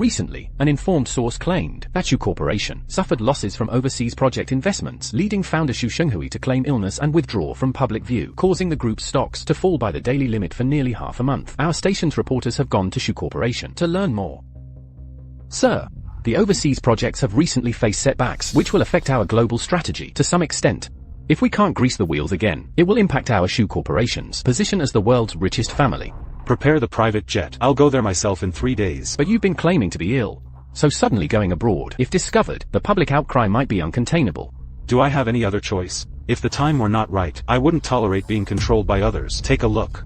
Recently, an informed source claimed that Shu Corporation suffered losses from overseas project investments, leading founder Shu Shenghui to claim illness and withdraw from public view, causing the group's stocks to fall by the daily limit for nearly half a month. Our station's reporters have gone to Shu Corporation to learn more. Sir, the overseas projects have recently faced setbacks, which will affect our global strategy to some extent. If we can't grease the wheels again, it will impact our Shu Corporation's position as the world's richest family. Prepare the private jet. I'll go there myself in 3 days. But you've been claiming to be ill. So suddenly going abroad, if discovered, the public outcry might be uncontainable. Do I have any other choice? If the time were not right, I wouldn't tolerate being controlled by others. Take a look.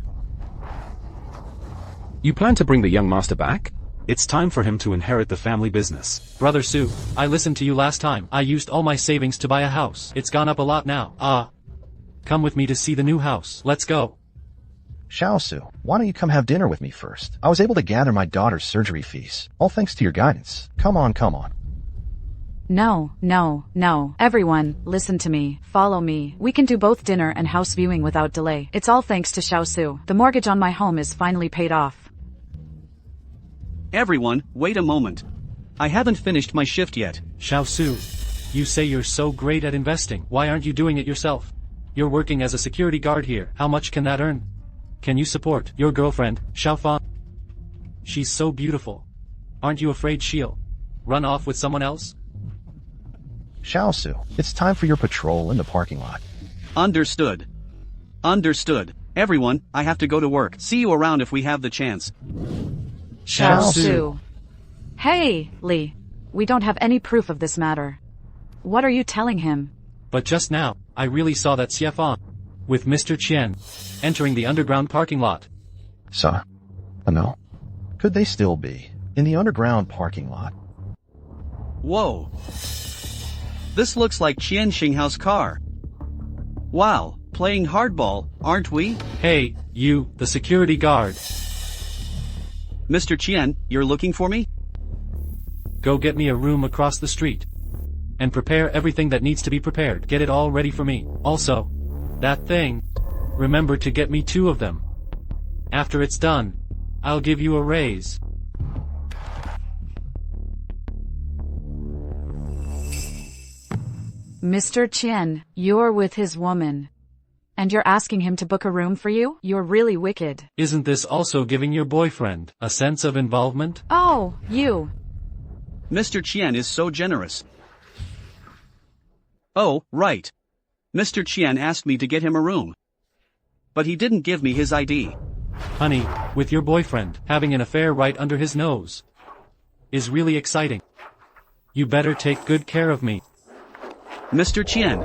You plan to bring the young master back? It's time for him to inherit the family business. Brother Su, I listened to you last time. I used all my savings to buy a house. It's gone up a lot now. Come with me to see the new house. Let's go. Xiaosu, why don't you come have dinner with me first? I was able to gather my daughter's surgery fees, all thanks to your guidance. Come on. No. Everyone, listen to me. Follow me. We can do both dinner and house viewing without delay. It's all thanks to Xiaosu. The mortgage on my home is finally paid off. Everyone, wait a moment. I haven't finished my shift yet. Xiaosu, you say you're so great at investing. Why aren't you doing it yourself? You're working as a security guard here. How much can that earn? Can you support your girlfriend, Xiaofang? She's so beautiful. Aren't you afraid she'll run off with someone else? Xiaosu, it's time for your patrol in the parking lot. Understood. Everyone, I have to go to work. See you around if we have the chance. Xiaosu. Hey, Li. We don't have any proof of this matter. What are you telling him? But just now, I really saw that Xiaofang with Mr. Qian entering the underground parking lot. Sir? No. Could they still be in the underground parking lot? Whoa. This looks like Qian Xinghou's car. Wow, playing hardball, aren't we? Hey, you, the security guard. Mr. Qian, you're looking for me? Go get me a room across the street. And prepare everything that needs to be prepared. Get it all ready for me. Also, that thing, remember to get me 2 of them. After it's done, I'll give you a raise. Mr. Qian, you're with his woman. And you're asking him to book a room for you? You're really wicked. Isn't this also giving your boyfriend a sense of involvement? Oh, you. Mr. Qian is so generous. Oh, right. Mr. Qian asked me to get him a room. But he didn't give me his ID. Honey, with your boyfriend having an affair right under his nose is really exciting. You better take good care of me. Mr. Qian,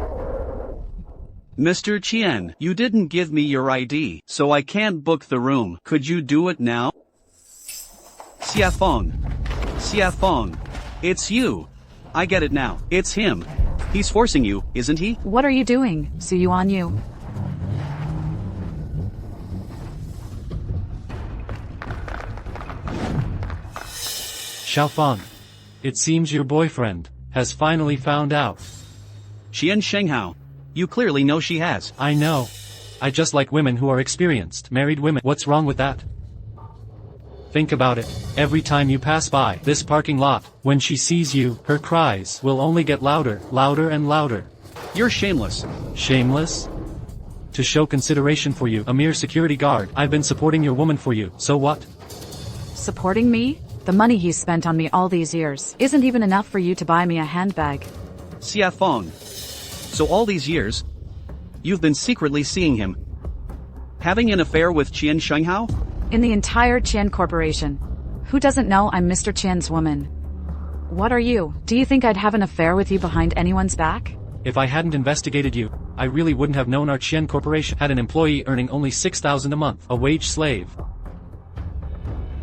you didn't give me your ID, so I can't book the room. Could you do it now? Xiafeng, it's you. I get it now. It's him. He's forcing you, isn't he? What are you doing, Su Yuan Yu? Xiaofang, it seems your boyfriend has finally found out. Qian Shenghao, you clearly know she has. I know. I just like women who are experienced, married women. What's wrong with that? Think about it. Every time you pass by this parking lot, when she sees you, her cries will only get louder and louder. You're shameless. Shameless? To show consideration for you, a mere security guard. I've been supporting your woman for you, so what? Supporting me? The money he's spent on me all these years isn't even enough for you to buy me a handbag. Xiafeng. So all these years, you've been secretly seeing him. Having an affair with Qian Shenghao? In the entire Qian Corporation. Who doesn't know I'm Mr. Qian's woman? What are you? Do you think I'd have an affair with you behind anyone's back? If I hadn't investigated you, I really wouldn't have known our Qian Corporation had an employee earning only 6,000 a month, a wage slave.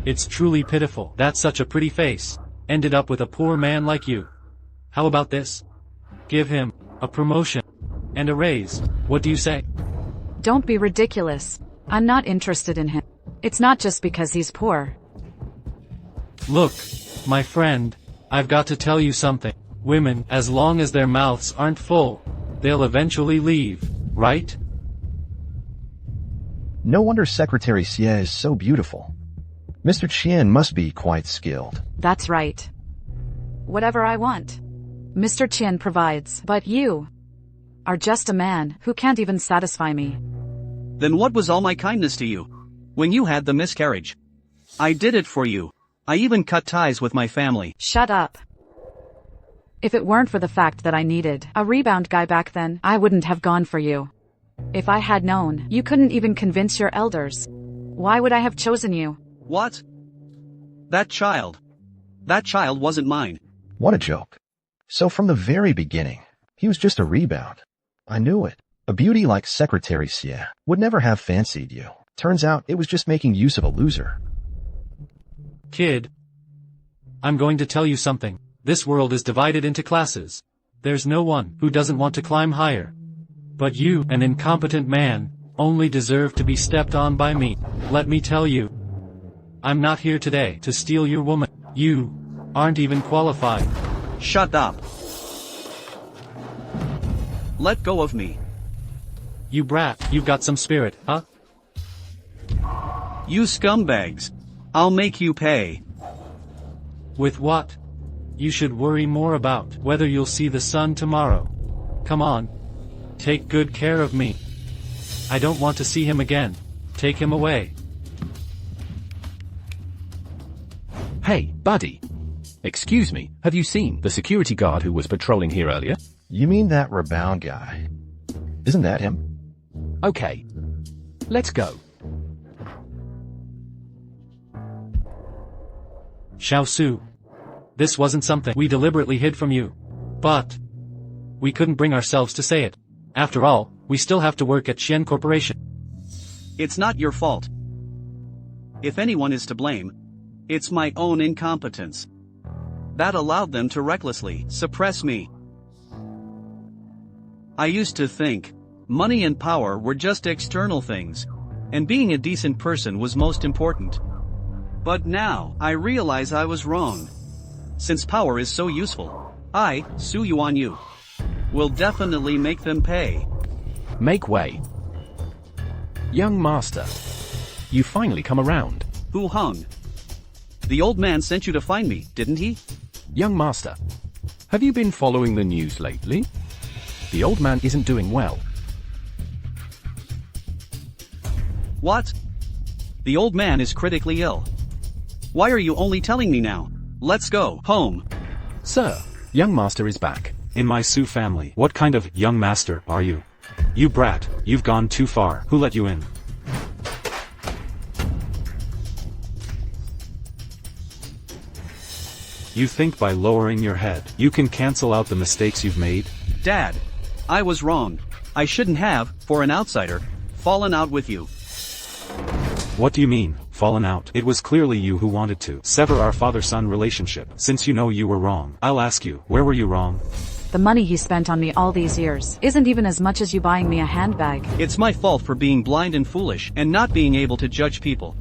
It's truly pitiful that such a pretty face ended up with a poor man like you. How about this? Give him a promotion and a raise. What do you say? Don't be ridiculous. I'm not interested in him. It's not just because he's poor. Look, my friend, I've got to tell you something. Women, as long as their mouths aren't full, they'll eventually leave, right? No wonder Secretary Xie is so beautiful. Mr. Qian must be quite skilled. That's right. Whatever I want, Mr. Qian provides, but you are just a man who can't even satisfy me. Then what was all my kindness to you? When you had the miscarriage, I did it for you. I even cut ties with my family. Shut up. If it weren't for the fact that I needed a rebound guy back then, I wouldn't have gone for you. If I had known you couldn't even convince your elders, why would I have chosen you? What? That child wasn't mine. What a joke. So from the very beginning, he was just a rebound. I knew it. A beauty like Secretary Xie would never have fancied you. Turns out it was just making use of a loser. Kid, I'm going to tell you something. This world is divided into classes. There's no one who doesn't want to climb higher. But you, an incompetent man, only deserve to be stepped on by me. Let me tell you, I'm not here today to steal your woman. You aren't even qualified. Shut up. Let go of me. You brat, you've got some spirit, huh? You scumbags. I'll make you pay. With what? You should worry more about whether you'll see the sun tomorrow. Come on. Take good care of me. I don't want to see him again. Take him away. Hey, buddy. Excuse me, have you seen the security guard who was patrolling here earlier? You mean that rebound guy? Isn't that him? Okay. Let's go. Xiaosu. This wasn't something we deliberately hid from you. But we couldn't bring ourselves to say it. After all, we still have to work at Xian Corporation. It's not your fault. If anyone is to blame, it's my own incompetence. That allowed them to recklessly suppress me. I used to think money and power were just external things, and being a decent person was most important. But now, I realize I was wrong. Since power is so useful, I, Su Yuan Yu, will definitely make them pay. Make way. Young master, you finally come around. Hu Hung. The old man sent you to find me, didn't he? Young master, have you been following the news lately? The old man isn't doing well. What? The old man is critically ill. Why are you only telling me now? Let's go home. Sir, young master is back. In my Su family, what kind of young master are you? You brat, you've gone too far. Who let you in? You think by lowering your head, you can cancel out the mistakes you've made? Dad, I was wrong. I shouldn't have, for an outsider, fallen out with you. What do you mean, fallen out? It was clearly you who wanted to sever our father-son relationship. Since you know you were wrong, I'll ask you, where were you wrong? The money he spent on me all these years isn't even as much as you buying me a handbag. It's my fault for being blind and foolish and not being able to judge people.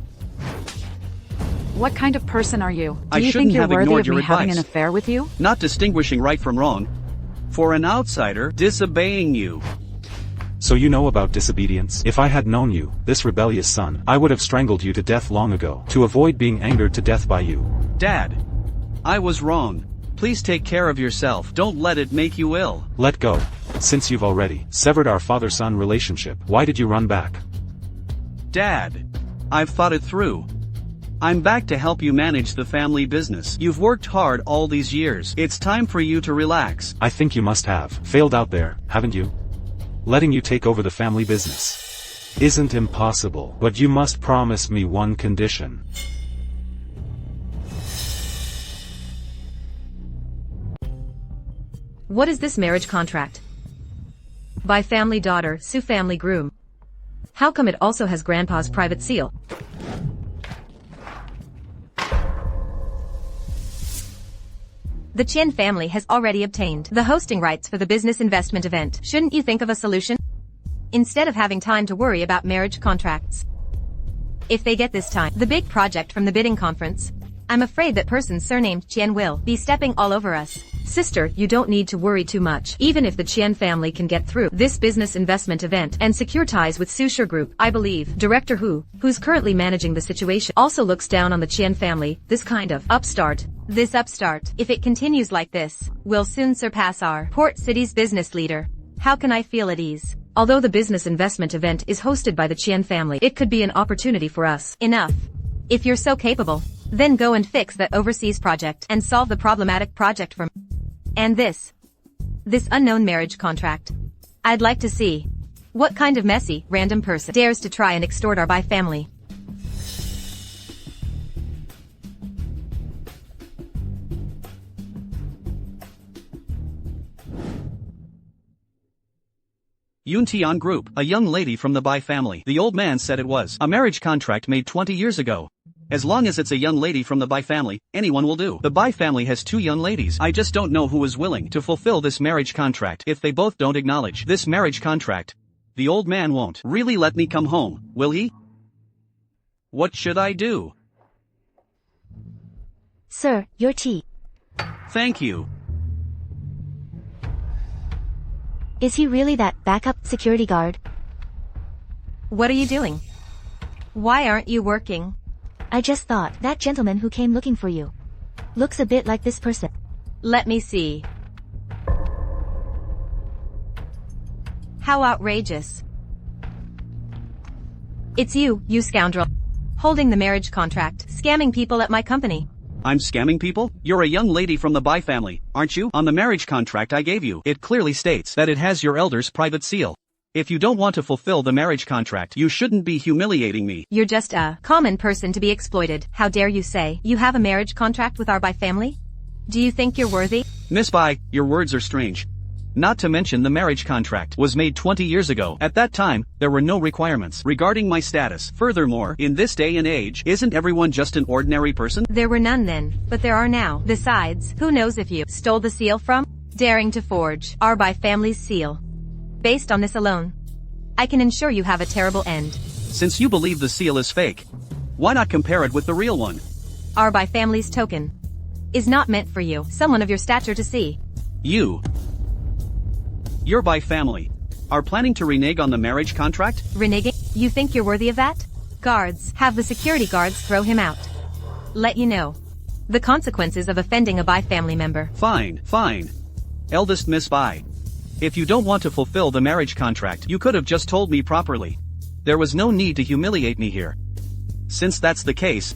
What kind of person are you? I Do you shouldn't think you're have worthy ignored of your me having an advice. affair with you? Not distinguishing right from wrong. For an outsider, disobeying you. So you know about disobedience? If I had known you, this rebellious son, I would have strangled you to death long ago, to avoid being angered to death by you. Dad, I was wrong. Please take care of yourself. Don't let it make you ill. Let go. Since you've already severed our father-son relationship, why did you run back? Dad, I've thought it through. I'm back to help you manage the family business. You've worked hard all these years. It's time for you to relax. I think you must have failed out there, haven't you? Letting you take over the family business isn't impossible, but you must promise me one condition. What is this marriage contract? By family daughter, Su family groom. How come it also has grandpa's private seal? The Qian family has already obtained the hosting rights for the business investment event. Shouldn't you think of a solution? Instead of having time to worry about marriage contracts. If they get this time, the big project from the bidding conference, I'm afraid that person surnamed Qian will be stepping all over us. Sister, you don't need to worry too much. Even if the Qian family can get through this business investment event and secure ties with Susure Group, I believe Director Hu, who's currently managing the situation, also looks down on the Qian family, this kind of upstart. This upstart, if it continues like this, will soon surpass our port city's business leader. How can I feel at ease? Although the business investment event is hosted by the Qian family, it could be an opportunity for us. Enough. If you're so capable, then go and fix that overseas project and solve the problematic project for me. And this unknown marriage contract. I'd like to see what kind of messy, random person dares to try and extort our Bai family. Yuntian Group, a young lady from the Bai family. The old man said it was a marriage contract made 20 years ago. As long as it's a young lady from the Bai family, anyone will do. The Bai family has 2 young ladies. I just don't know who is willing to fulfill this marriage contract if they both don't acknowledge this marriage contract. The old man won't really let me come home, will he? What should I do? Sir, your tea. Thank you. Is he really that backup security guard? What are you doing? Why aren't you working? I just thought, that gentleman who came looking for you looks a bit like this person. Let me see. How outrageous. It's you, you scoundrel. Holding the marriage contract, scamming people at my company. I'm scamming people? You're a young lady from the Bai family, aren't you? On the marriage contract I gave you, it clearly states that it has your elder's private seal. If you don't want to fulfill the marriage contract, you shouldn't be humiliating me. You're just a common person to be exploited. How dare you say you have a marriage contract with our Bai family? Do you think you're worthy? Miss Bai, your words are strange. Not to mention the marriage contract was made 20 years ago. At that time, there were no requirements regarding my status. Furthermore, in this day and age, isn't everyone just an ordinary person? There were none then, but there are now. Besides, who knows if you stole the seal from? Daring to forge our Bai family's seal. Based on this alone, I can ensure you have a terrible end. Since you believe the seal is fake, why not compare it with the real one? Our Bai family's token is not meant for you, someone of your stature, to see. Your Bai family are planning to renege on the marriage contract? Reneging? You think you're worthy of that? Guards, have the security guards throw him out. Let you know the consequences of offending a Bai family member. Fine. Eldest Miss Bai. If you don't want to fulfill the marriage contract, you could have just told me properly. There was no need to humiliate me here. Since that's the case,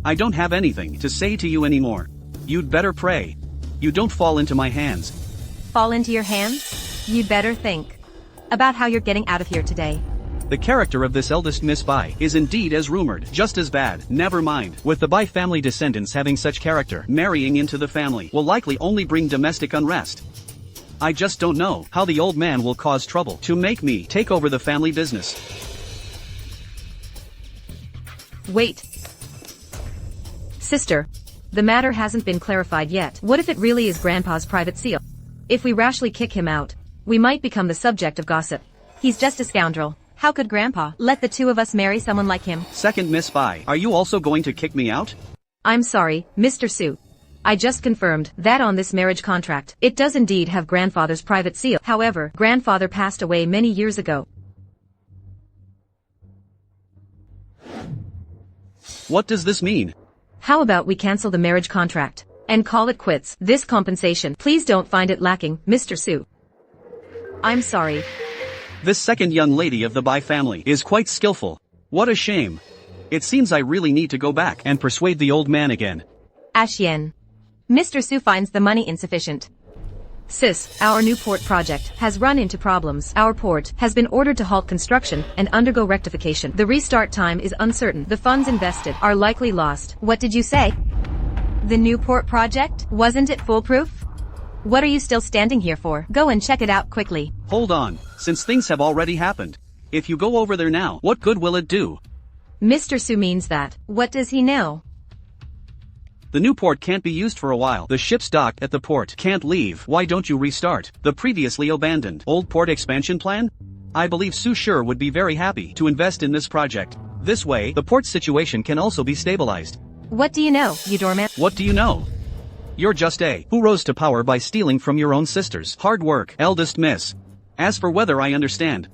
I don't have anything to say to you anymore. You'd better pray you don't fall into my hands. Fall into your hands? You'd better think about how you're getting out of here today. The character of this eldest Miss Bai is indeed as rumored, just as bad. Never mind. With the Bai family descendants having such character, marrying into the family will likely only bring domestic unrest. I just don't know how the old man will cause trouble to make me take over the family business. Wait. Sister, the matter hasn't been clarified yet. What if it really is Grandpa's private seal? If we rashly kick him out, we might become the subject of gossip. He's just a scoundrel. How could Grandpa let the 2 of us marry someone like him? Second Miss Bai, are you also going to kick me out? I'm sorry, Mr. Su. I just confirmed that on this marriage contract, it does indeed have Grandfather's private seal. However, Grandfather passed away many years ago. What does this mean? How about we cancel the marriage contract and call it quits? This compensation, please don't find it lacking, Mr. Su. I'm sorry. This second young lady of the Bai family is quite skillful. What a shame. It seems I really need to go back and persuade the old man again. Ashien. Mr. Su finds the money insufficient. Sis, our new port project has run into problems. Our port has been ordered to halt construction and undergo rectification. The restart time is uncertain. The funds invested are likely lost. What did you say? The new port project? Wasn't it foolproof? What are you still standing here for? Go and check it out quickly. Hold on, since things have already happened. If you go over there now, what good will it do? Mr. Su means that. What does he know? The new port can't be used for a while. The ships docked at the port can't leave. Why don't you restart the previously abandoned old port expansion plan? I believe Susure would be very happy to invest in this project. This way, the port situation can also be stabilized. What do you know, you doormat? What do you know? You're just a who rose to power by stealing from your own sisters. Hard work, eldest miss. As for whether I understand,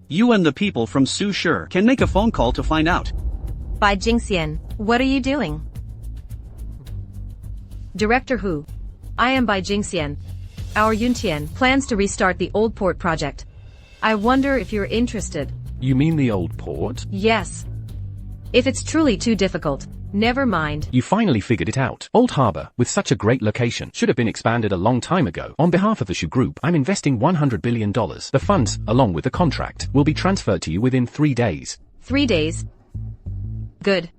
you and the people from Su Sure can make a phone call to find out. Bai Jinxian, what are you doing? Director Hu. I am Bai Jinxian. Our Yuntian plans to restart the old port project. I wonder if you're interested. You mean the old port? Yes. If it's truly too difficult, never mind. You finally figured it out. Old Harbor, with such a great location, should have been expanded a long time ago. On behalf of the Shu Group, I'm investing $100 billion. The funds, along with the contract, will be transferred to you within 3 days. 3 days. Good.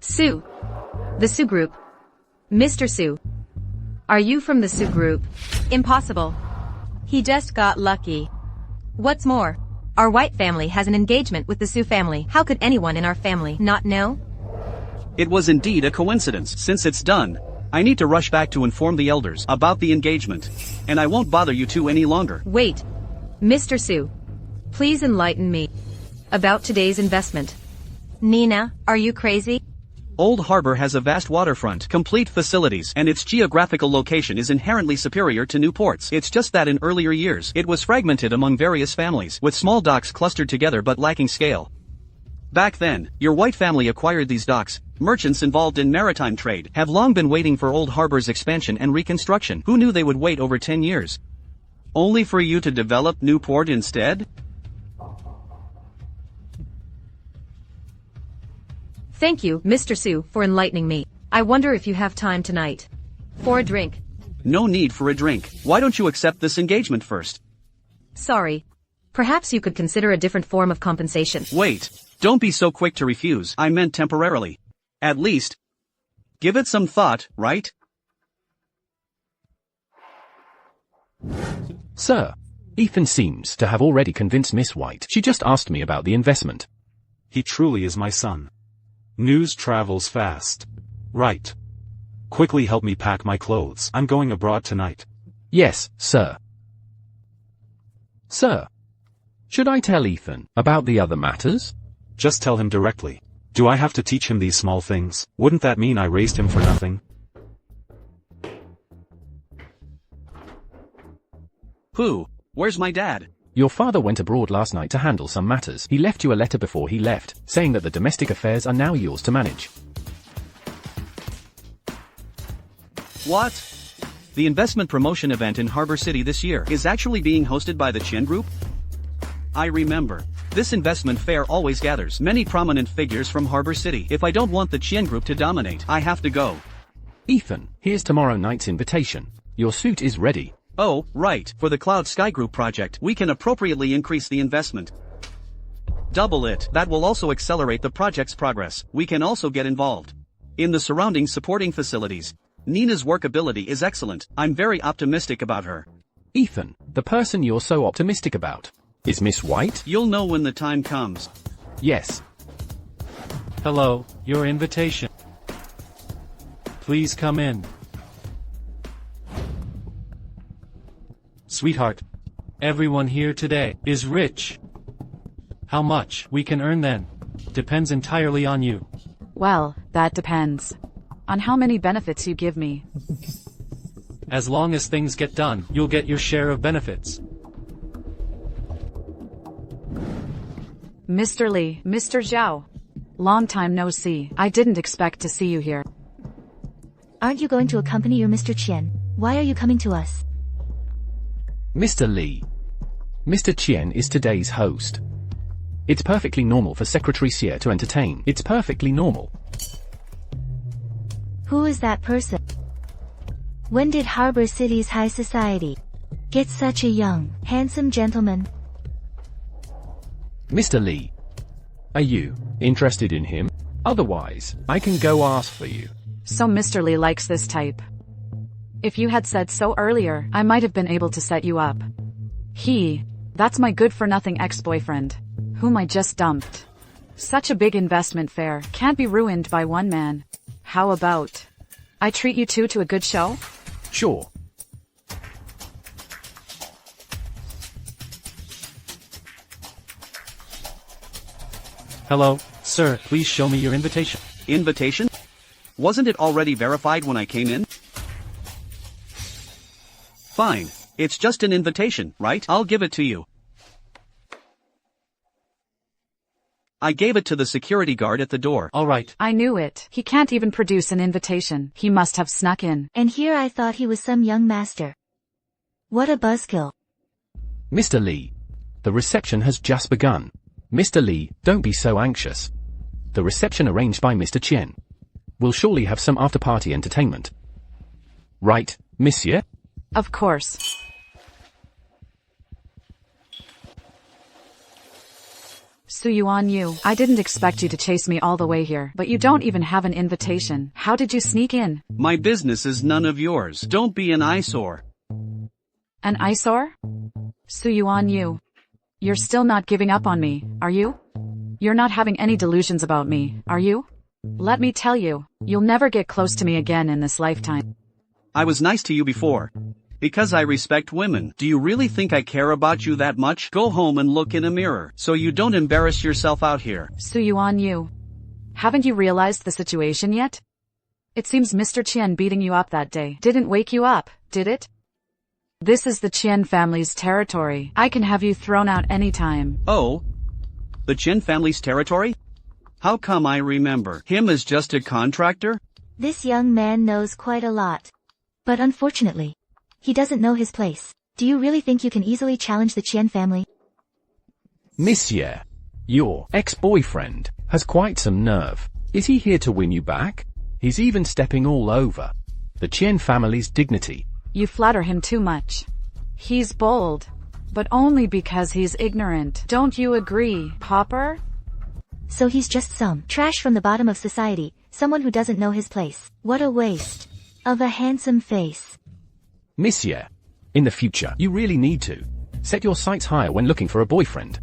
Su. The Su Group. Mr. Su. Are you from the Su Group? Impossible. He just got lucky. What's more, our white family has an engagement with the Su family. How could anyone in our family not know? It was indeed a coincidence. Since it's done, I need to rush back to inform the elders about the engagement. And I won't bother you two any longer. Wait. Mr. Su. Please enlighten me about today's investment. Nina, are you crazy? Old Harbor has a vast waterfront, complete facilities, and its geographical location is inherently superior to new ports. It's just that in earlier years, it was fragmented among various families, with small docks clustered together but lacking scale. Back then, your white family acquired these docks. Merchants involved in maritime trade have long been waiting for Old Harbor's expansion and reconstruction. Who knew they would wait over 10 years? Only for you to develop new port instead? Thank you, Mr. Su, for enlightening me. I wonder if you have time tonight for a drink. No need for a drink. Why don't you accept this engagement first? Sorry. Perhaps you could consider a different form of compensation. Wait. Don't be so quick to refuse. I meant temporarily. At least, give it some thought, right? Sir, Ethan seems to have already convinced Miss White. She just asked me about the investment. He truly is my son. News travels fast. Right. Quickly help me pack my clothes. I'm going abroad tonight. Yes, sir. Sir, should I tell Ethan about the other matters? Just tell him directly. Do I have to teach him these small things? Wouldn't that mean I raised him for nothing? Who? Where's my dad? Your father went abroad last night to handle some matters. He left you a letter before he left, saying that the domestic affairs are now yours to manage. What? The investment promotion event in Harbor City this year is actually being hosted by the Qian Group? I remember. This investment fair always gathers many prominent figures from Harbor City. If I don't want the Qian Group to dominate, I have to go. Ethan, here's tomorrow night's invitation. Your suit is ready. Oh, right. For the Cloud Sky Group project, we can appropriately increase the investment. Double it. That will also accelerate the project's progress. We can also get involved in the surrounding supporting facilities. Nina's workability is excellent. I'm very optimistic about her. Ethan, the person you're so optimistic about is Miss White? You'll know when the time comes. Yes. Hello, your invitation. Please come in. Sweetheart, everyone here today is rich. How much we can earn then depends entirely on you. Well, that depends on how many benefits you give me. As long as things get done, you'll get your share of benefits. Mr. Li, Mr. Zhao. Long time no see. I didn't expect to see you here. Aren't you going to accompany your Mr. Qian? Why are you coming to us? Mr. Li. Mr. Qian is today's host. It's perfectly normal for Secretary Xie to entertain. It's perfectly normal. Who is that person? When did Harbor City's high society get such a young, handsome gentleman? Mr. Li. Are you interested in him? Otherwise, I can go ask for you. So Mr. Li likes this type. If you had said so earlier, I might have been able to set you up. That's my good-for-nothing ex-boyfriend, whom I just dumped. Such a big investment fair can't be ruined by one man. How about I treat you two to a good show? Sure. Hello, Sir, please show me your invitation. Invitation? Wasn't it already verified when I came in? Fine. It's just an invitation, right? I'll give it to you. I gave it to the security guard at the door. All right. I knew it. He can't even produce an invitation. He must have snuck in. And here I thought he was some young master. What a buzzkill. Mr. Lee. The reception has just begun. Mr. Lee, don't be so anxious. The reception arranged by Mr. Chen. We'll surely have some after-party entertainment. Right, monsieur? Of course. Suyuan Yu, I didn't expect you to chase me all the way here, but you don't even have an invitation. How did you sneak in? My business is none of yours. Don't be an eyesore. An eyesore? Suyuan Yu. You're still not giving up on me, are you? You're not having any delusions about me, are you? Let me tell you, you'll never get close to me again in this lifetime. I was nice to you before. Because I respect women. Do you really think I care about you that much? Go home and look in a mirror, so you don't embarrass yourself out here. Suyuan Yu. Haven't you realized the situation yet? It seems Mr. Qian beating you up that day didn't wake you up, did it? This is the Qian family's territory. I can have you thrown out anytime. Oh? The Chen family's territory? How come I remember him as just a contractor? This young man knows quite a lot. But unfortunately, he doesn't know his place. Do you really think you can easily challenge the Qian family? Monsieur, your ex-boyfriend has quite some nerve. Is he here to win you back? He's even stepping all over the Qian family's dignity. You flatter him too much. He's bold, but only because he's ignorant. Don't you agree, Popper? So he's just some trash from the bottom of society, someone who doesn't know his place. What a waste of a handsome face. Monsieur, in the future, you really need to set your sights higher when looking for a boyfriend.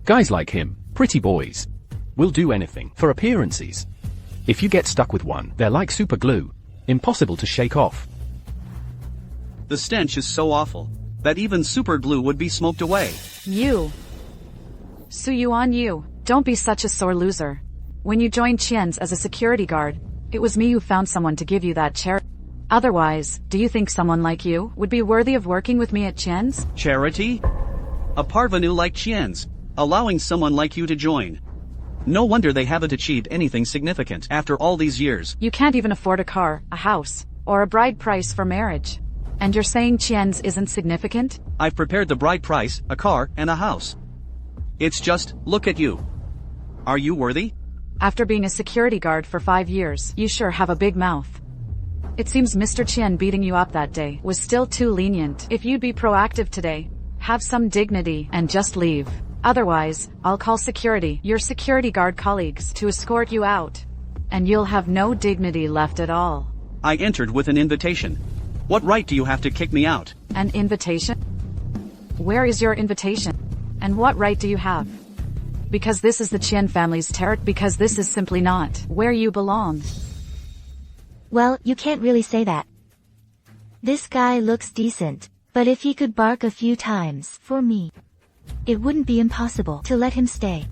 Guys like him, pretty boys, will do anything for appearances. If you get stuck with one, they're like super glue, impossible to shake off. The stench is so awful that even super glue would be smoked away. You. Suyuan Yu, don't be such a sore loser. When you joined Qian's as a security guard, it was me who found someone to give you that chair. Otherwise, do you think someone like you would be worthy of working with me at Qian's? Charity? A parvenu like Qian's, allowing someone like you to join. No wonder they haven't achieved anything significant after all these years. You can't even afford a car, a house, or a bride price for marriage. And you're saying Qian's isn't significant? I've prepared the bride price, a car, and a house. It's just, look at you. Are you worthy? After being a security guard for 5 years, you sure have a big mouth. It seems Mr. Qian beating you up that day was still too lenient. If you'd be proactive today, have some dignity, and just leave. Otherwise, I'll call security, your security guard colleagues, to escort you out. And you'll have no dignity left at all. I entered with an invitation. What right do you have to kick me out? An invitation? Where is your invitation? And what right do you have? Because this is the Qian family's territory, because this is simply not where you belong. Well, you can't really say that. This guy looks decent, but if he could bark a few times for me, it wouldn't be impossible to let him stay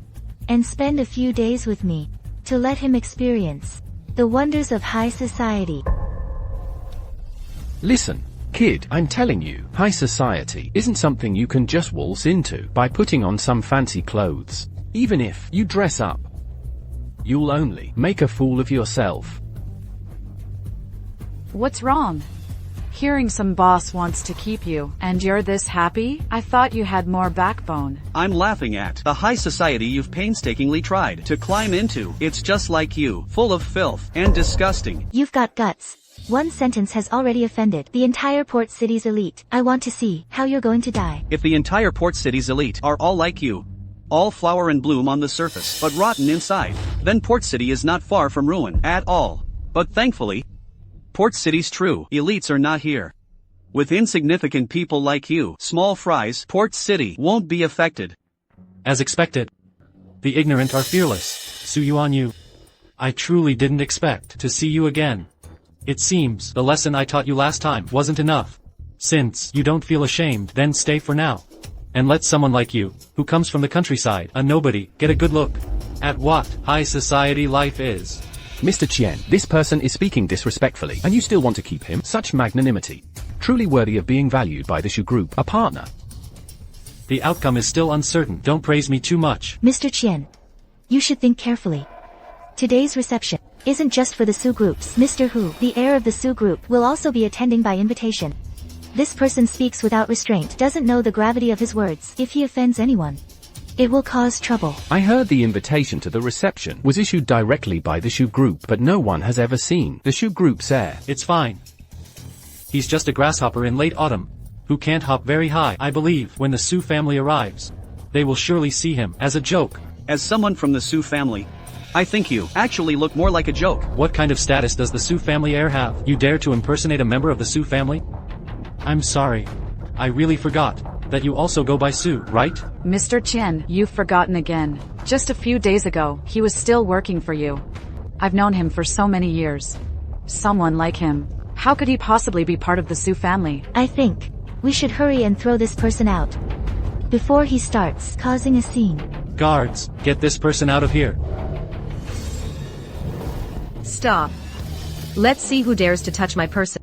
and spend a few days with me to let him experience the wonders of high society. Listen, kid, I'm telling you, high society isn't something you can just waltz into by putting on some fancy clothes. Even if you dress up, you'll only make a fool of yourself. What's wrong? Hearing some boss wants to keep you, and you're this happy? I thought you had more backbone. I'm laughing at the high society you've painstakingly tried to climb into. It's just like you, full of filth and disgusting. You've got guts. One sentence has already offended the entire port city's elite. I want to see how you're going to die. If the entire port city's elite are all like you, all flower and bloom on the surface, but rotten inside, then Port City is not far from ruin at all. But thankfully, Port City's true elites are not here. With insignificant people like you, small fries, Port City won't be affected. As expected. The ignorant are fearless, Suyuan Yu. I truly didn't expect to see you again. It seems the lesson I taught you last time wasn't enough. Since you don't feel ashamed, then stay for now. And let someone like you, who comes from the countryside, a nobody, get a good look. at what high society life is. Mr. Qian, this person is speaking disrespectfully, and you still want to keep him? Such magnanimity. Truly worthy of being valued by the Shu Group, a partner. The outcome is still uncertain. Don't praise me too much. Mr. Qian, you should think carefully. Today's reception isn't just for the Su groups. Mr. Hu, the heir of the Su group, will also be attending by invitation. This person speaks without restraint, doesn't know the gravity of his words. If he offends anyone, it will cause trouble. I heard the invitation to the reception was issued directly by the Shu Group, but no one has ever seen the Shu Group's heir. It's fine. He's just a grasshopper in late autumn, who can't hop very high. I believe when the Su family arrives, they will surely see him as a joke. As someone from the Su family, I think you actually look more like a joke. What kind of status does the Su family heir have? You dare to impersonate a member of the Su family? I'm sorry. I really forgot that you also go by Su, right? Mr. Qian, you've forgotten again. Just a few days ago, he was still working for you. I've known him for so many years. Someone like him. How could he possibly be part of the Su family? I think we should hurry and throw this person out before he starts causing a scene. Guards, get this person out of here. Stop. Let's see who dares to touch my person.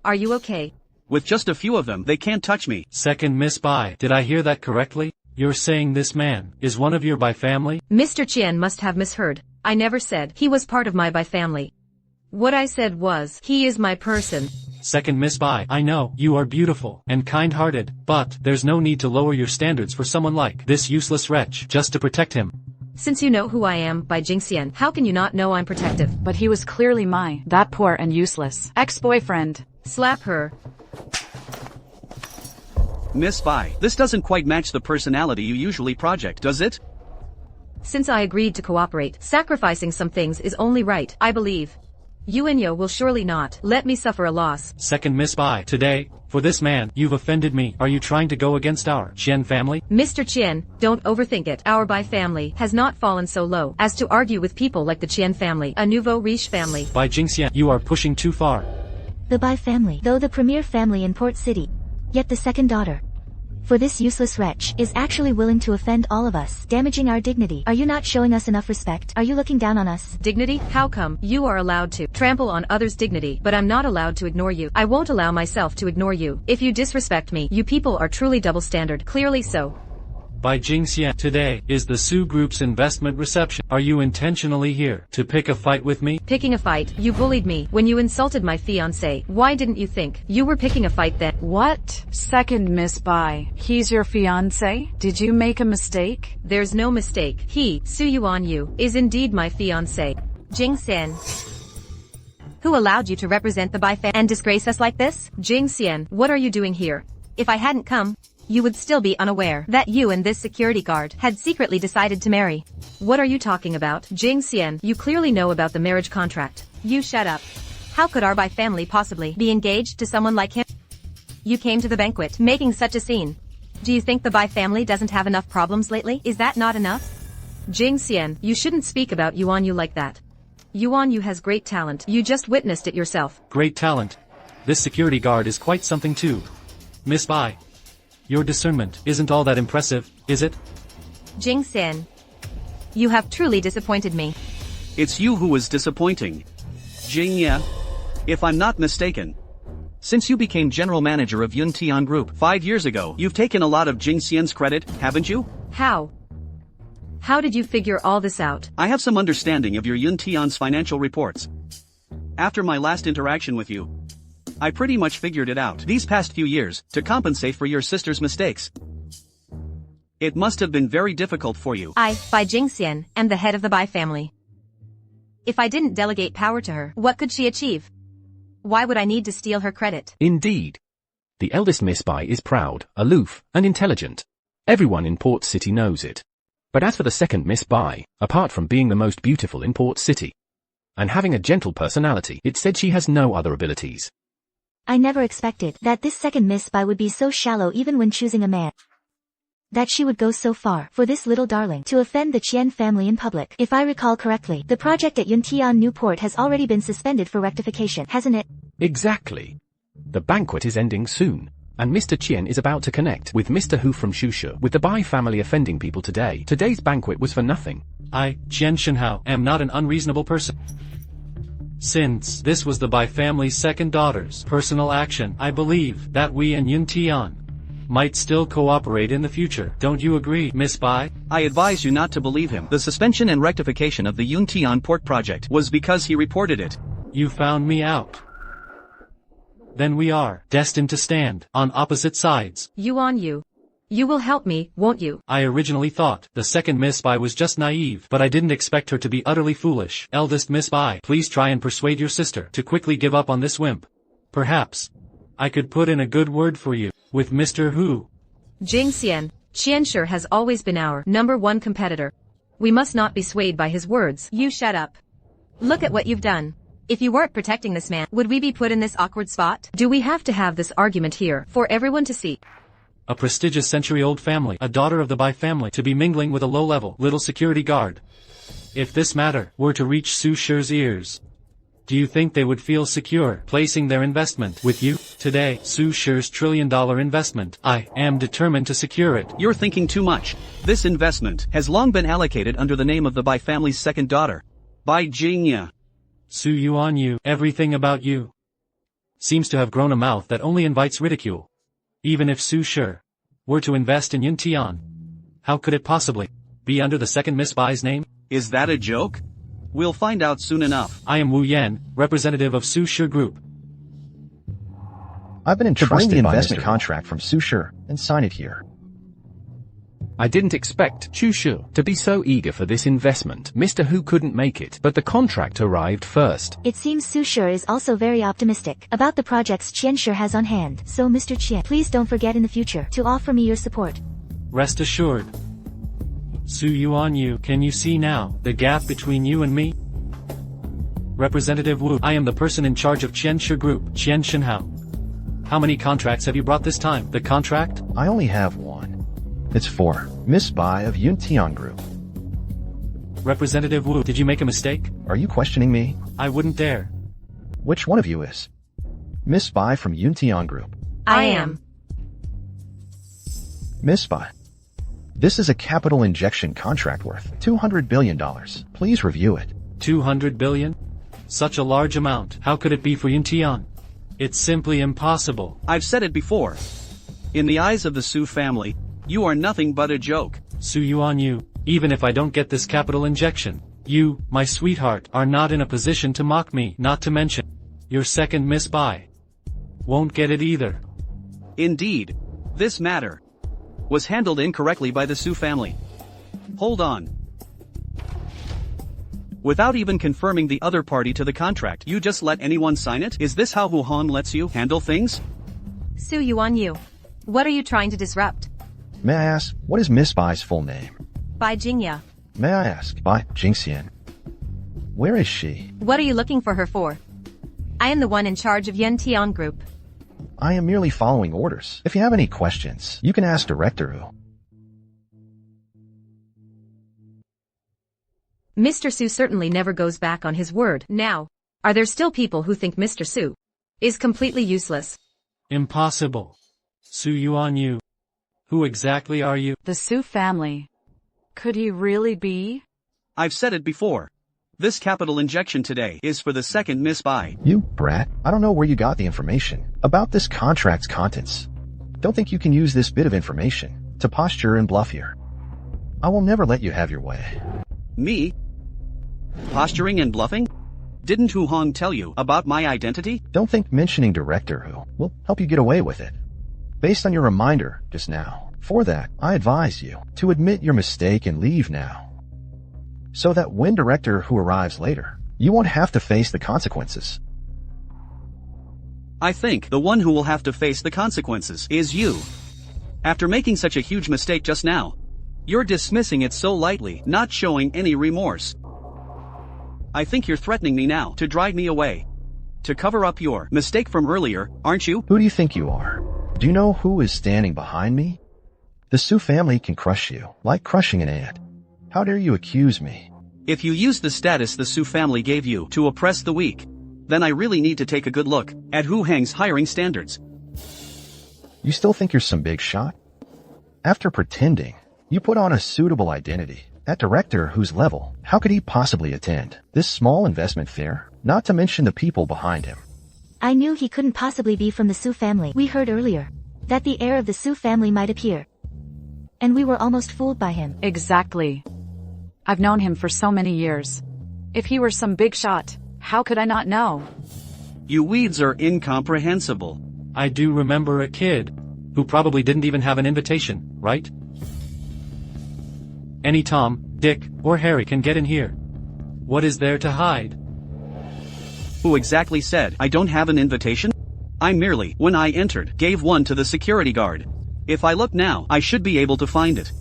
Are you okay? With just a few of them, they can't touch me. Second Miss Bai, did I hear that correctly? You're saying this man is one of your Bai family? Mr. Qian must have misheard. I never said he was part of my Bai family. What I said was, he is my person. Second Miss Bai, I know you are beautiful and kind-hearted, but there's no need to lower your standards for someone like this useless wretch just to protect him. Since you know who I am, Bai Jinxian, how can you not know I'm protective? But he was clearly that poor and useless ex-boyfriend. Slap her. Miss Bai, this doesn't quite match the personality you usually project, does it? Since I agreed to cooperate, sacrificing some things is only right, I believe. You and Yo will surely not let me suffer a loss. Second Miss Bai, today, for this man, you've offended me. Are you trying to go against our Qian family? Mr. Qian, don't overthink it. Our Bai family has not fallen so low as to argue with people like the Qian family, a nouveau riche family. Bai Jinxian, you are pushing too far. The Bai family, though the premier family in Port City, yet the second daughter for this useless wretch is actually willing to offend all of us, damaging our dignity. Are you not showing us enough respect? Are you looking down on us? Dignity? How come? You are allowed to trample on others' dignity, but I'm not allowed to ignore you. I won't allow myself to ignore you. If you disrespect me, you people are truly double standard. Clearly so. Bai Jinxian, today is the Su Group's investment reception. Are you intentionally here to pick a fight with me? Picking a fight? You bullied me when you insulted my fiancé. Why didn't you think you were picking a fight then? What? Second Miss Bai, he's your fiancé? Did you make a mistake? There's no mistake. He, Su Yuan Yu, is indeed my fiancé. Jinxian. Who allowed you to represent the Bai family and disgrace us like this? Jinxian, what are you doing here? If I hadn't come, you would still be unaware that you and this security guard had secretly decided to marry. What are you talking about? Jinxian, you clearly know about the marriage contract. You shut up. How could our Bai family possibly be engaged to someone like him? You came to the banquet, making such a scene. Do you think the Bai family doesn't have enough problems lately? Is that not enough? Jinxian, you shouldn't speak about Yuan Yu like that. Yuan Yu has great talent. You just witnessed it yourself. Great talent. This security guard is quite something too. Miss Bai, your discernment isn't all that impressive, is it? Jinxian, you have truly disappointed me. It's you who was disappointing. Jingye, if I'm not mistaken. Since you became general manager of Yun Tian Group 5 years ago, you've taken a lot of Jingxian's credit, haven't you? How? How did you figure all this out? I have some understanding of your Yun Tian's financial reports. After my last interaction with you, I pretty much figured it out. These past few years, to compensate for your sister's mistakes, it must have been very difficult for you. I, Bai Jinxian, am the head of the Bai family. If I didn't delegate power to her, what could she achieve? Why would I need to steal her credit? Indeed. The eldest Miss Bai is proud, aloof, and intelligent. Everyone in Port City knows it. But as for the second Miss Bai, apart from being the most beautiful in Port City, and having a gentle personality, it's said she has no other abilities. I never expected that this second Miss Bai would be so shallow even when choosing a man. That she would go so far for this little darling to offend the Qian family in public. If I recall correctly, the project at Yuntian Newport has already been suspended for rectification, hasn't it? Exactly. The banquet is ending soon. And Mr. Qian is about to connect with Mr. Hu from Shushu with the Bai family offending people today. Today's banquet was for nothing. I, Qian Shenhao, am not an unreasonable person. Since this was the Bai family's second daughter's personal action, I believe that we and Yun Tian might still cooperate in the future. Don't you agree, Miss Bai? I advise you not to believe him. The suspension and rectification of the Yun Tian port project was because he reported it. You found me out. Then we are destined to stand on opposite sides. You on you. You will help me, won't you? I originally thought the second Miss Bai was just naive, but I didn't expect her to be utterly foolish. Eldest Miss Bai, please try and persuade your sister to quickly give up on this wimp. Perhaps I could put in a good word for you with Mr. Hu. Jinxian, Qianshi has always been our #1 competitor. We must not be swayed by his words. You shut up. Look at what you've done. If you weren't protecting this man, would we be put in this awkward spot? Do we have to have this argument here for everyone to see? A prestigious century-old family, a daughter of the Bai family, to be mingling with a low-level, little security guard. If this matter were to reach Su Shi's ears, do you think they would feel secure placing their investment with you? Today, Su Shi's $1 trillion investment. I am determined to secure it. You're thinking too much. This investment has long been allocated under the name of the Bai family's second daughter, Bai Jinxian. Su Yuan Yu, everything about you seems to have grown a mouth that only invites ridicule. Even if Su Shi were to invest in Yun Tian, how could it possibly be under the second Miss Bai's name? Is that a joke? We'll find out soon enough. I am Wu Yan, representative of Su Shi Group. I've been entrusted the investment contract from Su Shi and sign it here. I didn't expect Shushu to be so eager for this investment. Mr. Hu couldn't make it, but the contract arrived first. It seems Su Shi is also very optimistic about the projects Qianshi has on hand. So Mr. Qian, please don't forget in the future to offer me your support. Rest assured. Su Yuan Yu, can you see now the gap between you and me? Representative Wu, I am the person in charge of Qianshi Group, Qian Shenhao. How many contracts have you brought this time? The contract? I only have one. It's for Miss Bai of Yun Tian Group. Representative Wu, did you make a mistake? Are you questioning me? I wouldn't dare. Which one of you is? Miss Bai from Yun Tian Group. I am. Miss Bai. This is a capital injection contract worth $200 billion. Please review it. 200 billion? Such a large amount. How could it be for Yun Tian? It's simply impossible. I've said it before. In the eyes of the Su family, you are nothing but a joke. Su Yuan Yu, even if I don't get this capital injection, you, my sweetheart, are not in a position to mock me, not to mention your second Miss Bai won't get it either. Indeed, this matter was handled incorrectly by the Su family. Hold on. Without even confirming the other party to the contract, you just let anyone sign it? Is this how Wuhan lets you handle things? Su Yuan Yu, what are you trying to disrupt? May I ask, what is Miss Bai's full name? Bai Jinxian. May I ask, Bai Jinxian? Where is she? What are you looking for her for? I am the one in charge of Yun Tian Group. I am merely following orders. If you have any questions, you can ask Director Hu. Mr. Su certainly never goes back on his word. Now, are there still people who think Mr. Su is completely useless? Impossible. Su Yuan Yu. Who exactly are you? The Su family. Could he really be? I've said it before. This capital injection today is for the second Miss Bai. You brat, I don't know where you got the information about this contract's contents. Don't think you can use this bit of information to posture and bluff here. I will never let you have your way. Me? Posturing and bluffing? Didn't Hu Hong tell you about my identity? Don't think mentioning Director Hu will help you get away with it. Based on your reminder just now, for that, I advise you to admit your mistake and leave now. So that when Director Hu arrives later, you won't have to face the consequences. I think the one who will have to face the consequences is you. After making such a huge mistake just now, you're dismissing it so lightly, not showing any remorse. I think you're threatening me now to drive me away. To cover up your mistake from earlier, aren't you? Who do you think you are? Do you know who is standing behind me? The Su family can crush you, like crushing an ant. How dare you accuse me? If you use the status the Su family gave you to oppress the weak, then I really need to take a good look at Hu Heng's hiring standards. You still think you're some big shot? After pretending, you put on a suitable identity. That director whose level, how could he possibly attend this small investment fair? Not to mention the people behind him. I knew he couldn't possibly be from the Su family. We heard earlier that the heir of the Su family might appear. And we were almost fooled by him. Exactly. I've known him for so many years. If he were some big shot, how could I not know? You weeds are incomprehensible. I do remember a kid who probably didn't even have an invitation, right? Any Tom, Dick, or Harry can get in here. What is there to hide? Who exactly said I don't have an invitation? I merely, when I entered, gave one to the security guard. If I look now, I should be able to find it.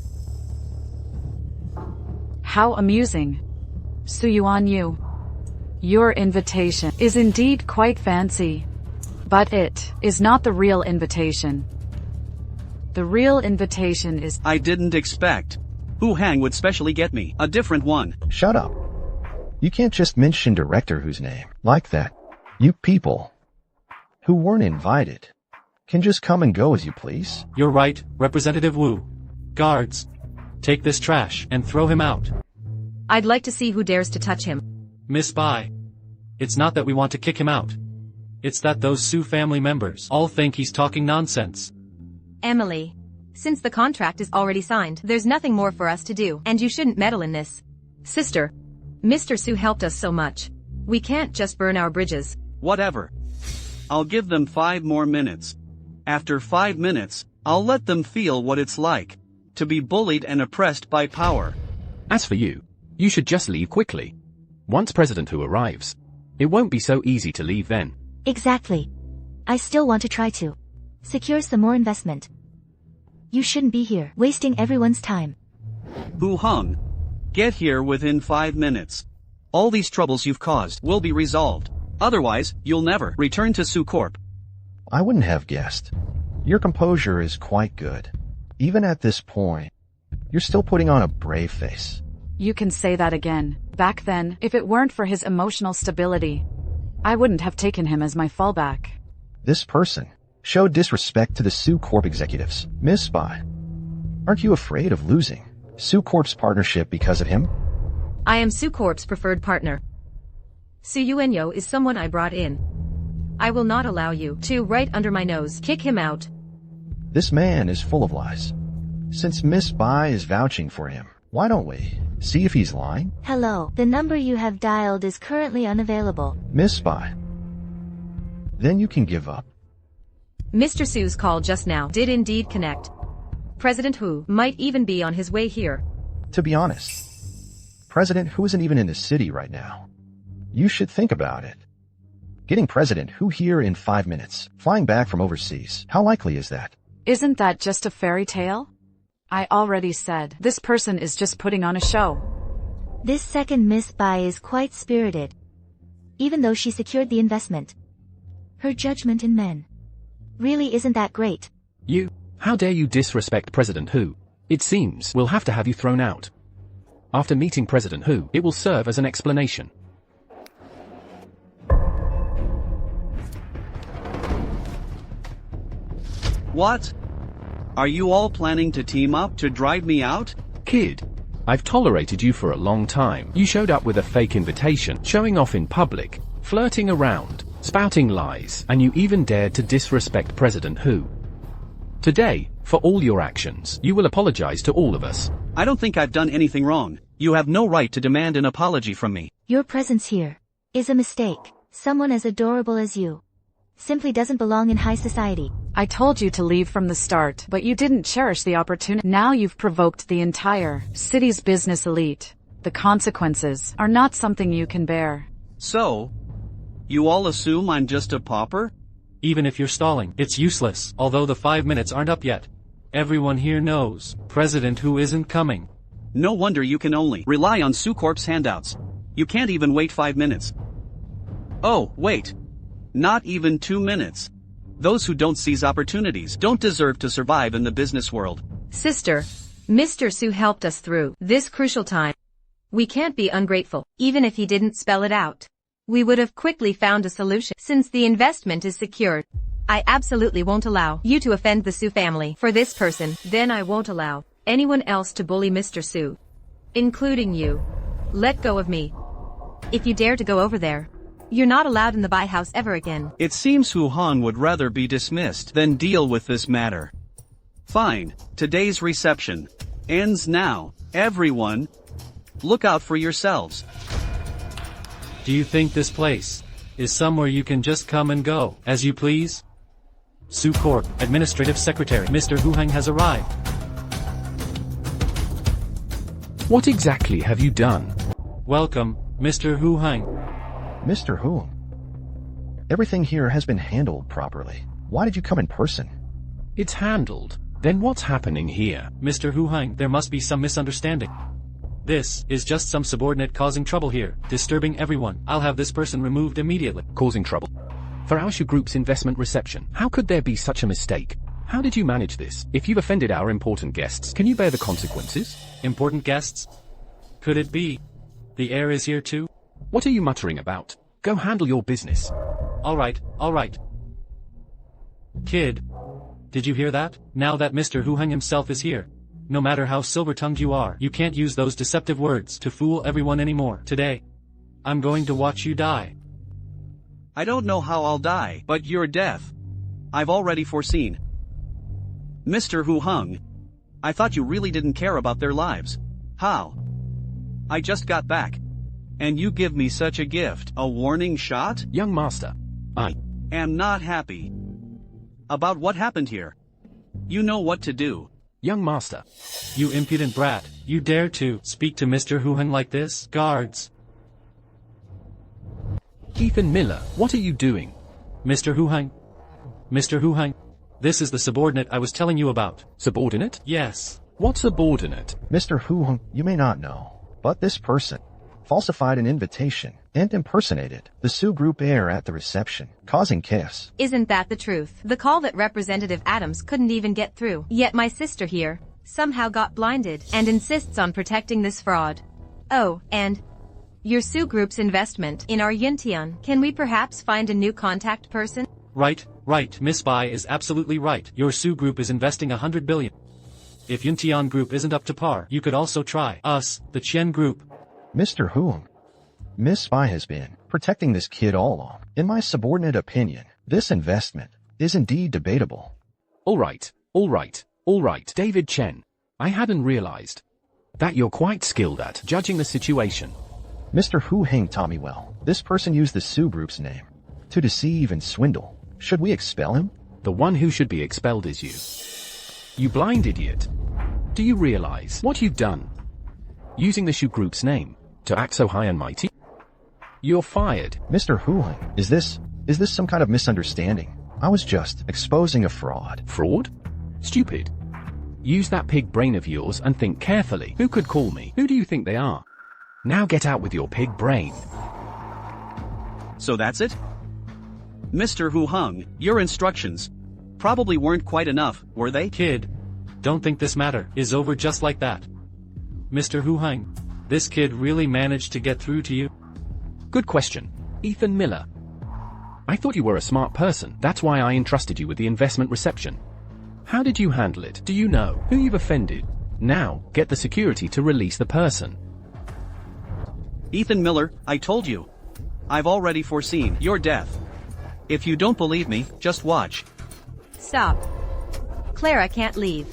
How amusing. Su Yuan Yu. Your invitation is indeed quite fancy. But it is not the real invitation. The real invitation is— I didn't expect. Hu Hang would specially get me a different one. Shut up. You can't just mention director whose name like that. You people who weren't invited can just come and go as you please. You're right, Representative Wu. Guards, take this trash and throw him out. I'd like to see who dares to touch him. Miss Bai. It's not that we want to kick him out. It's that those Su family members all think he's talking nonsense. Emily. Since the contract is already signed, there's nothing more for us to do, and you shouldn't meddle in this. Sister, Mr. Su helped us so much. We can't just burn our bridges. Whatever. I'll give them 5 more minutes. After 5 minutes, I'll let them feel what it's like to be bullied and oppressed by power. As for you, you should just leave quickly. Once President Hu arrives, it won't be so easy to leave then. Exactly. I still want to try to secure some more investment. You shouldn't be here, wasting everyone's time. Hu Hung, get here within 5 minutes. All these troubles you've caused will be resolved. Otherwise, you'll never return to Su Corp. I wouldn't have guessed. Your composure is quite good. Even at this point, you're still putting on a brave face. You can say that again. Back then, if it weren't for his emotional stability, I wouldn't have taken him as my fallback. This person showed disrespect to the Su Corp executives. Miss Bai, aren't you afraid of losing Su Corp's partnership because of him? I am Su Corp's preferred partner. Su Yuanyo is someone I brought in. I will not allow you to, right under my nose, kick him out. This man is full of lies. Since Miss Bai is vouching for him, why don't we see if he's lying? Hello, the number you have dialed is currently unavailable. Miss Bai, then you can give up. Mr. Su's call just now did indeed connect. President Hu might even be on his way here. To be honest, President Hu isn't even in the city right now. You should think about it. Getting President Hu here in 5 minutes, flying back from overseas, how likely is that? Isn't that just a fairy tale? I already said, this person is just putting on a show. This second Miss Bai is quite spirited. Even though she secured the investment. Her judgment in men really isn't that great. You, how dare you disrespect President Hu? It seems we'll have to have you thrown out. After meeting President Hu, it will serve as an explanation. What? Are you all planning to team up to drive me out? Kid, I've tolerated you for a long time. You showed up with a fake invitation, showing off in public, flirting around, spouting lies, and you even dared to disrespect President Hu. Today, for all your actions, you will apologize to all of us. I don't think I've done anything wrong. You have no right to demand an apology from me. Your presence here is a mistake. Someone as adorable as you simply doesn't belong in high society. I told you to leave from the start, but you didn't cherish the opportunity. Now you've provoked the entire city's business elite. The consequences are not something you can bear. So, you all assume I'm just a pauper? Even if you're stalling, it's useless, although the 5 minutes aren't up yet. Everyone here knows President Hu isn't coming. No wonder you can only rely on Su Corp's handouts. You can't even wait 5 minutes. Oh, wait. Not even 2 minutes. Those who don't seize opportunities don't deserve to survive in the business world. Sister, Mr. Su helped us through this crucial time. We can't be ungrateful. Even if he didn't spell it out, we would have quickly found a solution. Since the investment is secured, I absolutely won't allow you to offend the Su family for this person. Then I won't allow anyone else to bully Mr. Su. Including you. Let go of me. If you dare to go over there, you're not allowed in the Bai house ever again. It seems Hu Hong would rather be dismissed than deal with this matter. Fine, today's reception ends now. Everyone, look out for yourselves. Do you think this place is somewhere you can just come and go as you please? Su Corp, Administrative Secretary Mr. Hu Heng has arrived. What exactly have you done? Welcome, Mr. Hu Heng. Mr. Hu, everything here has been handled properly. Why did you come in person? It's handled. Then what's happening here? Mr. Hu Heng, there must be some misunderstanding. This is just some subordinate causing trouble here, disturbing everyone. I'll have this person removed immediately. Causing trouble? For our group's investment reception, how could there be such a mistake? How did you manage this? If you've offended our important guests, can you bear the consequences? Important guests? Could it be the heir is here too? What are you muttering about? Go handle your business. All right. Kid, did you hear that? Now that Mr. Hu Heng himself is here, no matter how silver-tongued you are, you can't use those deceptive words to fool everyone anymore. Today, I'm going to watch you die. I don't know how I'll die, but your death, I've already foreseen. Mr. Hu Heng, I thought you really didn't care about their lives. How? I just got back. And you give me such a gift, a warning shot? Young master, I am not happy about what happened here. You know what to do. Young master. You impudent brat, you dare to speak to Mr. Hu Heng like this? Guards. Ethan Miller, what are you doing? Mr. Hu Heng. Mr. Hu Heng. This is the subordinate I was telling you about. Subordinate? Yes. What subordinate? Mr. Hu Hong, you may not know, but this person falsified an invitation and impersonated the Su Group heir at the reception, causing chaos. Isn't that the truth? The call that Representative Adams couldn't even get through. Yet my sister here somehow got blinded and insists on protecting this fraud. Oh, and your Su Group's investment in our Yuntian. Can we perhaps find a new contact person? Right. Miss Bai is absolutely right. Your Su Group is investing 100 billion. If Yuntian Group isn't up to par, you could also try us, the Qian Group. Mr. Hu, Miss Bai has been protecting this kid all along. In my subordinate opinion, this investment is indeed debatable. All right. David Chen, I hadn't realized that you're quite skilled at judging the situation. Mr. Hu Heng taught me well. This person used the Su Group's name to deceive and swindle. Should we expel him? The one who should be expelled is you. You blind idiot. Do you realize what you've done? Using the Su Group's name to act so high and mighty? You're fired. Mr. Hu Heng, is this some kind of misunderstanding? I was just exposing a fraud. Fraud? Stupid. Use that pig brain of yours and think carefully. Who could call me? Who do you think they are? Now get out with your pig brain. So that's it? Mr. Hu Heng, your instructions probably weren't quite enough, were they? Kid, don't think this matter is over just like that. Mr. Hu Heng, this kid really managed to get through to you? Good question, Ethan Miller. I thought you were a smart person. That's why I entrusted you with the investment reception. How did you handle it? Do you know who you've offended? Now, get the security to release the person. Ethan Miller, I told you. I've already foreseen your death. If you don't believe me, just watch. Stop. Clara can't leave.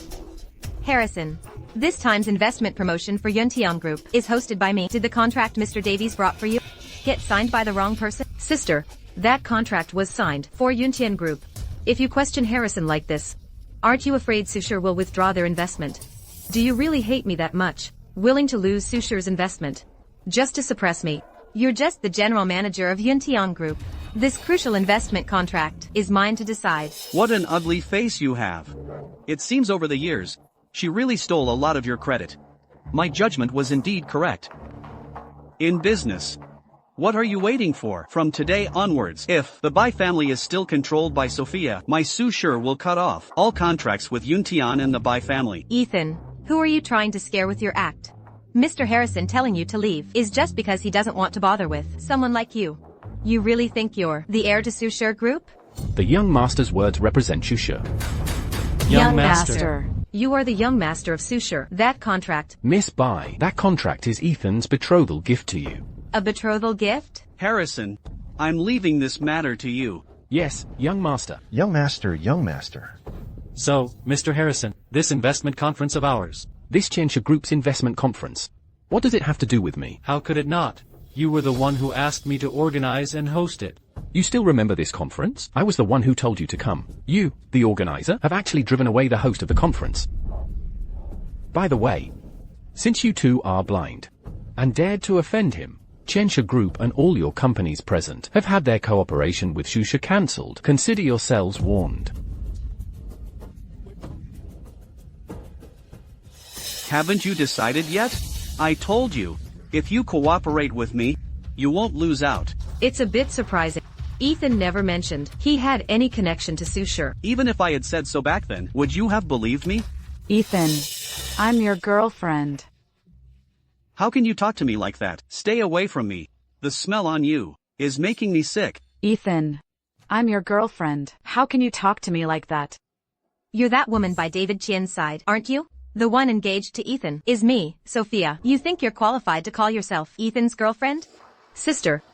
Harrison, this time's investment promotion for Yuntian Group is hosted by me. Did the contract Mr. Davies brought for you get signed by the wrong person? Sister, that contract was signed for Yuntian Group. If you question Harrison like this, aren't you afraid Sushir will withdraw their investment? Do you really hate me that much, willing to lose Sushir's investment just to suppress me? You're just the general manager of Yuntian Group. This crucial investment contract is mine to decide. What an ugly face you have. It seems over the years, she really stole a lot of your credit. My judgment was indeed correct. In business, what are you waiting for? From today onwards, if the Bai family is still controlled by Sophia, my Sushir will cut off all contracts with Yuntian and the Bai family. Ethan, who are you trying to scare with your act? Mr. Harrison telling you to leave is just because he doesn't want to bother with someone like you. You really think you're the heir to Sushir Group? The young master's words represent Shusha. Young master. You are the young master of Sushur. That contract. Miss Bai, that contract is Ethan's betrothal gift to you. A betrothal gift? Harrison, I'm leaving this matter to you. Yes, young master. Young master, young master. So, Mr. Harrison, this investment conference of ours. This Qiansha Group's investment conference. What does it have to do with me? How could it not? You were the one who asked me to organize and host it. You still remember this conference? I was the one who told you to come. You, the organizer, have actually driven away the host of the conference. By the way, since you two are blind, and dared to offend him, Qiansha Group and all your companies present have had their cooperation with Shusha cancelled. Consider yourselves warned. Haven't you decided yet? I told you, if you cooperate with me, you won't lose out. It's a bit surprising. Ethan never mentioned he had any connection to Sushur. Even if I had said so back then, would you have believed me? Ethan, I'm your girlfriend. How can you talk to me like that? Stay away from me. The smell on you is making me sick. Ethan, I'm your girlfriend. How can you talk to me like that? You're that woman by David Qian's side, aren't you? The one engaged to Ethan is me, Sophia. You think you're qualified to call yourself Ethan's girlfriend? Sister,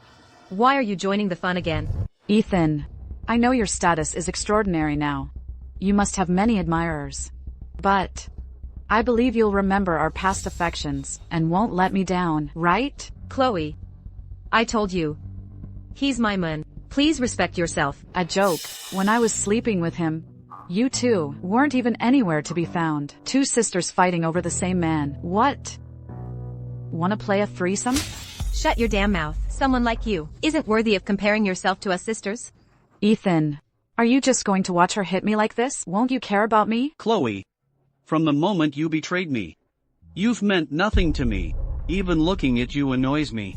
why are you joining the fun again? Ethan, I know your status is extraordinary now. You must have many admirers. But I believe you'll remember our past affections and won't let me down, right? Chloe, I told you. He's my man. Please respect yourself. A joke. When I was sleeping with him, you two weren't even anywhere to be found. Two sisters fighting over the same man. What? Wanna play a threesome? Shut your damn mouth. Someone like you isn't worthy of comparing yourself to us sisters. Ethan, are you just going to watch her hit me like this? Won't you care about me? Chloe, from the moment you betrayed me, you've meant nothing to me. Even looking at you annoys me.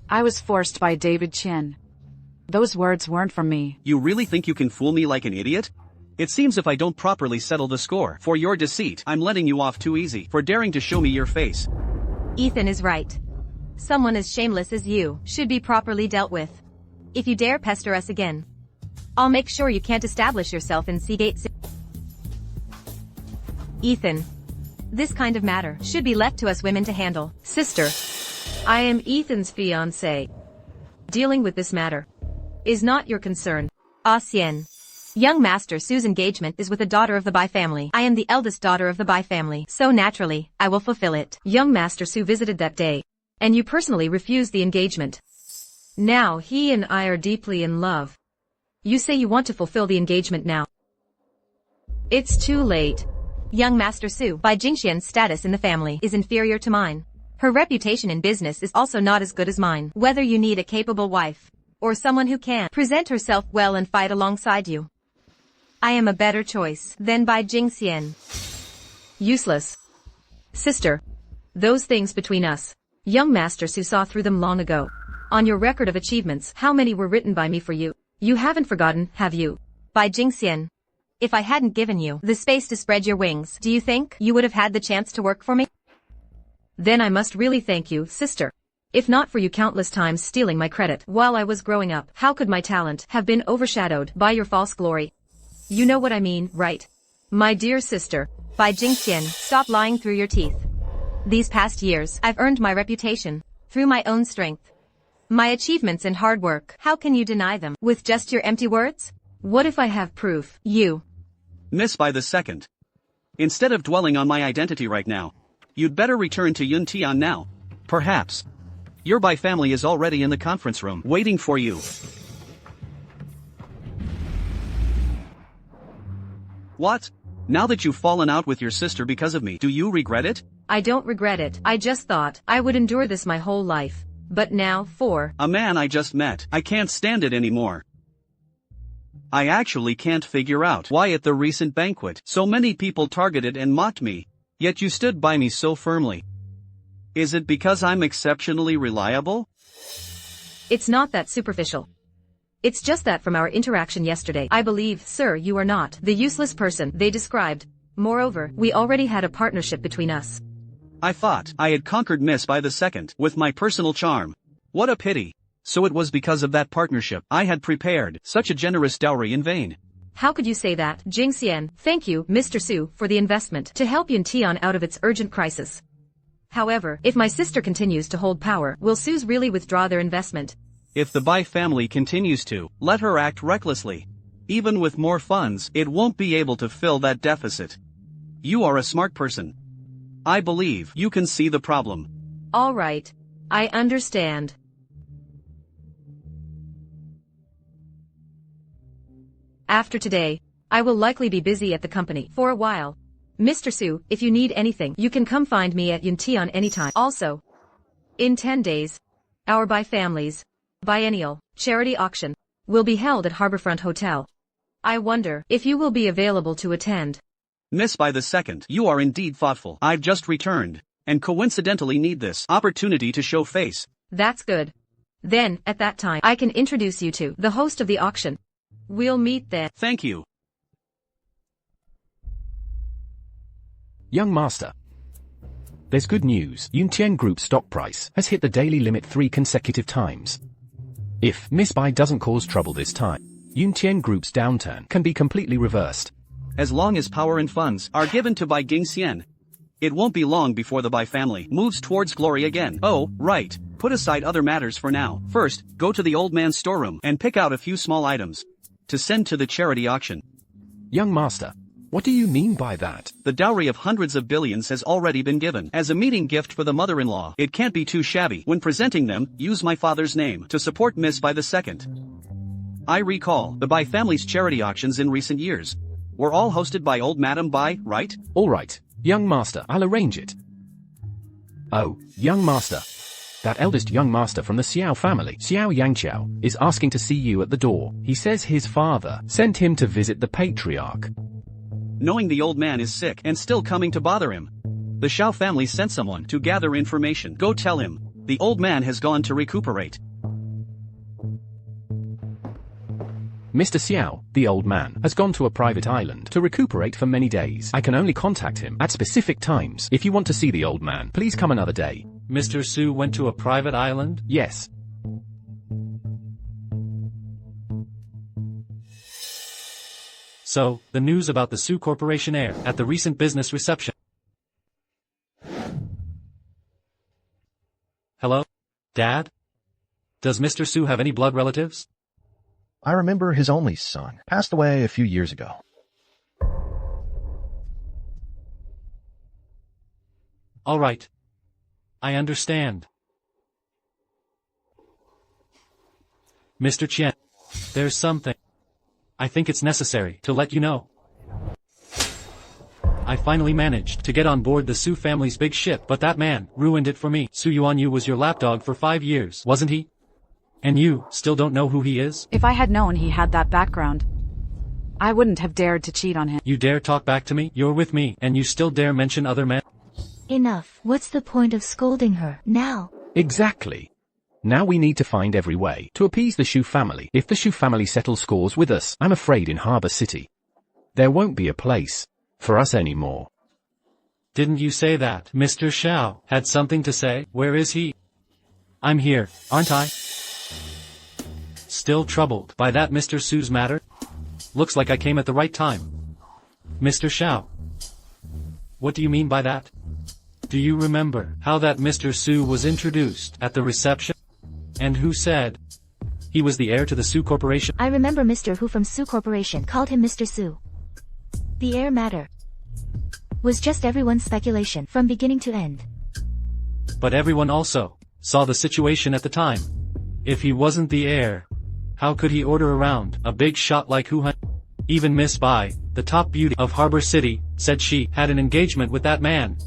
I was forced by David Qian. Those words weren't from me. You really think you can fool me like an idiot? It seems if I don't properly settle the score for your deceit, I'm letting you off too easy for daring to show me your face. Ethan is right. Someone as shameless as you should be properly dealt with. If you dare pester us again, I'll make sure you can't establish yourself in Seagate City. Ethan, this kind of matter should be left to us women to handle. Sister, I am Ethan's fiancé. Dealing with this matter is not your concern. Xian. Young Master Su's engagement is with a daughter of the Bai family. I am the eldest daughter of the Bai family, so naturally, I will fulfill it. Young Master Su visited that day, and you personally refused the engagement. Now he and I are deeply in love. You say you want to fulfill the engagement now. It's too late. Young Master Su, Bai Jinxian's status in the family is inferior to mine. Her reputation in business is also not as good as mine. Whether you need a capable wife, or someone who can present herself well and fight alongside you, I am a better choice than Bai Jinxian. Useless. Sister, those things between us, young Master Su saw through them long ago. On your record of achievements, how many were written by me for you? You haven't forgotten, have you? Bai Jinxian, if I hadn't given you the space to spread your wings, do you think you would have had the chance to work for me? Then I must really thank you, sister. If not for you countless times stealing my credit while I was growing up, how could my talent have been overshadowed by your false glory? You know what I mean, right? My dear sister. Bai Jinxian, stop lying through your teeth. These past years, I've earned my reputation through my own strength. My achievements and hard work, how can you deny them with just your empty words? What if I have proof? You. Miss Bai the Second. Instead of dwelling on my identity right now, you'd better return to Yun Tian now. Perhaps. Your Bai family is already in the conference room, waiting for you. What? Now that you've fallen out with your sister because of me, do you regret it? I don't regret it. I just thought I would endure this my whole life. But now, for a man I just met, I can't stand it anymore. I actually can't figure out why at the recent banquet, so many people targeted and mocked me, yet you stood by me so firmly. Is it because I'm exceptionally reliable? It's not that superficial. It's just that from our interaction yesterday, I believe, sir, you are not the useless person they described. Moreover, we already had a partnership between us. I thought I had conquered Miss Bai the Second with my personal charm. What a pity. So it was because of that partnership I had prepared such a generous dowry in vain. How could you say that, Jinxian? Thank you, Mr. Su, for the investment to help Yuntian out of its urgent crisis. However, if my sister continues to hold power, will Su's really withdraw their investment? If the Bai family continues to let her act recklessly, even with more funds, it won't be able to fill that deficit. You are a smart person. I believe you can see the problem. All right. I understand. After today, I will likely be busy at the company for a while. Mr. Su, if you need anything, you can come find me at Yuntian anytime. Also, in 10 days, our Bai family's biennial charity auction will be held at Harborfront Hotel. I wonder if you will be available to attend. Miss Bai II, you are indeed thoughtful. I've just returned, and coincidentally need this opportunity to show face. That's good. Then, at that time, I can introduce you to the host of the auction. We'll meet then. Thank you. Young Master. There's good news. Yuntian Group's stock price has hit the daily limit 3 consecutive times. If Miss Bai doesn't cause trouble this time, Yuntian Group's downturn can be completely reversed. As long as power and funds are given to Bai Jinxian, it won't be long before the Bai family moves towards glory again. Oh, right. Put aside other matters for now. First, go to the old man's storeroom and pick out a few small items to send to the charity auction. Young Master, what do you mean by that? The dowry of hundreds of billions has already been given as a meeting gift for the mother-in-law. It can't be too shabby. When presenting them, use my father's name to support Miss Bai II. I recall the Bai family's charity auctions in recent years were all hosted by old Madam Bai, right? All right, Young Master, I'll arrange it. Oh, Young Master. That eldest young master from the Xiao family, Xiao Yangqiao, is asking to see you at the door. He says his father sent him to visit the patriarch. Knowing the old man is sick and still coming to bother him, the Xiao family sent someone to gather information. Go tell him, the old man has gone to recuperate. Mr. Xiao, the old man, has gone to a private island to recuperate for many days. I can only contact him at specific times. If you want to see the old man, please come another day. Mr. Su went to a private island? Yes. So, the news about the Su Corporation heir at the recent business reception. Hello? Dad? Does Mr. Su have any blood relatives? I remember his only son passed away a few years ago. All right. I understand. Mr. Qian, there's something. I think it's necessary to let you know. I finally managed to get on board the Su family's big ship, but that man ruined it for me. Su Yuanyu was your lapdog for 5 years, wasn't he? And you still don't know who he is? If I had known he had that background, I wouldn't have dared to cheat on him. You dare talk back to me? You're with me, and you still dare mention other men? Enough. What's the point of scolding her now? Exactly. Now we need to find every way to appease the Shu family. If the Shu family settles scores with us, I'm afraid in Harbor City, there won't be a place for us anymore. Didn't you say that Mr. Xiao had something to say? Where is he? I'm here, aren't I? Still troubled by that Mr. Su's matter? Looks like I came at the right time. Mr. Xiao. What do you mean by that? Do you remember how that Mr. Su was introduced at the reception? And who said he was the heir to the Su Corporation? I remember Mr. Hu from Su Corporation called him Mr. Su. The heir matter was just everyone's speculation from beginning to end. But everyone also saw the situation at the time. If he wasn't the heir, how could he order around a big shot like Hu Han? Even Miss Bai, the top beauty of Harbor City, said she had an engagement with that man.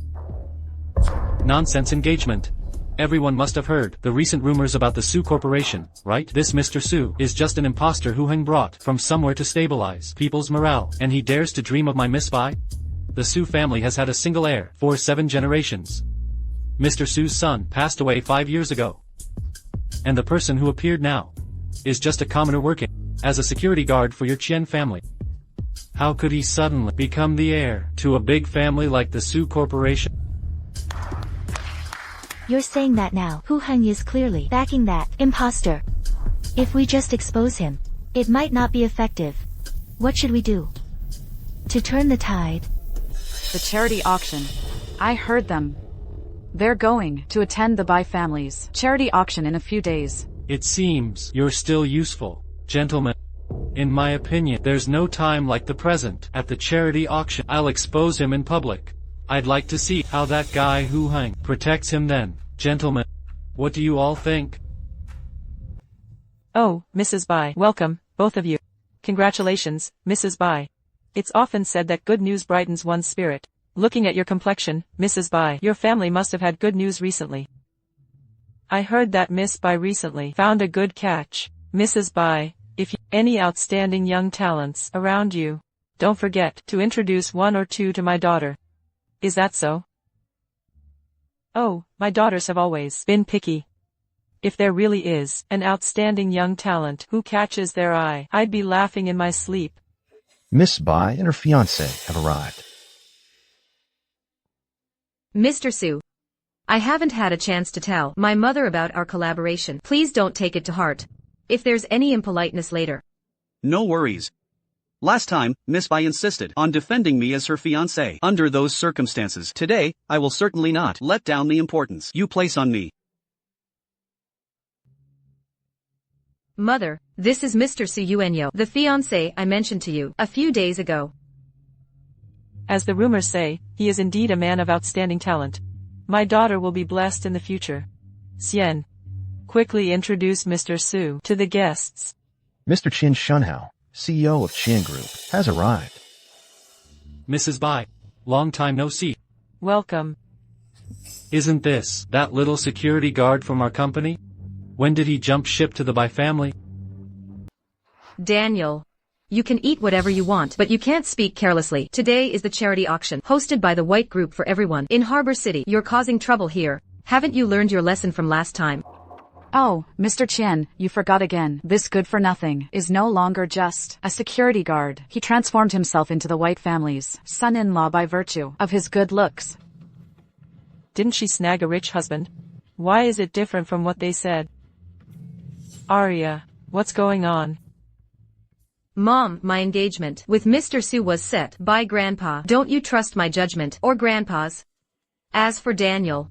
Nonsense engagement. Everyone must have heard the recent rumors about the Su Corporation, right? This Mr. Su is just an impostor who Heng brought from somewhere to stabilize people's morale, and he dares to dream of my Miss Bai? The Su family has had a single heir for 7 generations. Mr. Su's son passed away 5 years ago. And the person who appeared now is just a commoner working as a security guard for your Qian family. How could he suddenly become the heir to a big family like the Su Corporation? You're saying that now. Hu Heng is clearly backing that impostor. If we just expose him, it might not be effective. What should we do to turn the tide? The charity auction. I heard them. They're going to attend the Bai family's charity auction in a few days. It seems you're still useful, gentlemen. In my opinion, there's no time like the present. At the charity auction, I'll expose him in public. I'd like to see how that guy Hu Heng protects him then, gentlemen. What do you all think? Oh, Mrs. Bai, welcome, both of you. Congratulations, Mrs. Bai. It's often said that good news brightens one's spirit. Looking at your complexion, Mrs. Bai, your family must have had good news recently. I heard that Miss Bai recently found a good catch. Mrs. Bai, if you any outstanding young talents around you, don't forget to introduce one or two to my daughter. Is that so? Oh, my daughters have always been picky. If there really is an outstanding young talent who catches their eye, I'd be laughing in my sleep. Miss Bai and her fiancé have arrived. Mr. Su. I haven't had a chance to tell my mother about our collaboration. Please don't take it to heart. If there's any impoliteness later. No worries. Last time, Miss Bai insisted on defending me as her fiancé. Under those circumstances, today, I will certainly not let down the importance you place on me. Mother, this is Mr. Su Yuanyo, the fiancé I mentioned to you a few days ago. As the rumors say, he is indeed a man of outstanding talent. My daughter will be blessed in the future. Xian, quickly introduce Mr. Su to the guests. Mr. Qin Shunhao, CEO of Qian Group, has arrived. Mrs. Bai, long time no see. Welcome. Isn't this that little security guard from our company? When did he jump ship to the Bai family? Daniel. You can eat whatever you want, but you can't speak carelessly. Today is the charity auction, hosted by the White Group for everyone. In Harbor City, you're causing trouble here. Haven't you learned your lesson from last time? Oh, Mr. Qian, you forgot again. This good-for-nothing is no longer just a security guard. He transformed himself into the White family's son-in-law by virtue of his good looks. Didn't she snag a rich husband? Why is it different from what they said? Arya, what's going on? Mom, my engagement with Mr. Su was set by Grandpa. Don't you trust my judgment or Grandpa's? As for Daniel,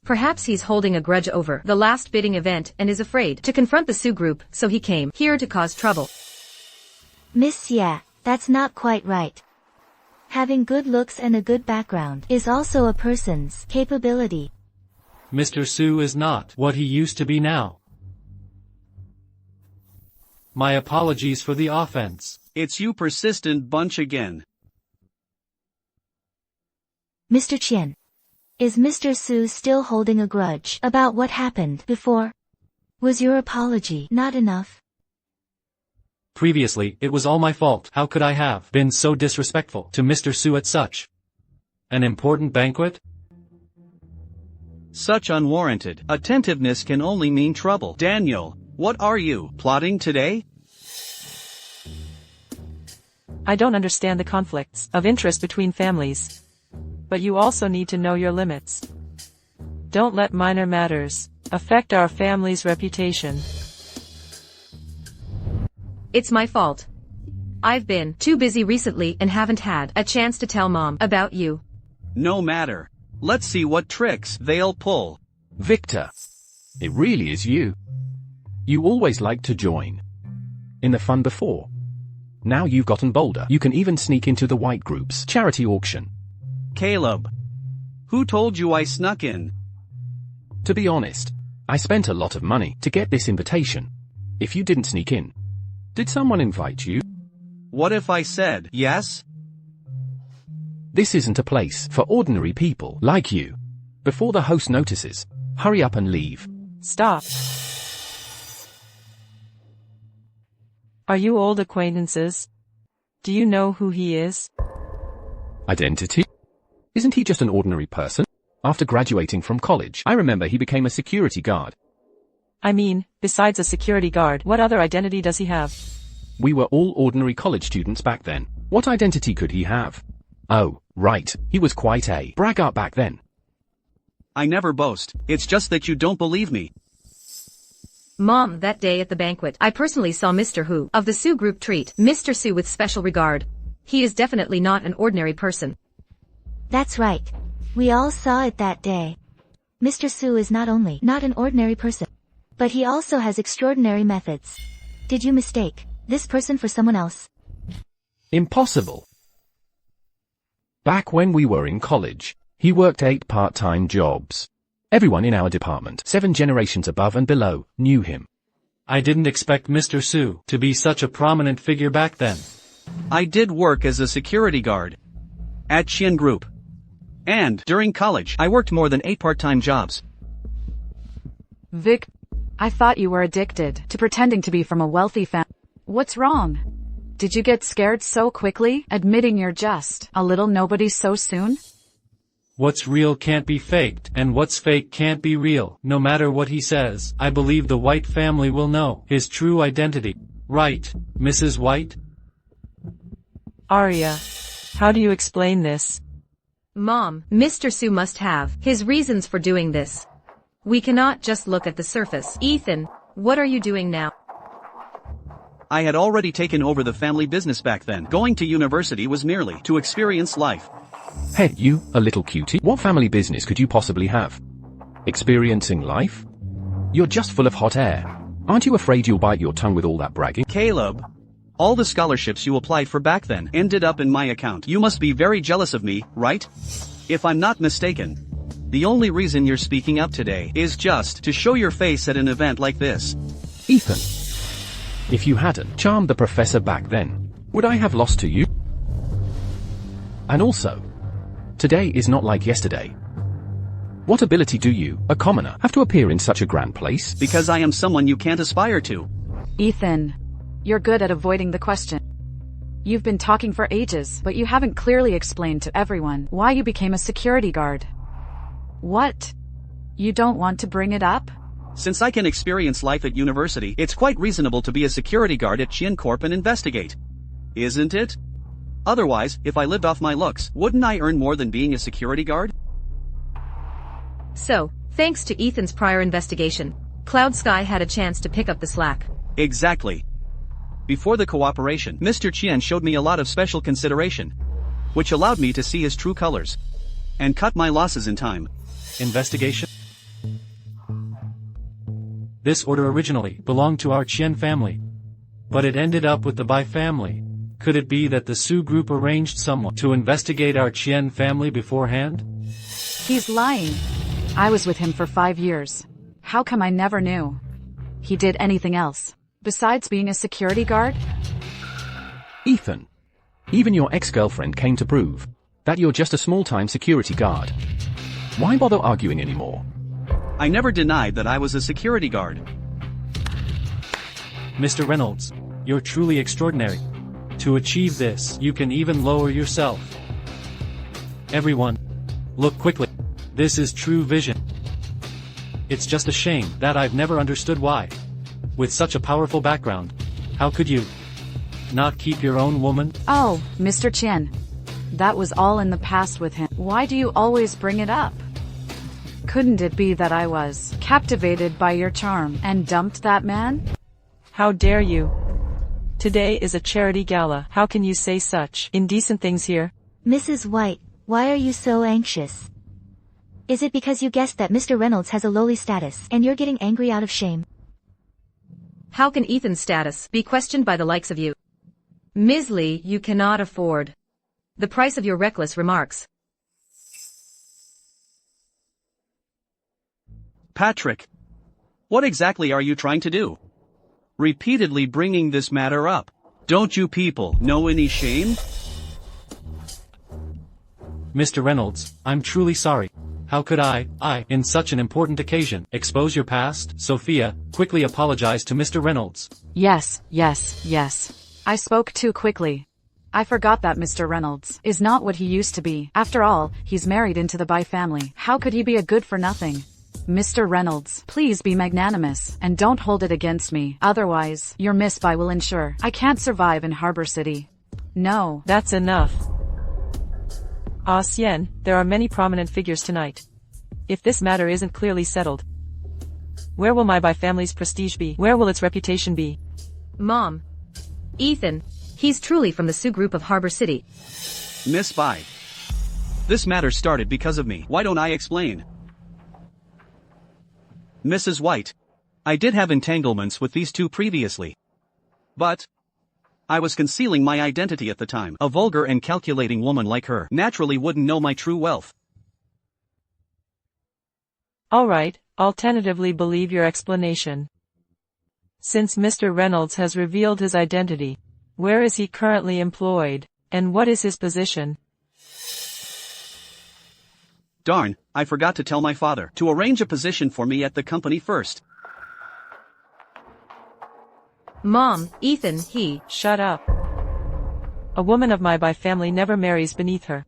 perhaps he's holding a grudge over the last bidding event and is afraid to confront the Su group, so he came here to cause trouble. Miss Yeah, that's not quite right. Having good looks and a good background is also a person's capability. Mr. Su is not what he used to be now. My apologies for the offense. It's you persistent bunch again. Mr. Qian, is Mr. Su still holding a grudge about what happened before? Was your apology not enough? Previously, it was all my fault. How could I have been so disrespectful to Mr. Su at such an important banquet? Such unwarranted attentiveness can only mean trouble. Daniel, what are you plotting today? I don't understand the conflicts of interest between families. But you also need to know your limits. Don't let minor matters affect our family's reputation. It's my fault. I've been too busy recently and haven't had a chance to tell Mom about you. No matter. Let's see what tricks they'll pull. Victor, it really is you. You always liked to join in the fun before. Now you've gotten bolder. You can even sneak into the White Group's charity auction. Caleb. Who told you I snuck in? To be honest, I spent a lot of money to get this invitation. If you didn't sneak in, did someone invite you? What if I said yes? This isn't a place for ordinary people like you. Before the host notices, hurry up and leave. Stop. Are you old acquaintances? Do you know who he is? Identity? Isn't he just an ordinary person? After graduating from college, I remember he became a security guard. I mean, besides a security guard, what other identity does he have? We were all ordinary college students back then. What identity could he have? Oh, right, he was quite a braggart back then. I never boast, it's just that you don't believe me. Mom, that day at the banquet, I personally saw Mr. Hu of the Su group treat Mr. Su with special regard. He is definitely not an ordinary person. That's right. We all saw it that day. Mr. Su is not only not an ordinary person, but he also has extraordinary methods. Did you mistake this person for someone else? Impossible. Back when we were in college, he worked 8 part-time jobs. Everyone in our department, 7 generations above and below, knew him. I didn't expect Mr. Su to be such a prominent figure back then. I did work as a security guard at Qian Group. And during college, I worked more than 8 part-time jobs. Vic, I thought you were addicted to pretending to be from a wealthy family. What's wrong? Did you get scared so quickly, admitting you're just a little nobody so soon? What's real can't be faked, and what's fake can't be real. No matter what he says, I believe the White family will know his true identity. Right, Mrs. White? Arya, how do you explain this? Mom, Mr. Su must have his reasons for doing this. We cannot just look at the surface. Ethan, what are you doing now? I had already taken over the family business back then. Going to university was merely to experience life. Hey, you, a little cutie. What family business could you possibly have? Experiencing life? You're just full of hot air. Aren't you afraid you'll bite your tongue with all that bragging? Caleb, all the scholarships you applied for back then ended up in my account. You must be very jealous of me, right? If I'm not mistaken, the only reason you're speaking up today is just to show your face at an event like this. Ethan, if you hadn't charmed the professor back then, would I have lost to you? And also, today is not like yesterday. What ability do you, a commoner, have to appear in such a grand place? Because I am someone you can't aspire to. Ethan, you're good at avoiding the question. You've been talking for ages, but you haven't clearly explained to everyone why you became a security guard. What? You don't want to bring it up? Since I can experience life at university, it's quite reasonable to be a security guard at Qian Corp and investigate. Isn't it? Otherwise, if I lived off my looks, wouldn't I earn more than being a security guard? So, thanks to Ethan's prior investigation, Cloud Sky had a chance to pick up the slack. Exactly. Before the cooperation, Mr. Qian showed me a lot of special consideration, which allowed me to see his true colors and cut my losses in time. Investigation? This order originally belonged to our Qian family, but it ended up with the Bai family. Could it be that the Su group arranged someone to investigate our Qian family beforehand? He's lying. I was with him for 5 years. How come I never knew? He did anything else besides being a security guard? Ethan, even your ex-girlfriend came to prove that you're just a small-time security guard. Why bother arguing anymore? I never denied that I was a security guard. Mr. Reynolds, you're truly extraordinary. To achieve this, you can even lower yourself. Everyone, look quickly. This is true vision. It's just a shame that I've never understood why. With such a powerful background, how could you not keep your own woman? Oh, Mr. Qian. That was all in the past with him. Why do you always bring it up? Couldn't it be that I was captivated by your charm and dumped that man? How dare you? Today is a charity gala. How can you say such indecent things here? Mrs. White, why are you so anxious? Is it because you guessed that Mr. Reynolds has a lowly status and you're getting angry out of shame? How can Ethan's status be questioned by the likes of you? Ms. Lee, you cannot afford the price of your reckless remarks. Patrick, what exactly are you trying to do? Repeatedly bringing this matter up. Don't you people know any shame? Mr. Reynolds, I'm truly sorry. How could I, in such an important occasion, expose your past? Sophia quickly apologized to Mr. Reynolds. Yes. I spoke too quickly. I forgot that Mr. Reynolds is not what he used to be. After all, he's married into the Bai family. How could he be a good-for-nothing? Mr. Reynolds, please be magnanimous, and don't hold it against me. Otherwise, your Miss Bai will ensure I can't survive in Harbor City. No. That's enough. Ah, Xian, there are many prominent figures tonight. If this matter isn't clearly settled, where will my Bai family's prestige be? Where will its reputation be? Mom. Ethan. He's truly from the Sioux group of Harbor City. Miss Bai. This matter started because of me. Why don't I explain? Mrs. White. I did have entanglements with these two previously. But I was concealing my identity at the time. A vulgar and calculating woman like her naturally wouldn't know my true wealth. Alright, I'll tentatively believe your explanation. Since Mr. Reynolds has revealed his identity, where is he currently employed, and what is his position? Darn, I forgot to tell my father to arrange a position for me at the company first. Mom, Ethan, he. Shut up. A woman of my Bai family never marries beneath her.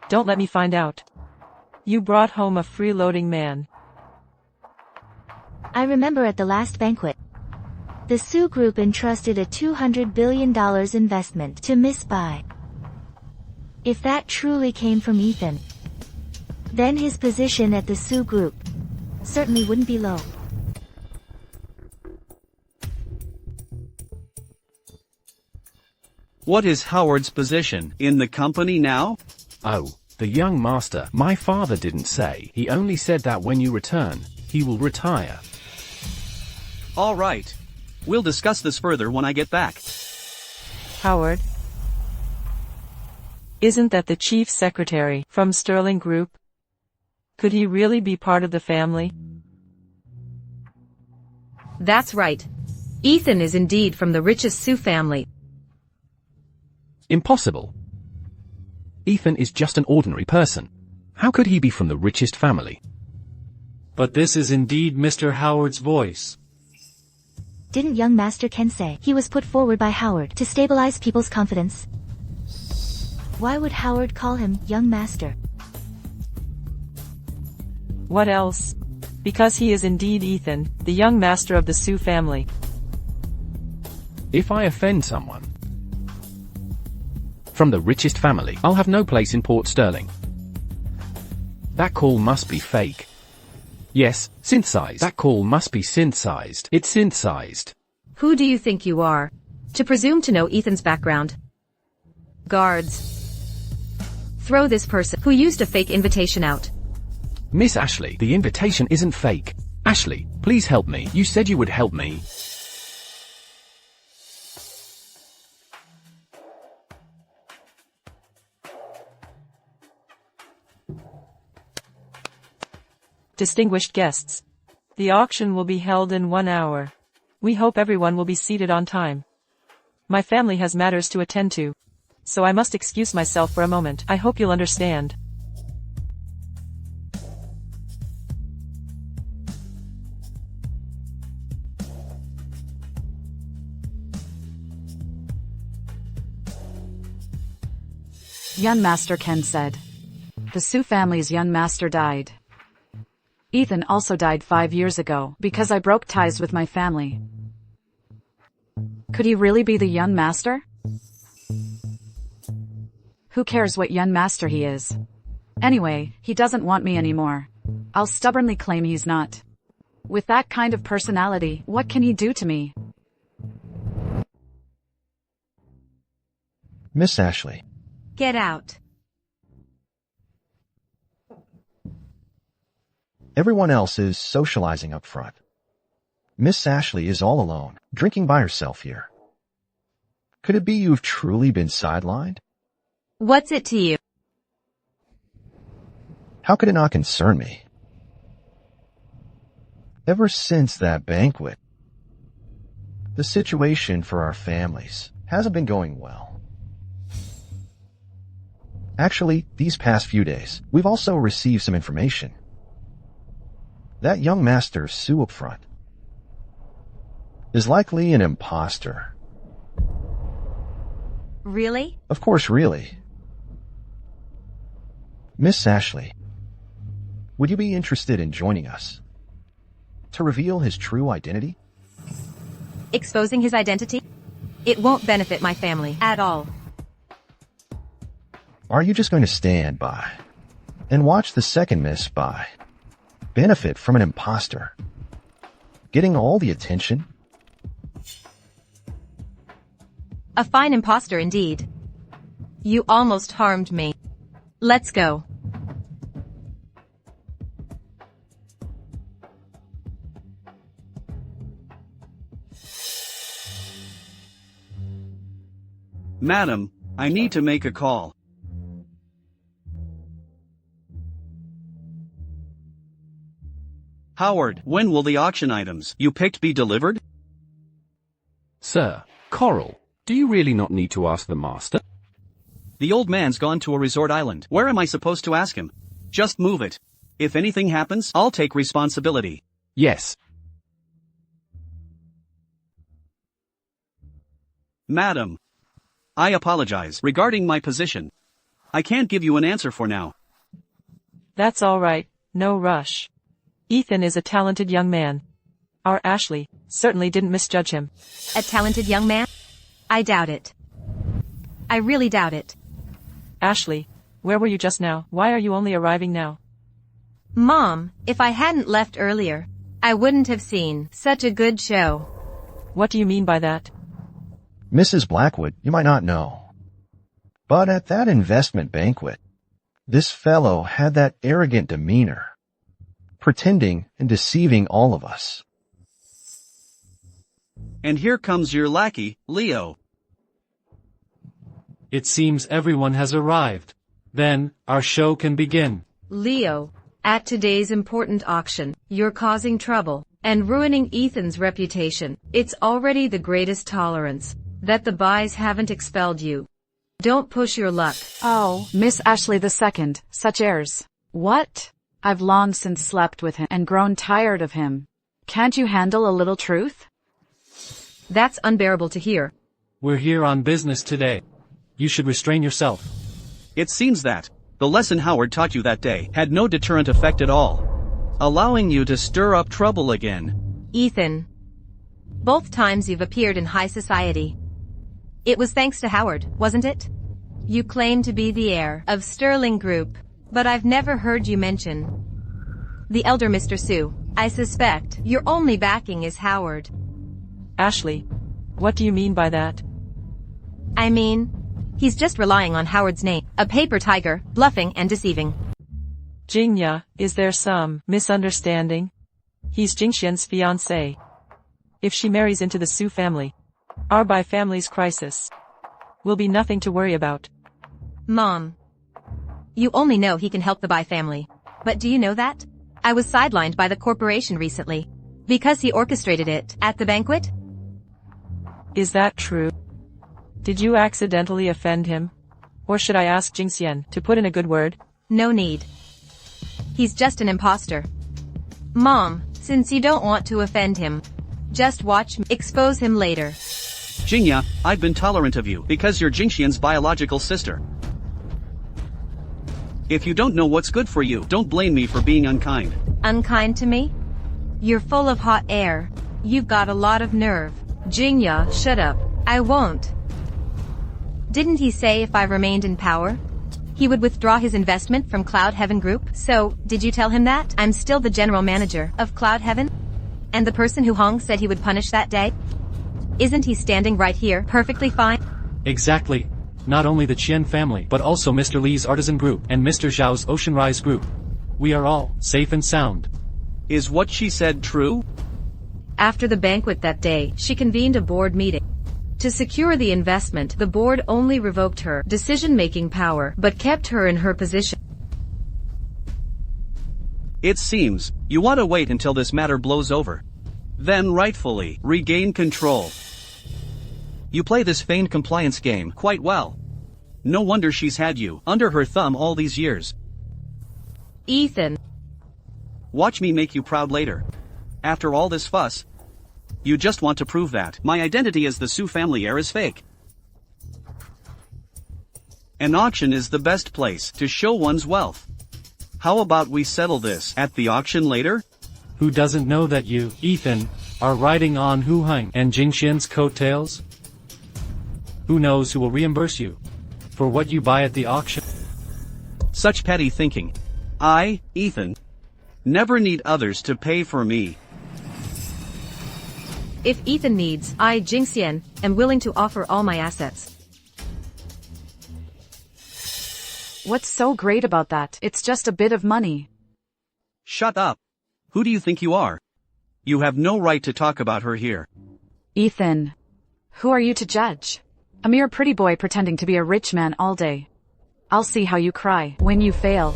Don't let me find out. You brought home a freeloading man. I remember at the last banquet, the Sioux Group entrusted a $200 billion investment to Miss Bai. If that truly came from Ethan, then his position at the Sioux Group certainly wouldn't be low. What is Howard's position in the company now? Oh, the young master. My father didn't say. He only said that when you return, he will retire. All right. We'll discuss this further when I get back. Howard? Isn't that the chief secretary from Sterling Group? Could he really be part of the family? That's right. Ethan is indeed from the richest Sioux family. Impossible. Ethan is just an ordinary person. How could he be from the richest family? But this is indeed Mr. Howard's voice. Didn't young Master Ken say he was put forward by Howard to stabilize people's confidence? Why would Howard call him young master? What else? Because he is indeed Ethan, the young master of the Sioux family. If I offend someone from the richest family, I'll have no place in Port Sterling. That call must be fake. Yes, synthesized. That call must be synthesized. It's synthesized. Who do you think you are, to presume to know Ethan's background? Guards. Throw this person who used a fake invitation out. Miss Ashley, the invitation isn't fake. Ashley, please help me. You said you would help me. Distinguished guests. The auction will be held in 1 hour. We hope everyone will be seated on time. My family has matters to attend to, so I must excuse myself for a moment. I hope you'll understand. Young Master Ken said. The Sioux family's young master died. Ethan also died 5 years ago because I broke ties with my family. Could he really be the young master? Who cares what young master he is? Anyway, he doesn't want me anymore. I'll stubbornly claim he's not. With that kind of personality, what can he do to me? Miss Ashley. Get out. Everyone else is socializing up front. Miss Ashley is all alone, drinking by herself here. Could it be you've truly been sidelined? What's it to you? How could it not concern me? Ever since that banquet, the situation for our families hasn't been going well. Actually, these past few days, we've also received some information. That young master, Sue up front, is likely an impostor. Really? Of course, really. Miss Ashley, would you be interested in joining us to reveal his true identity? Exposing his identity? It won't benefit my family at all. Are you just going to stand by And watch the second miss by. Benefit from an impostor. Getting all the attention. A fine impostor indeed. You almost harmed me. Let's go. Madam, I need to make a call. Howard, when will the auction items you picked be delivered? Sir, Coral, do you really not need to ask the master? The old man's gone to a resort island. Where am I supposed to ask him? Just move it. If anything happens, I'll take responsibility. Yes. Madam, I apologize regarding my position. I can't give you an answer for now. That's all right, no rush. Ethan is a talented young man. Our Ashley certainly didn't misjudge him. A talented young man? I doubt it. I really doubt it. Ashley, where were you just now? Why are you only arriving now? Mom, if I hadn't left earlier, I wouldn't have seen such a good show. What do you mean by that? Mrs. Blackwood, you might not know. But at that investment banquet, this fellow had that arrogant demeanor, pretending and deceiving all of us. And here comes your lackey, Leo. It seems everyone has arrived. Then, our show can begin. Leo, at today's important auction, you're causing trouble and ruining Ethan's reputation. It's already the greatest tolerance that the Bais haven't expelled you. Don't push your luck. Oh, Miss Ashley II, such airs. What? I've long since slept with him and grown tired of him. Can't you handle a little truth? That's unbearable to hear. We're here on business today. You should restrain yourself. It seems that the lesson Howard taught you that day had no deterrent effect at all, allowing you to stir up trouble again. Ethan. Both times you've appeared in high society. It was thanks to Howard, wasn't it? You claim to be the heir of Sterling Group, but I've never heard you mention the elder Mr. Sue. I suspect your only backing is Howard. Ashley, what do you mean by that? I mean, he's just relying on Howard's name, a paper tiger, bluffing and deceiving. Jingya, is there some misunderstanding? He's Jinxian's fiancé. If she marries into the Sue family, our Bai family's crisis will be nothing to worry about. Mom. You only know he can help the Bai family. But do you know that? I was sidelined by the corporation recently. Because he orchestrated it at the banquet? Is that true? Did you accidentally offend him? Or should I ask Jinxian to put in a good word? No need. He's just an impostor. Mom, since you don't want to offend him, just watch me expose him later. Jingya, I've been tolerant of you because you're Jinxian's biological sister. If you don't know what's good for you, don't blame me for being unkind. Unkind to me? You're full of hot air. You've got a lot of nerve. Jingya, shut up. I won't. Didn't he say if I remained in power, he would withdraw his investment from Cloud Heaven Group? So, did you tell him that? I'm still the general manager of Cloud Heaven? And the person who Hong said he would punish that day? Isn't he standing right here, perfectly fine? Exactly. Not only the Qian family, but also Mr. Li's Artisan Group and Mr. Zhao's Ocean Rise Group. We are all safe and sound. Is what she said true? After the banquet that day, she convened a board meeting. To secure the investment, the board only revoked her decision-making power, but kept her in her position. It seems you want to wait until this matter blows over. Then rightfully regain control. You play this feigned compliance game quite well. No wonder she's had you under her thumb all these years. Ethan. Watch me make you proud later. After all this fuss, you just want to prove that my identity as the Sue family heir is fake. An auction is the best place to show one's wealth. How about we settle this at the auction later? Who doesn't know that you, Ethan, are riding on Hu Heng and Jinxian's coattails? Who knows who will reimburse you for what you buy at the auction? Such petty thinking. I, Ethan, never need others to pay for me. If Ethan needs, I, Jinxian, am willing to offer all my assets. What's so great about that? It's just a bit of money. Shut up. Who do you think you are? You have no right to talk about her here. Ethan. Who are you to judge? A mere pretty boy pretending to be a rich man all day. I'll see how you cry when you fail.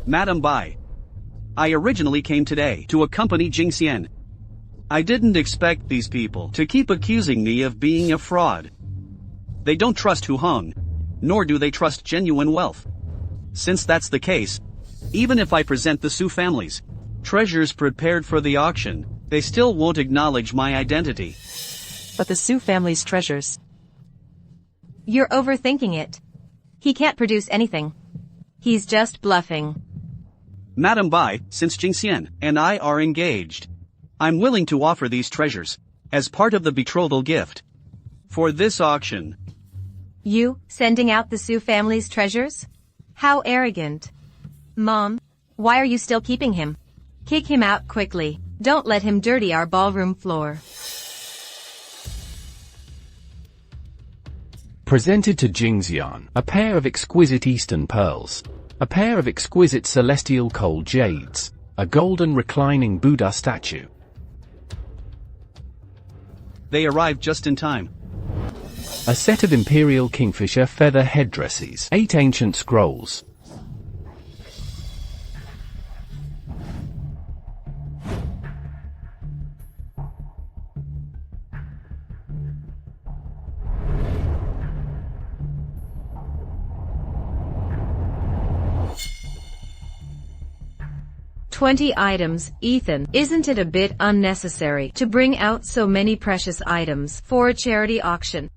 Madam Bai. I originally came today to accompany Jinxian. I didn't expect these people to keep accusing me of being a fraud. They don't trust Hu Hong, nor do they trust genuine wealth. Since that's the case, even if I present the Su family's treasures prepared for the auction, they still won't acknowledge my identity. But the Su family's treasures. You're overthinking it. He can't produce anything. He's just bluffing. Madam Bai, since Jinxian and I are engaged, I'm willing to offer these treasures as part of the betrothal gift for this auction. You, sending out the Su family's treasures? How arrogant. Mom, why are you still keeping him? Kick him out quickly. Don't let him dirty our ballroom floor. Presented to Jinxian, a pair of exquisite Eastern pearls, a pair of exquisite celestial cold jades, a golden reclining Buddha statue. They arrived just in time. A set of imperial kingfisher feather headdresses, 8 ancient scrolls. "20 items, Ethan. Isn't it a bit unnecessary to bring out so many precious items for a charity auction?"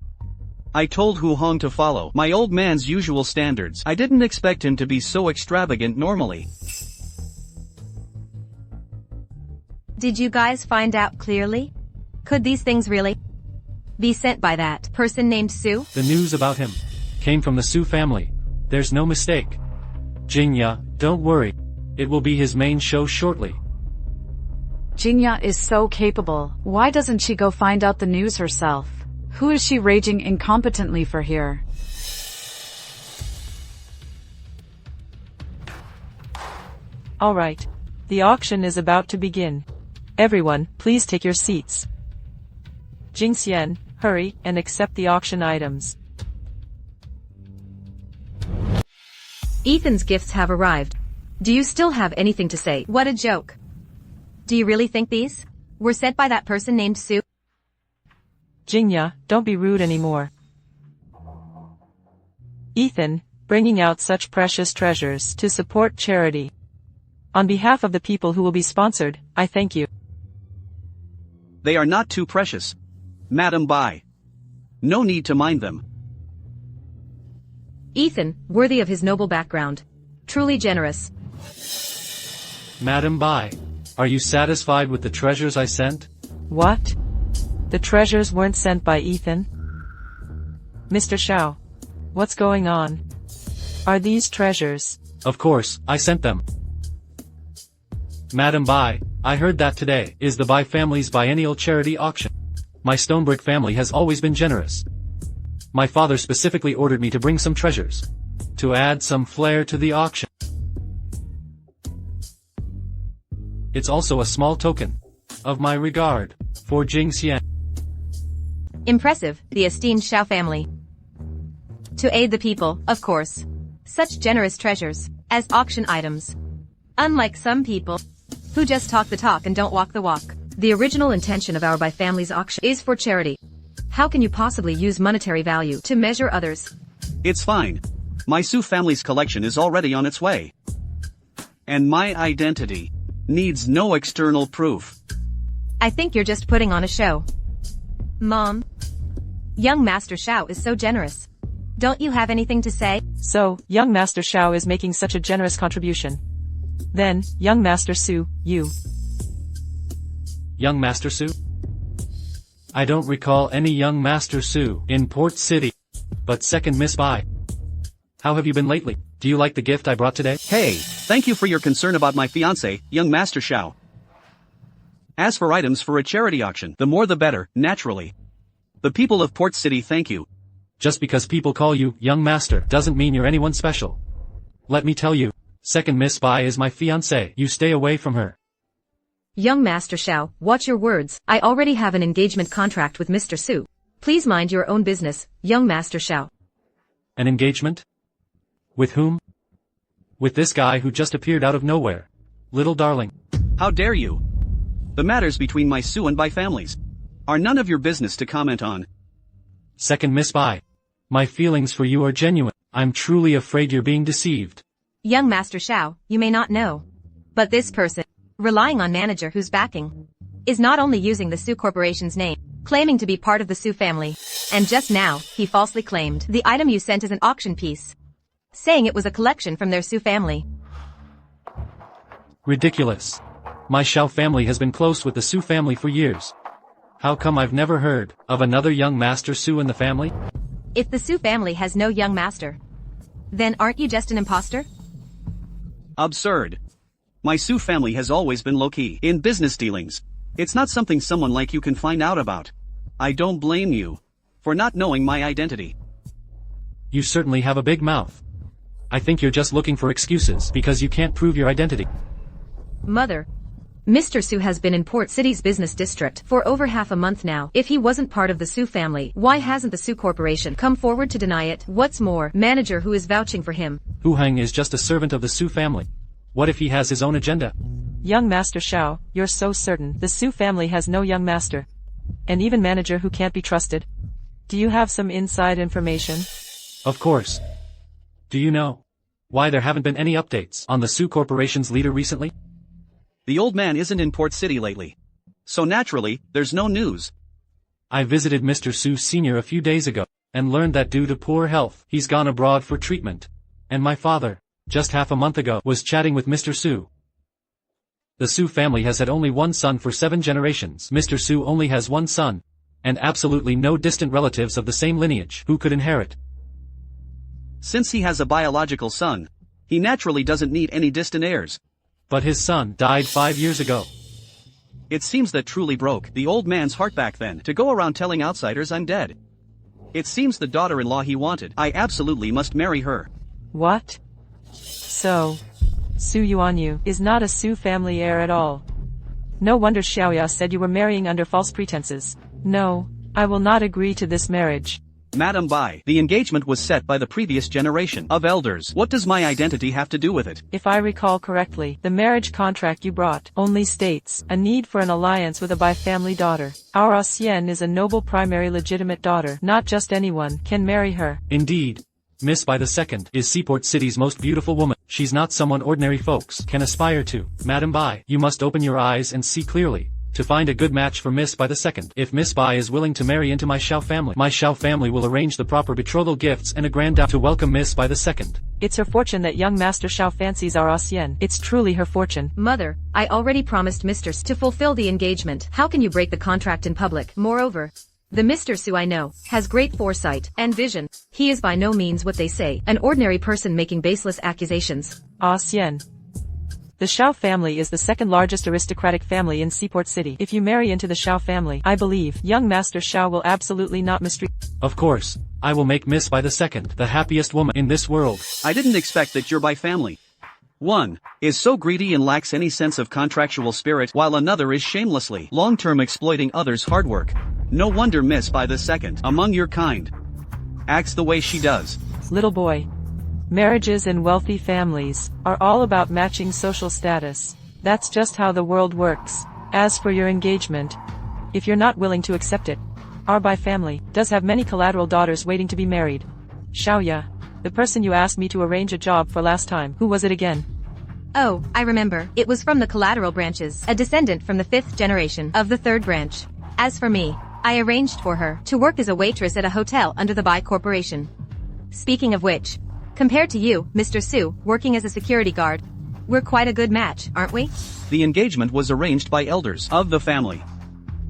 I told Hu Hong to follow my old man's usual standards. I didn't expect him to be so extravagant normally. Did you guys find out clearly? Could these things really be sent by that person named Su? The news about him came from the Su family. There's no mistake. Jinya, don't worry. It will be his main show shortly. Jinya is so capable. Why doesn't she go find out the news herself? Who is she raging incompetently for here? Alright. The auction is about to begin. Everyone, please take your seats. Jinxian, hurry and accept the auction items. Ethan's gifts have arrived. Do you still have anything to say? What a joke. Do you really think these were sent by that person named Su? Jinya, don't be rude anymore. Ethan, bringing out such precious treasures to support charity. On behalf of the people who will be sponsored, I thank you. They are not too precious, Madam Bai. No need to mind them. Ethan, worthy of his noble background. Truly generous. Madam Bai, are you satisfied with the treasures I sent? What? The treasures weren't sent by Ethan? Mr. Shao, what's going on? Are these treasures? Of course, I sent them. Madam Bai, I heard that today is the Bai family's biennial charity auction. My Stonebrick family has always been generous. My father specifically ordered me to bring some treasures to add some flair to the auction. It's also a small token of my regard for Jinxian. Impressive, the esteemed Shao family. To aid the people, of course. Such generous treasures as auction items. Unlike some people who just talk the talk and don't walk the walk. The original intention of our Bai family's auction is for charity. How can you possibly use monetary value to measure others? It's fine. My Su family's collection is already on its way. And my identity needs no external proof. I think you're just putting on a show. Mom, young Master Shao is so generous. Don't you have anything to say? So, young Master Shao is making such a generous contribution. Then, young Master Su, you. Young Master Su? I don't recall any young Master Su in Port City. But second Miss Bai How have you been lately? Do you like the gift I brought today? Hey, thank you for your concern about my fiancé, young Master Xiao. As for items for a charity auction, the more the better, naturally. The people of Port City thank you. Just because people call you young master doesn't mean you're anyone special. Let me tell you, second Miss Bai is my fiancée. You stay away from her. Young Master Xiao, watch your words. I already have an engagement contract with Mr. Su. Please mind your own business, young Master Xiao. An engagement? With whom? With this guy who just appeared out of nowhere. Little darling. How dare you? The matters between my Su and Bai families are none of your business to comment on. Second Miss Bai. My feelings for you are genuine. I'm truly afraid you're being deceived. Young Master Xiao, you may not know. But this person, relying on manager who's backing, is not only using the Su Corporation's name, claiming to be part of the Su family. And just now, he falsely claimed the item you sent is an auction piece, saying it was a collection from their Su family. Ridiculous. My Xiao family has been close with the Su family for years. How come I've never heard of another young Master Su in the family? If the Su family has no young master, then aren't you just an impostor? Absurd. My Su family has always been low-key in business dealings. It's not something someone like you can find out about. I don't blame you for not knowing my identity. You certainly have a big mouth. I think you're just looking for excuses because you can't prove your identity. Mother. Mr. Su has been in Port City's business district for over half a month now. If he wasn't part of the Su family, why hasn't the Su Corporation come forward to deny it? What's more, manager who is vouching for him. Hu Heng is just a servant of the Su family. What if he has his own agenda? Young Master Xiao, you're so certain the Su family has no young master. And even manager who can't be trusted. Do you have some inside information? Of course. Do you know why there haven't been any updates on the Su Corporation's leader recently? The old man isn't in Port City lately. So naturally, there's no news. I visited Mr. Su Sr. a few days ago, and learned that due to poor health, he's gone abroad for treatment. And my father, just half a month ago, was chatting with Mr. Su. The Su family has had only one son for 7 generations. Mr. Su only has one son, and absolutely no distant relatives of the same lineage who could inherit. Since he has a biological son, he naturally doesn't need any distant heirs. But his son died 5 years ago. It seems that truly broke the old man's heart back then to go around telling outsiders I'm dead. It seems the daughter-in-law he wanted. I absolutely must marry her. What? So, Su Yuanyu is not a Su family heir at all. No wonder Xiaoya said you were marrying under false pretenses. No, I will not agree to this marriage. Madam Bai, the engagement was set by the previous generation of elders. What does my identity have to do with it? If I recall correctly, the marriage contract you brought only states a need for an alliance with a Bai family daughter. Our Xian is a noble primary legitimate daughter. Not just anyone can marry her. Indeed. Miss Bai II is Seaport City's most beautiful woman. She's not someone ordinary folks can aspire to. Madam Bai, you must open your eyes and see clearly. To find a good match for Miss Bai II. If Miss Bai is willing to marry into my Xiao family, my Xiao family will arrange the proper betrothal gifts and a grand dowry to welcome Miss Bai II. It's her fortune that young Master Xiao fancies our Xian. It's truly her fortune. Mother, I already promised Mr. Su to fulfill the engagement. How can you break the contract in public? Moreover, the Mr. Su I know has great foresight and vision. He is by no means what they say, an ordinary person making baseless accusations. Xian. The Xiao family is the second largest aristocratic family in Seaport City. If you marry into the Xiao family, I believe young Master Xiao will absolutely not mistreat. Of course, I will make Miss Bai II the happiest woman in this world. I didn't expect that your Bai family, one, is so greedy and lacks any sense of contractual spirit, while another is shamelessly, long-term exploiting others' hard work. No wonder Miss Bai II, among your kind, acts the way she does. Little boy. Marriages in wealthy families are all about matching social status. That's just how the world works. As for your engagement, if you're not willing to accept it, our Bai family does have many collateral daughters waiting to be married. Xiaoya, the person you asked me to arrange a job for last time, who was it again? Oh, I remember. It was from the collateral branches, a descendant from the 5th generation of the 3rd branch. As for me, I arranged for her to work as a waitress at a hotel under the Bai Corporation. Speaking of which, compared to you, Mr. Su, working as a security guard, we're quite a good match, aren't we? The engagement was arranged by elders of the family.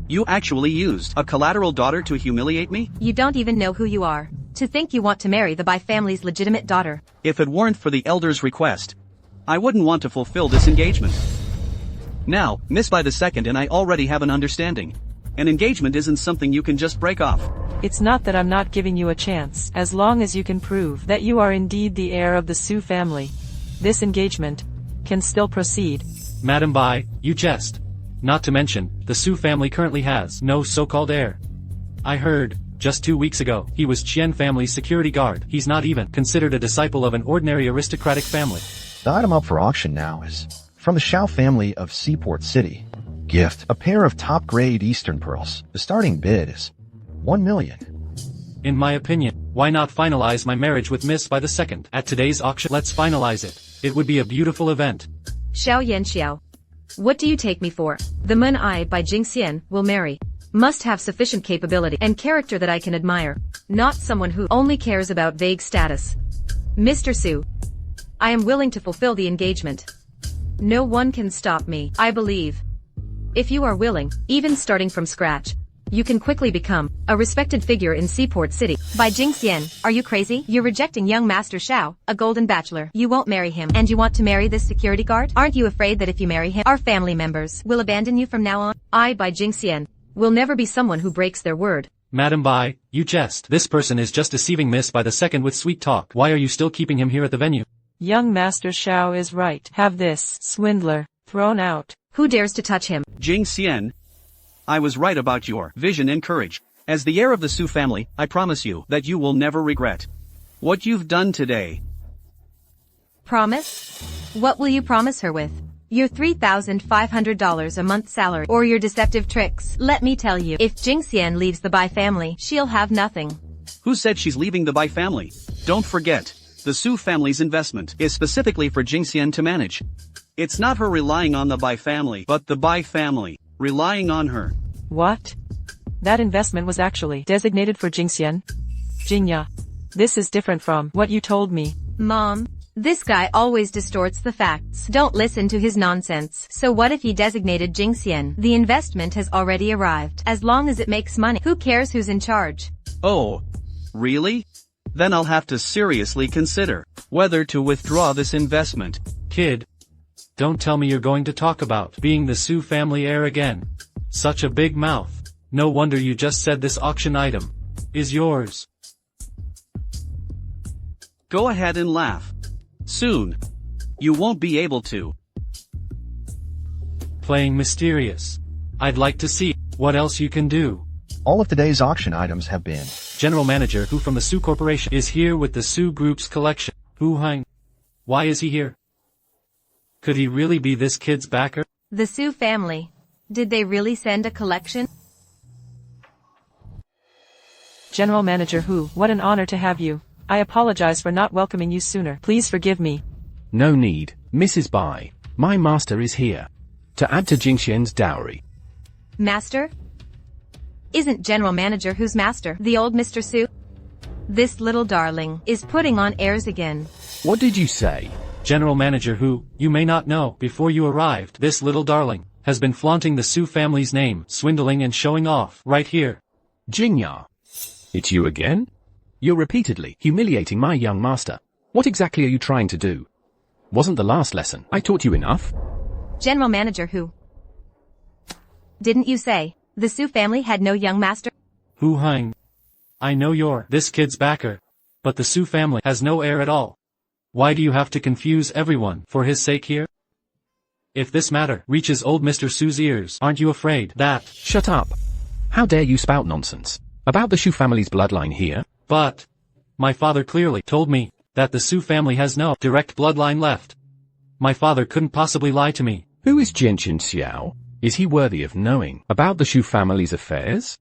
You actually used a collateral daughter to humiliate me? You don't even know who you are. To think you want to marry the Bai family's legitimate daughter. If it weren't for the elder's request, I wouldn't want to fulfill this engagement. Now, Miss Bai II and I already have an understanding. An engagement isn't something you can just break off. It's not that I'm not giving you a chance, as long as you can prove that you are indeed the heir of the Su family. This engagement can still proceed. Madam Bai, you jest. Not to mention, the Su family currently has no so-called heir. I heard, just 2 weeks ago, he was Qian family's security guard. He's not even considered a disciple of an ordinary aristocratic family. The item up for auction now is from the Shao family of Seaport City. Gift, a pair of top-grade Eastern pearls. The starting bid is 1 million. In my opinion, why not finalize my marriage with Miss Bai II at today's auction? Let's finalize it. It would be a beautiful event. Xiao Yanxiao. What do you take me for? The man I Bai Jinxian will marry must have sufficient capability and character that I can admire, not someone who only cares about vague status. Mr. Su, I am willing to fulfill the engagement. No one can stop me, I believe. If you are willing, even starting from scratch, you can quickly become a respected figure in Seaport City. Bai Jinxian, are you crazy? You're rejecting young Master Shao, a golden bachelor. You won't marry him, and you want to marry this security guard? Aren't you afraid that if you marry him, our family members will abandon you from now on? I, Bai Jinxian, will never be someone who breaks their word. Madam Bai, you jest. This person is just deceiving Miss Bai II with sweet talk. Why are you still keeping him here at the venue? Young Master Shao is right. Have this swindler thrown out. Who dares to touch him? Jinxian, I was right about your vision and courage. As the heir of the Su family, I promise you that you will never regret what you've done today. Promise? What will you promise her with? Your $3,500 a month salary or your deceptive tricks? Let me tell you, if Jinxian leaves the Bai family, she'll have nothing. Who said she's leaving the Bai family? Don't forget, the Su family's investment is specifically for Jinxian to manage. It's not her relying on the Bai family, but the Bai family relying on her. What? That investment was actually designated for Jinxian? Jingya. This is different from what you told me. Mom, this guy always distorts the facts. Don't listen to his nonsense. So what if he designated Jinxian? The investment has already arrived. As long as it makes money, who cares who's in charge? Oh, really? Then I'll have to seriously consider whether to withdraw this investment. Kid, don't tell me you're going to talk about being the Su family heir again. Such a big mouth. No wonder you just said this auction item is yours. Go ahead and laugh. Soon, you won't be able to. Playing mysterious. I'd like to see what else you can do. All of today's auction items have been. General Manager Hu from the Su Corporation is here with the Su Group's collection. Hu Hang. Why is he here? Could he really be this kid's backer? The Su family. Did they really send a collection? General Manager Hu, what an honor to have you. I apologize for not welcoming you sooner. Please forgive me. No need, Mrs. Bai. My master is here. To add to Jinxian's dowry. Master? Isn't General Manager Hu's master the old Mr. Su? This little darling is putting on airs again. What did you say? General Manager Hu, you may not know, before you arrived, this little darling has been flaunting the Su family's name, swindling and showing off, right here. Jingya. It's you again? You're repeatedly humiliating my young master. What exactly are you trying to do? Wasn't the last lesson I taught you enough? General Manager Hu. Didn't you say the Su family had no young master? Hu Hang. I know you're this kid's backer, but the Su family has no heir at all. Why do you have to confuse everyone for his sake here? If this matter reaches old Mr. Su's ears, aren't you afraid that— Shut up. How dare you spout nonsense about the Shu family's bloodline here? But my father clearly told me that the Su family has no direct bloodline left. My father couldn't possibly lie to me. Who is Jinshin Xiao? Is he worthy of knowing about the Shu family's affairs?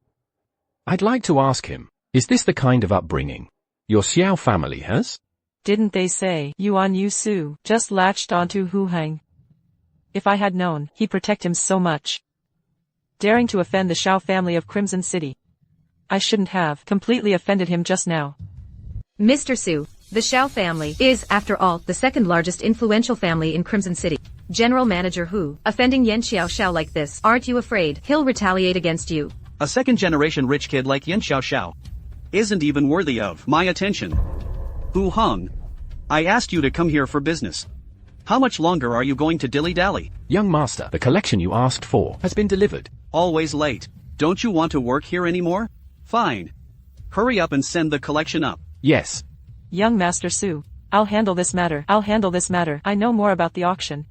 I'd like to ask him, is this the kind of upbringing your Xiao family has? Didn't they say Yuan Yu Su just latched onto Hu Hang? If I had known he'd protect him so much. Daring to offend the Shao family of Crimson City. I shouldn't have completely offended him just now. Mr. Su, the Shao family is, after all, the second largest influential family in Crimson City. General Manager Hu, offending Yan Xiao like this, aren't you afraid he'll retaliate against you? A second-generation rich kid like Yin Xiao Xiao isn't even worthy of my attention. Hu Hong, I asked you to come here for business. How much longer are you going to dilly-dally? Young master, the collection you asked for has been delivered. Always late. Don't you want to work here anymore? Fine. Hurry up and send the collection up. Yes. Young Master Su, I'll handle this matter. I know more about the auction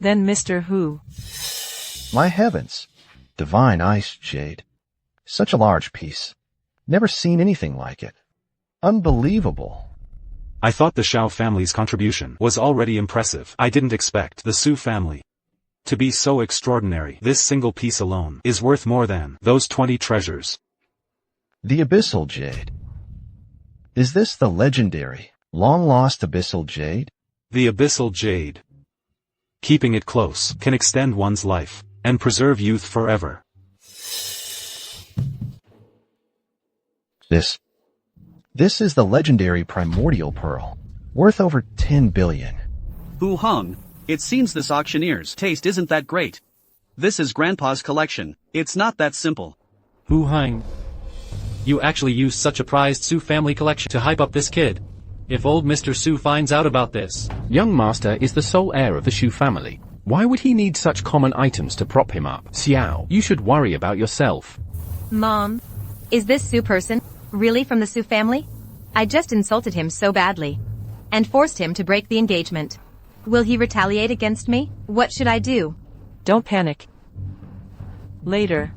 than Mr. Hu. My heavens. Divine ice jade. Such a large piece. Never seen anything like it. Unbelievable. I thought the Shao family's contribution was already impressive. I didn't expect the Su family to be so extraordinary. This single piece alone is worth more than those 20 treasures. The abyssal jade. Is this the legendary, long-lost abyssal jade? The abyssal jade. Keeping it close can extend one's life and preserve youth forever. This is the legendary primordial pearl, worth over 10 billion. Hu Hong, it seems this auctioneer's taste isn't that great. This is Grandpa's collection. It's not that simple. Hu Hong. You actually used such a prized Su family collection to hype up this kid. If old Mr. Su finds out about this. Young master is the sole heir of the Shu family. Why would he need such common items to prop him up? Xiao, you should worry about yourself. Mom, is this Su person really from the Su family? I just insulted him so badly and forced him to break the engagement. Will he retaliate against me? What should I do? Don't panic. Later.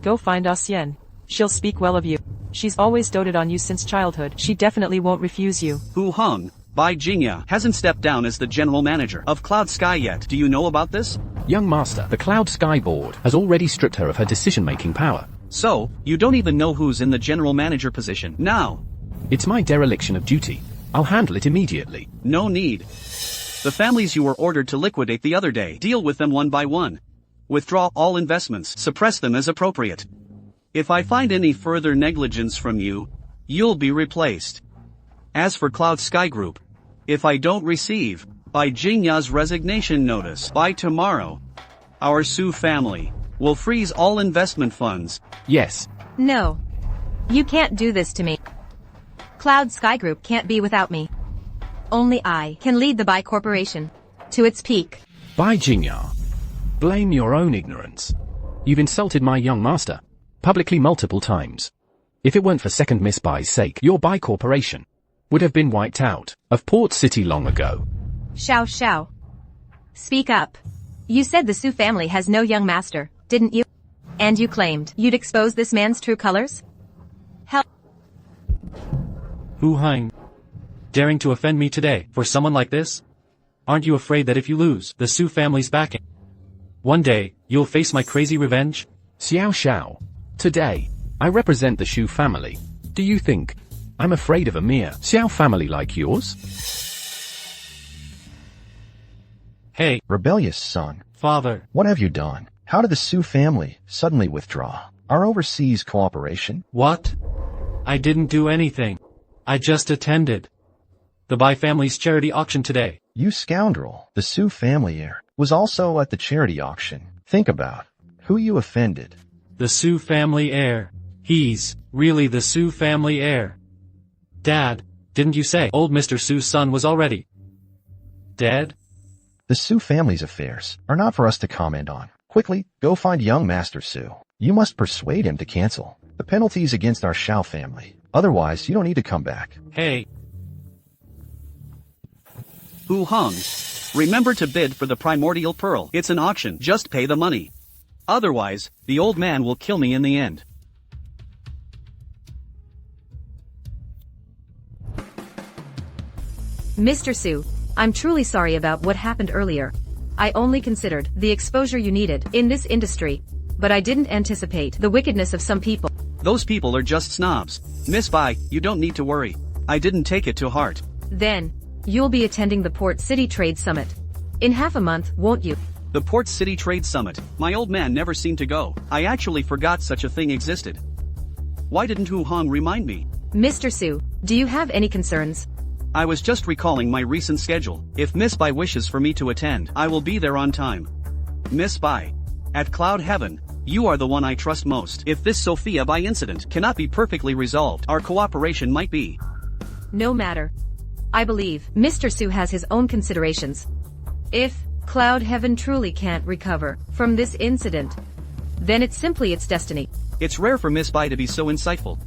Go find Xian. She'll speak well of you. She's always doted on you since childhood. She definitely won't refuse you. Hu Hong, Bai Jinxian hasn't stepped down as the general manager of Cloud Sky yet. Do you know about this? Young master, the Cloud Sky board has already stripped her of her decision-making power. So, you don't even know who's in the general manager position now. It's my dereliction of duty. I'll handle it immediately. No need. The families you were ordered to liquidate the other day, deal with them one by one. Withdraw all investments, suppress them as appropriate. If I find any further negligence from you, you'll be replaced. As for Cloud Sky Group, if I don't receive Bai Jinxian's resignation notice by tomorrow, our Su family will freeze all investment funds. Yes. No. You can't do this to me. Cloud Sky Group can't be without me. Only I can lead the Bai Corporation to its peak. Bai Jinxian, blame your own ignorance. You've insulted my young master, publicly multiple times. If it weren't for second Miss Bai's sake, your Bai Corporation would have been wiped out of Port City long ago. Shao. Speak up. You said the Su family has no young master, didn't you? And you claimed you'd expose this man's true colors? Hell. Hu Hong. Daring to offend me today for someone like this? Aren't you afraid that if you lose the Su family's backing, one day you'll face my crazy revenge? Xiao Shao. Today, I represent the Shu family. Do you think I'm afraid of a mere Xiao family like yours? Hey. Rebellious son. Father. What have you done? How did the Su family suddenly withdraw our overseas cooperation? What? I didn't do anything. I just attended the Bai family's charity auction today. You scoundrel. The Su family heir was also at the charity auction. Think about who you offended. The Su family heir. He's really the Su family heir. Dad, didn't you say old Mr. Su's son was already dead? The Su family's affairs are not for us to comment on. Quickly, go find young Master Su. You must persuade him to cancel the penalties against our Shao family. Otherwise, you don't need to come back. Hey. Hu Hong, remember to bid for the primordial pearl. It's an auction. Just pay the money. Otherwise, the old man will kill me in the end. Mr. Su, I'm truly sorry about what happened earlier. I only considered the exposure you needed in this industry, but I didn't anticipate the wickedness of some people. Those people are just snobs. Miss Bai, you don't need to worry. I didn't take it to heart. Then, you'll be attending the Port City Trade Summit in half a month, won't you? The Port City Trade Summit. My old man never seemed to go. I actually forgot such a thing existed. Why didn't Hu Hong remind me? Mr. Su, do you have any concerns? I was just recalling my recent schedule. If Miss Bai wishes for me to attend, I will be there on time. Miss Bai, At Cloud Heaven, you are the one I trust most. If this Sophia Bai incident cannot be perfectly resolved, our cooperation might be. No matter. I believe Mr. Su has his own considerations. If Cloud Heaven truly can't recover from this incident, then it's simply its destiny. It's rare for Miss Bai to be so insightful.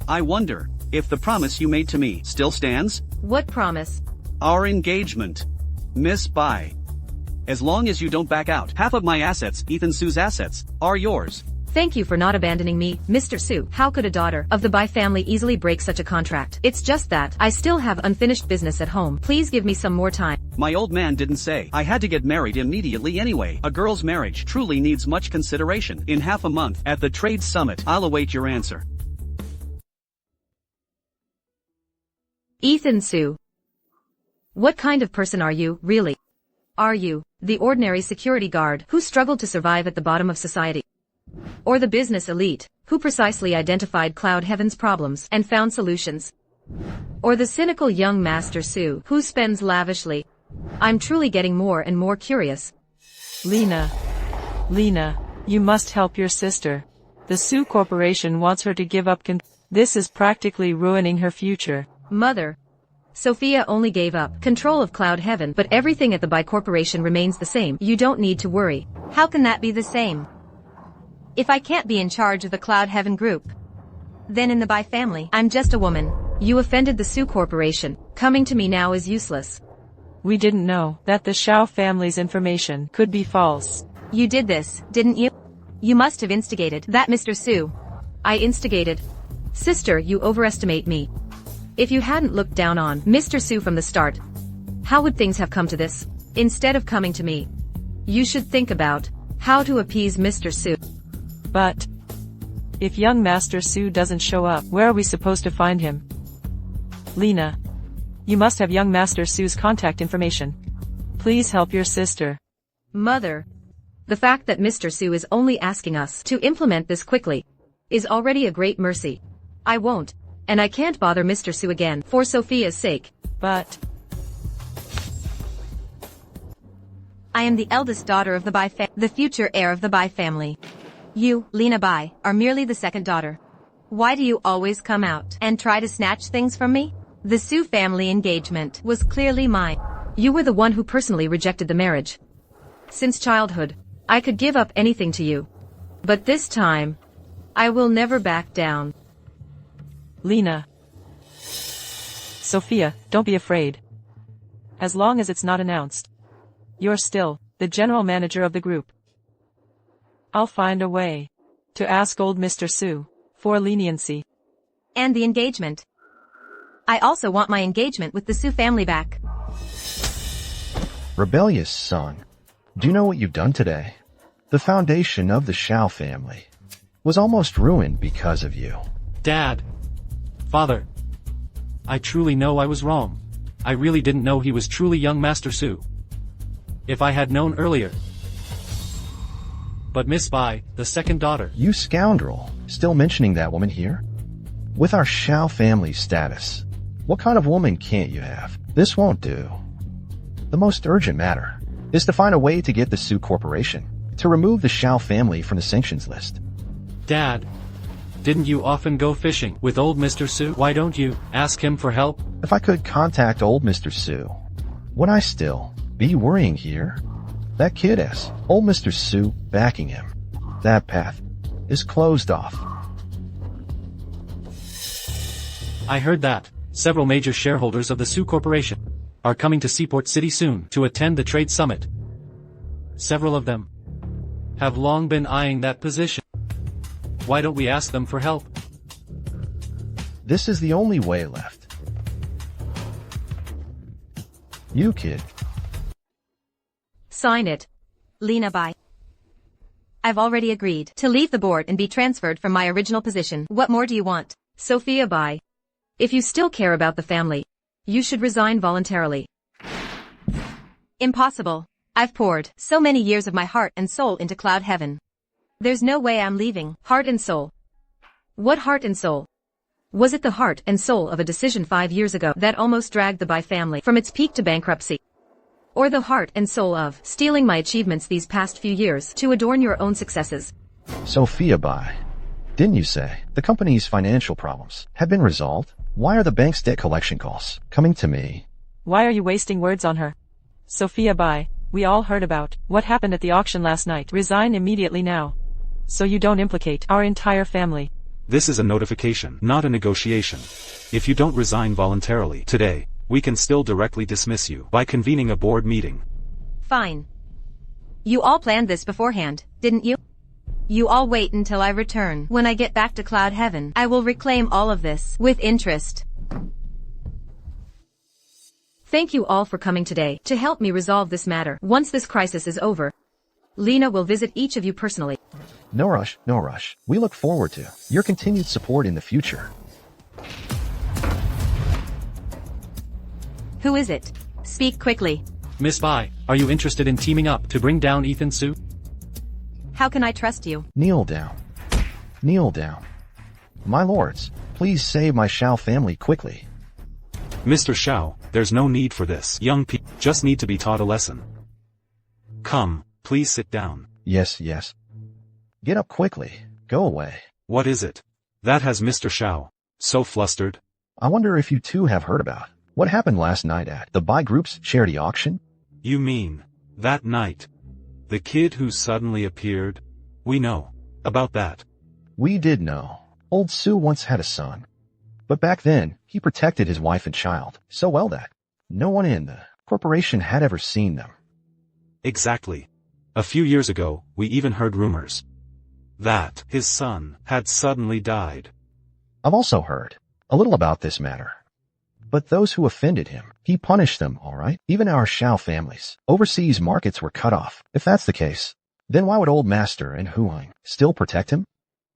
I wonder if the promise you made to me still stands? What promise? Our engagement. Miss Bai. As long as you don't back out, half of my assets, Ethan Su's assets, are yours. Thank you for not abandoning me, Mr. Su. How could a daughter of the Bai family easily break such a contract? It's just that I still have unfinished business at home. Please give me some more time. My old man didn't say I had to get married immediately anyway. A girl's marriage truly needs much consideration. In half a month, at the trade summit, I'll await your answer. Ethan Su. What kind of person are you, really? Are you the ordinary security guard who struggled to survive at the bottom of society? Or the business elite who precisely identified Cloud Heaven's problems and found solutions? Or the cynical young Master Su who spends lavishly? I'm truly getting more and more curious. Lena, you must help your sister. The Su Corporation wants her to give up This is practically ruining her future. Mother. Sophia only gave up control of Cloud Heaven, but everything at the Bai Corporation remains the same. You don't need to worry. How can that be the same? If I can't be in charge of the Cloud Heaven group, then in the Bai family, I'm just a woman. You offended the Su Corporation. Coming to me now is useless. We didn't know that the Shao family's information could be false. You did this, didn't you? You must have instigated that, Mr. Su. I instigated. Sister, you overestimate me. If you hadn't looked down on Mr. Su from the start, how would things have come to this? Instead of coming to me, you should think about how to appease Mr. Su. But if young Master Su doesn't show up, where are we supposed to find him? Lena, you must have young Master Su's contact information. Please help your sister. Mother, the fact that Mr. Su is only asking us to implement this quickly is already a great mercy. I won't. And I can't bother Mr. Su again, for Sophia's sake. But I am the eldest daughter of the Bai the future heir of the Bai family. You, Lena Bai, are merely the second daughter. Why do you always come out and try to snatch things from me? The Su family engagement was clearly mine. You were the one who personally rejected the marriage. Since childhood, I could give up anything to you. But this time, I will never back down. Lena. Sophia, don't be afraid. As long as it's not announced, you're still the general manager of the group. I'll find a way to ask old Mr. Su for leniency. And the engagement. I also want my engagement with the Su family back. Rebellious son, do you know what you've done today? The foundation of the Shao family was almost ruined because of you. Dad. Father. I truly know I was wrong. I really didn't know he was truly young Master Su. If I had known earlier. But Miss Bai, the second daughter. You scoundrel, still mentioning that woman here? With our Shao family status, what kind of woman can't you have? This won't do. The most urgent matter is to find a way to get the Su Corporation to remove the Shao family from the sanctions list. Dad. Didn't you often go fishing with old Mr. Su? Why don't you ask him for help? If I could contact old Mr. Su, would I still be worrying here? That kid has old Mr. Su backing him. That path is closed off. I heard that several major shareholders of the Su Corporation are coming to Seaport City soon to attend the trade summit. Several of them have long been eyeing that position. Why don't we ask them for help? This is the only way left. You, kid. Sign it. Lena Bai. I've already agreed to leave the board and be transferred from my original position. What more do you want? Sophia Bai. If you still care about the family, you should resign voluntarily. Impossible. I've poured so many years of my heart and soul into Cloud Heaven. There's no way I'm leaving. Heart and soul. What heart and soul? Was it the heart and soul of a decision 5 years ago that almost dragged the Bai family from its peak to bankruptcy? or the heart and soul of stealing my achievements these past few years to adorn your own successes. Sophia Bai, didn't you say the company's financial problems have been resolved? Why are the bank's debt collection calls coming to me? Why are you wasting words on her? Sophia Bai, we all heard about what happened at the auction last night. Resign immediately now, so you don't implicate our entire family. This is a notification, not a negotiation. If you don't resign voluntarily today, we can still directly dismiss you by convening a board meeting. Fine. You all planned this beforehand, didn't you? You all wait until I return. When I get back to Cloud Heaven, I will reclaim all of this with interest. Thank you all for coming today to help me resolve this matter. Once this crisis is over, Lena will visit each of you personally. No rush, no rush. We look forward to your continued support in the future. Who is it? Speak quickly. Miss Bai, are you interested in teaming up to bring down Ethan Su? How can I trust you? Kneel down. Kneel down. My lords, please save my Shao family quickly. Mr. Shao, there's no need for this. Young people just need to be taught a lesson. Come, please sit down. Yes, yes. Get up quickly. Go away. What is it? That has Mr. Shao so flustered. I wonder if you two have heard about what happened last night at the Bai Group's charity auction? You mean, that night? The kid who suddenly appeared? We know about that. We did know. Old Su once had a son. But back then, he protected his wife and child so well that no one in the corporation had ever seen them. Exactly. A few years ago, we even heard rumors that his son had suddenly died. I've also heard a little about this matter. But those who offended him, he punished them, all right? Even our Shao families. Overseas markets were cut off. If that's the case, then why would Old Master and Huang still protect him?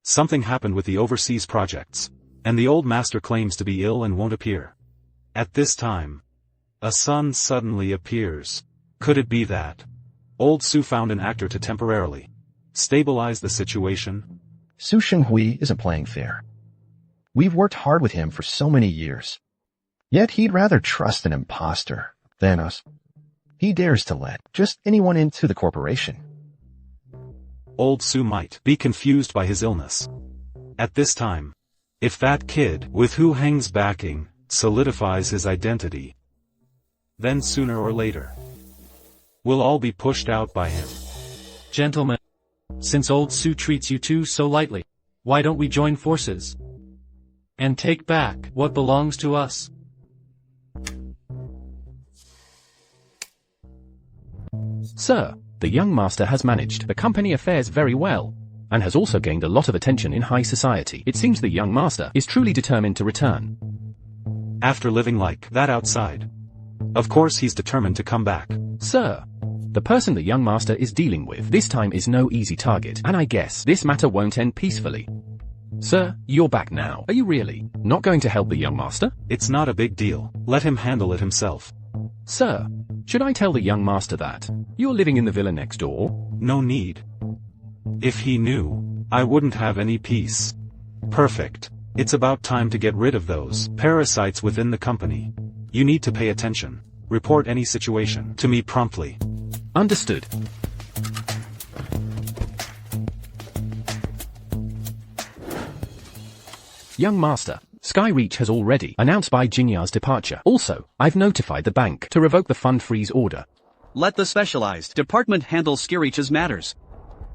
Something happened with the overseas projects, and the Old Master claims to be ill and won't appear. At this time, a son suddenly appears. Could it be that Old Su found an actor to temporarily stabilize the situation? Su Shenghui isn't playing fair. We've worked hard with him for so many years. Yet he'd rather trust an impostor than us. He dares to let just anyone into the corporation. Old Su might be confused by his illness. At this time, if that kid with Hu Heng's backing solidifies his identity, then sooner or later, we'll all be pushed out by him. Gentlemen, since Old Su treats you two so lightly, why don't we join forces and take back what belongs to us? Sir, the young master has managed the company affairs very well, and has also gained a lot of attention in high society. It seems the young master is truly determined to return. After living like that outside, of course he's determined to come back. Sir, the person the young master is dealing with this time is no easy target, and I guess this matter won't end peacefully. Sir, you're back now. Are you really not going to help the young master? It's not a big deal. Let him handle it himself. Sir, should I tell the young master that you're living in the villa next door? No need. If he knew, I wouldn't have any peace. Perfect. It's about time to get rid of those parasites within the company. You need to pay attention. Report any situation to me promptly. Understood. Young master, Skyreach has already announced Bai Jinxian's departure. Also, I've notified the bank to revoke the fund freeze order. Let the specialized department handle Skyreach's matters.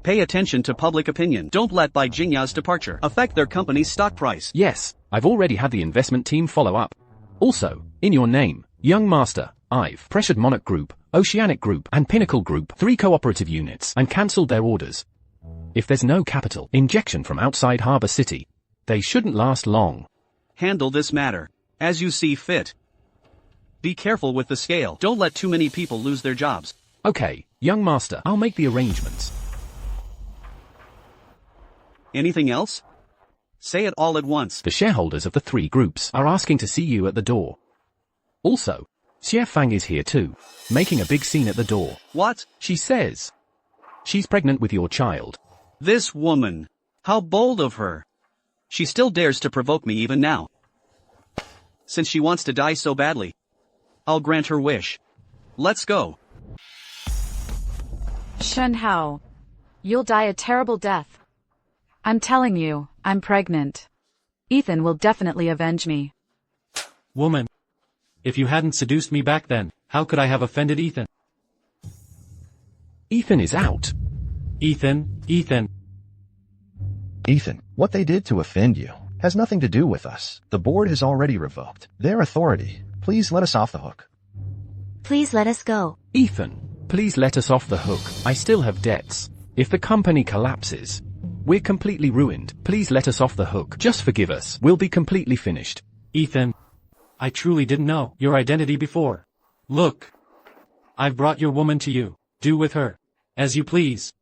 Pay attention to public opinion. Don't let Bai Jinxian's departure affect their company's stock price. Yes, I've already had the investment team follow up. Also, in your name, young master, I've pressured Monarch Group, Oceanic Group, and Pinnacle Group, 3 cooperative units, and cancelled their orders. If there's no capital injection from outside Harbor City, they shouldn't last long. Handle this matter as you see fit. Be careful with the scale. Don't let too many people lose their jobs. Okay, young master, I'll make the arrangements. Anything else? Say it all at once. The shareholders of the 3 groups are asking to see you at the door. Also, Xie Fang is here too, making a big scene at the door. What? She says she's pregnant with your child. This woman. How bold of her. She still dares to provoke me even now. Since she wants to die so badly, I'll grant her wish. Let's go. Shun Hao. You'll die a terrible death. I'm telling you, I'm pregnant. Ethan will definitely avenge me. Woman. If you hadn't seduced me back then, how could I have offended Ethan? Ethan is out. Ethan. Ethan, what they did to offend you has nothing to do with us. The board has already revoked their authority. Please let us off the hook. Please let us go. Ethan, please let us off the hook. I still have debts. If the company collapses, we're completely ruined. Please let us off the hook. Just forgive us. We'll be completely finished. Ethan. I truly didn't know your identity before. Look. I've brought your woman to you. Do with her as you please.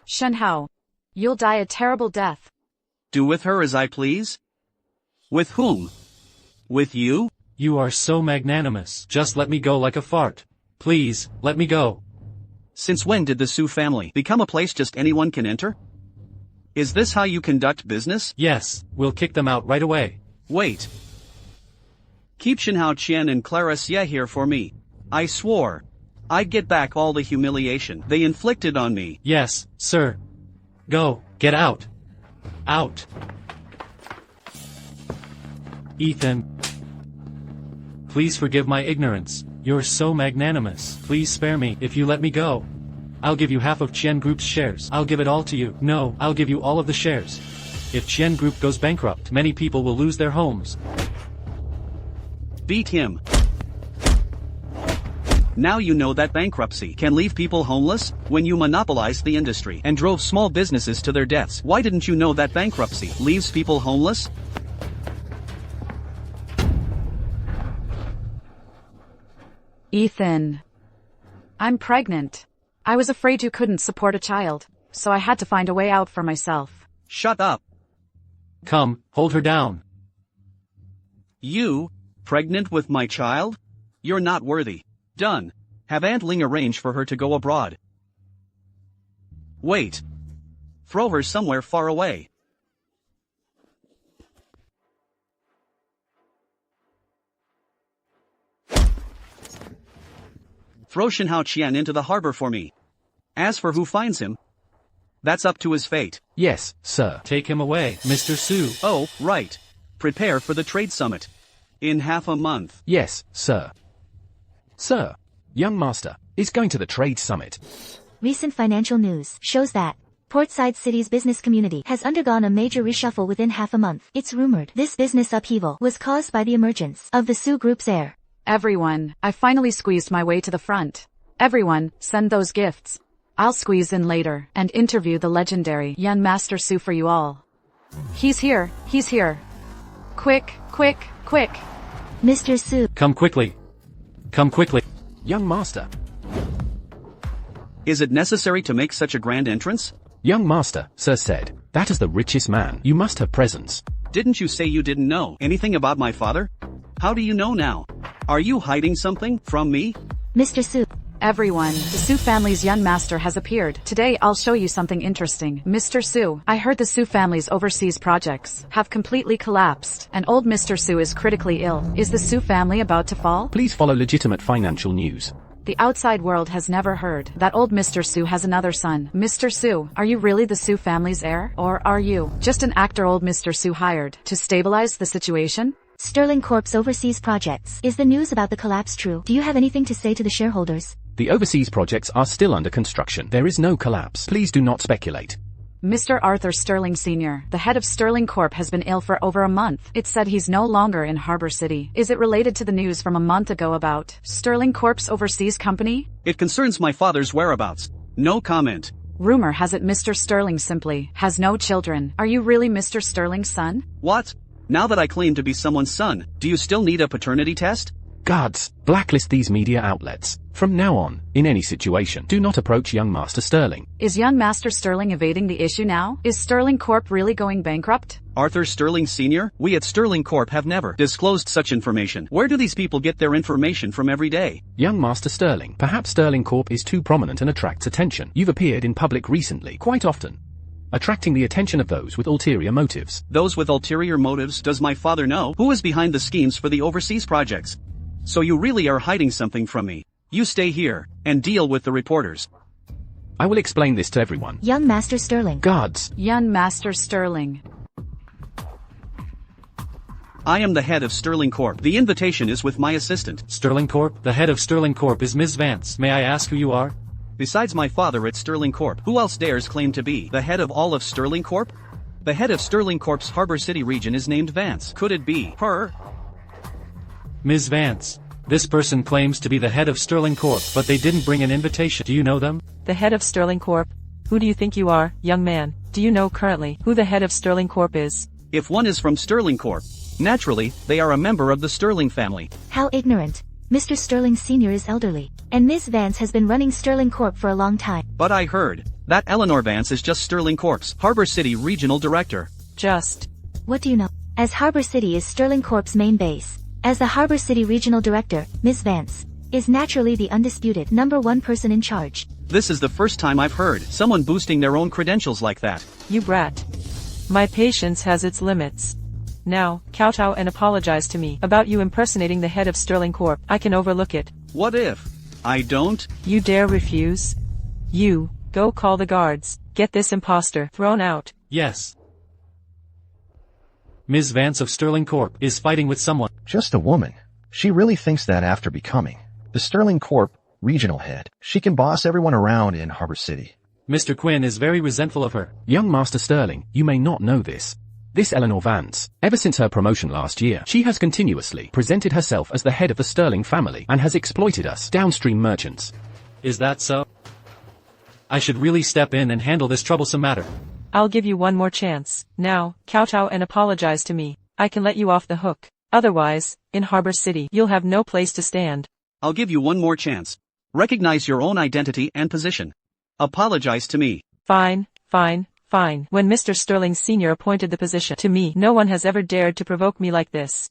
Shun Hao. You'll die a terrible death. Do with her as I please? With whom? With you? You are so magnanimous. Just let me go like a fart. Please, let me go. Since when did the Su family become a place just anyone can enter? Is this how you conduct business? Yes, we'll kick them out right away. Wait. Keep Shinhao Qian and Clara Xie here for me. I swore I'd get back all the humiliation they inflicted on me. Yes, sir. Go, get out. Out. Ethan. Please forgive my ignorance. You're so magnanimous. Please spare me if you let me go. I'll give you half of Qian Group's shares. I'll give it all to you. No, I'll give you all of the shares. If Qian Group goes bankrupt, many people will lose their homes. Beat him. Now you know that bankruptcy can leave people homeless. When you monopolized the industry and drove small businesses to their deaths, why didn't you know that bankruptcy leaves people homeless? Ethan. I'm pregnant. I was afraid you couldn't support a child, so I had to find a way out for myself. Shut up. Come, hold her down. You, pregnant with my child? You're not worthy. Done. Have Aunt Ling arrange for her to go abroad. Wait. Throw her somewhere far away. Throw Shinhao Qian into the harbor for me. As for who finds him, that's up to his fate. Yes, sir. Take him away, Mr. Su. Oh, right. Prepare for the trade summit. In half a month. Yes, sir. Sir, young master is going to the trade summit. Recent financial news shows that Portside City's business community has undergone a major reshuffle within half a month. It's rumored this business upheaval was caused by the emergence of the Su Group's heir. Everyone, I finally squeezed my way to the front. Everyone, send those gifts. I'll squeeze in later and interview the legendary young Master Su for you all. He's here, he's here. Quick, quick, quick. Mr. Su. Come quickly. Come quickly. Young master. Is it necessary to make such a grand entrance? Young master, sir said, that is the richest man. You must have presents. Didn't you say you didn't know anything about my father? How do you know now? Are you hiding something from me? Mr. Su. Everyone, the Su family's young master has appeared. Today I'll show you something interesting. Mr. Su, I heard the Su family's overseas projects have completely collapsed, and old Mr. Su is critically ill. Is the Su family about to fall? Please follow legitimate financial news. The outside world has never heard that old Mr. Su has another son. Mr. Su, are you really the Su family's heir? Or are you just an actor old Mr. Su hired to stabilize the situation? Sterling Corp's overseas projects. Is the news about the collapse true? Do you have anything to say to the shareholders? The overseas projects are still under construction. There is no collapse. Please do not speculate. Mr. Arthur Sterling Sr., the head of Sterling Corp, has been ill for over a month. It's said he's no longer in Harbor City. Is it related to the news from a month ago about Sterling Corp's overseas company? It concerns my father's whereabouts. No comment. Rumor has it Mr. Sterling simply has no children. Are you really Mr. Sterling's son? What? Now that I claim to be someone's son, do you still need a paternity test? Guards, blacklist these media outlets. From now on, in any situation, do not approach young Master Sterling. Is young Master Sterling evading the issue now? Is Sterling Corp really going bankrupt? Arthur Sterling Sr., we at Sterling Corp have never disclosed such information. Where do these people get their information from every day? Young Master Sterling, perhaps Sterling Corp is too prominent and attracts attention. You've appeared in public recently, quite often, attracting the attention of those with ulterior motives. Those with ulterior motives? Does my father know who is behind the schemes for the overseas projects? So you really are hiding something from me. You stay here and deal with the reporters. I will explain this to everyone. Young Master Sterling. Guards. Young Master Sterling. I am the head of Sterling Corp. The invitation is with my assistant. Sterling Corp? The head of Sterling Corp is Ms. Vance. May I ask who you are? Besides my father at Sterling Corp, who else dares claim to be the head of all of Sterling Corp? The head of Sterling Corp's Harbor City region is named Vance. Could it be her? Ms. Vance. This person claims to be the head of Sterling Corp, but they didn't bring an invitation. Do you know them? The head of Sterling Corp? Who do you think you are, young man? Do you know currently who the head of Sterling Corp is? If one is from Sterling Corp, naturally, they are a member of the Sterling family. How ignorant. Mr. Sterling Sr. is elderly, and Ms. Vance has been running Sterling Corp for a long time. But I heard that Eleanor Vance is just Sterling Corp's Harbor City Regional Director. Just. What do you know? As Harbor City is Sterling Corp's main base, as the Harbor City Regional Director, Ms. Vance is naturally the undisputed #1 person in charge. This is the first time I've heard someone boosting their own credentials like that. You brat. My patience has its limits. Now, kowtow and apologize to me about you impersonating the head of Sterling Corp. I can overlook it. What if I don't? You dare refuse? You, go call the guards. Get this impostor thrown out. Yes. Ms. Vance of Sterling Corp is fighting with someone. Just a woman. She really thinks that after becoming the Sterling Corp regional head, she can boss everyone around in Harbor City. Mr. Quinn is very resentful of her. Young Master Sterling, you may not know this. This Eleanor Vance, ever since her promotion last year, she has continuously presented herself as the head of the Sterling family and has exploited us downstream merchants. Is that so? I should really step in and handle this troublesome matter. I'll give you one more chance. Now, kowtow and apologize to me. I can let you off the hook. Otherwise, in Harbor City, you'll have no place to stand. I'll give you one more chance. Recognize your own identity and position. Apologize to me. Fine, fine, fine. When Mr. Sterling Sr. appointed the position to me, no one has ever dared to provoke me like this.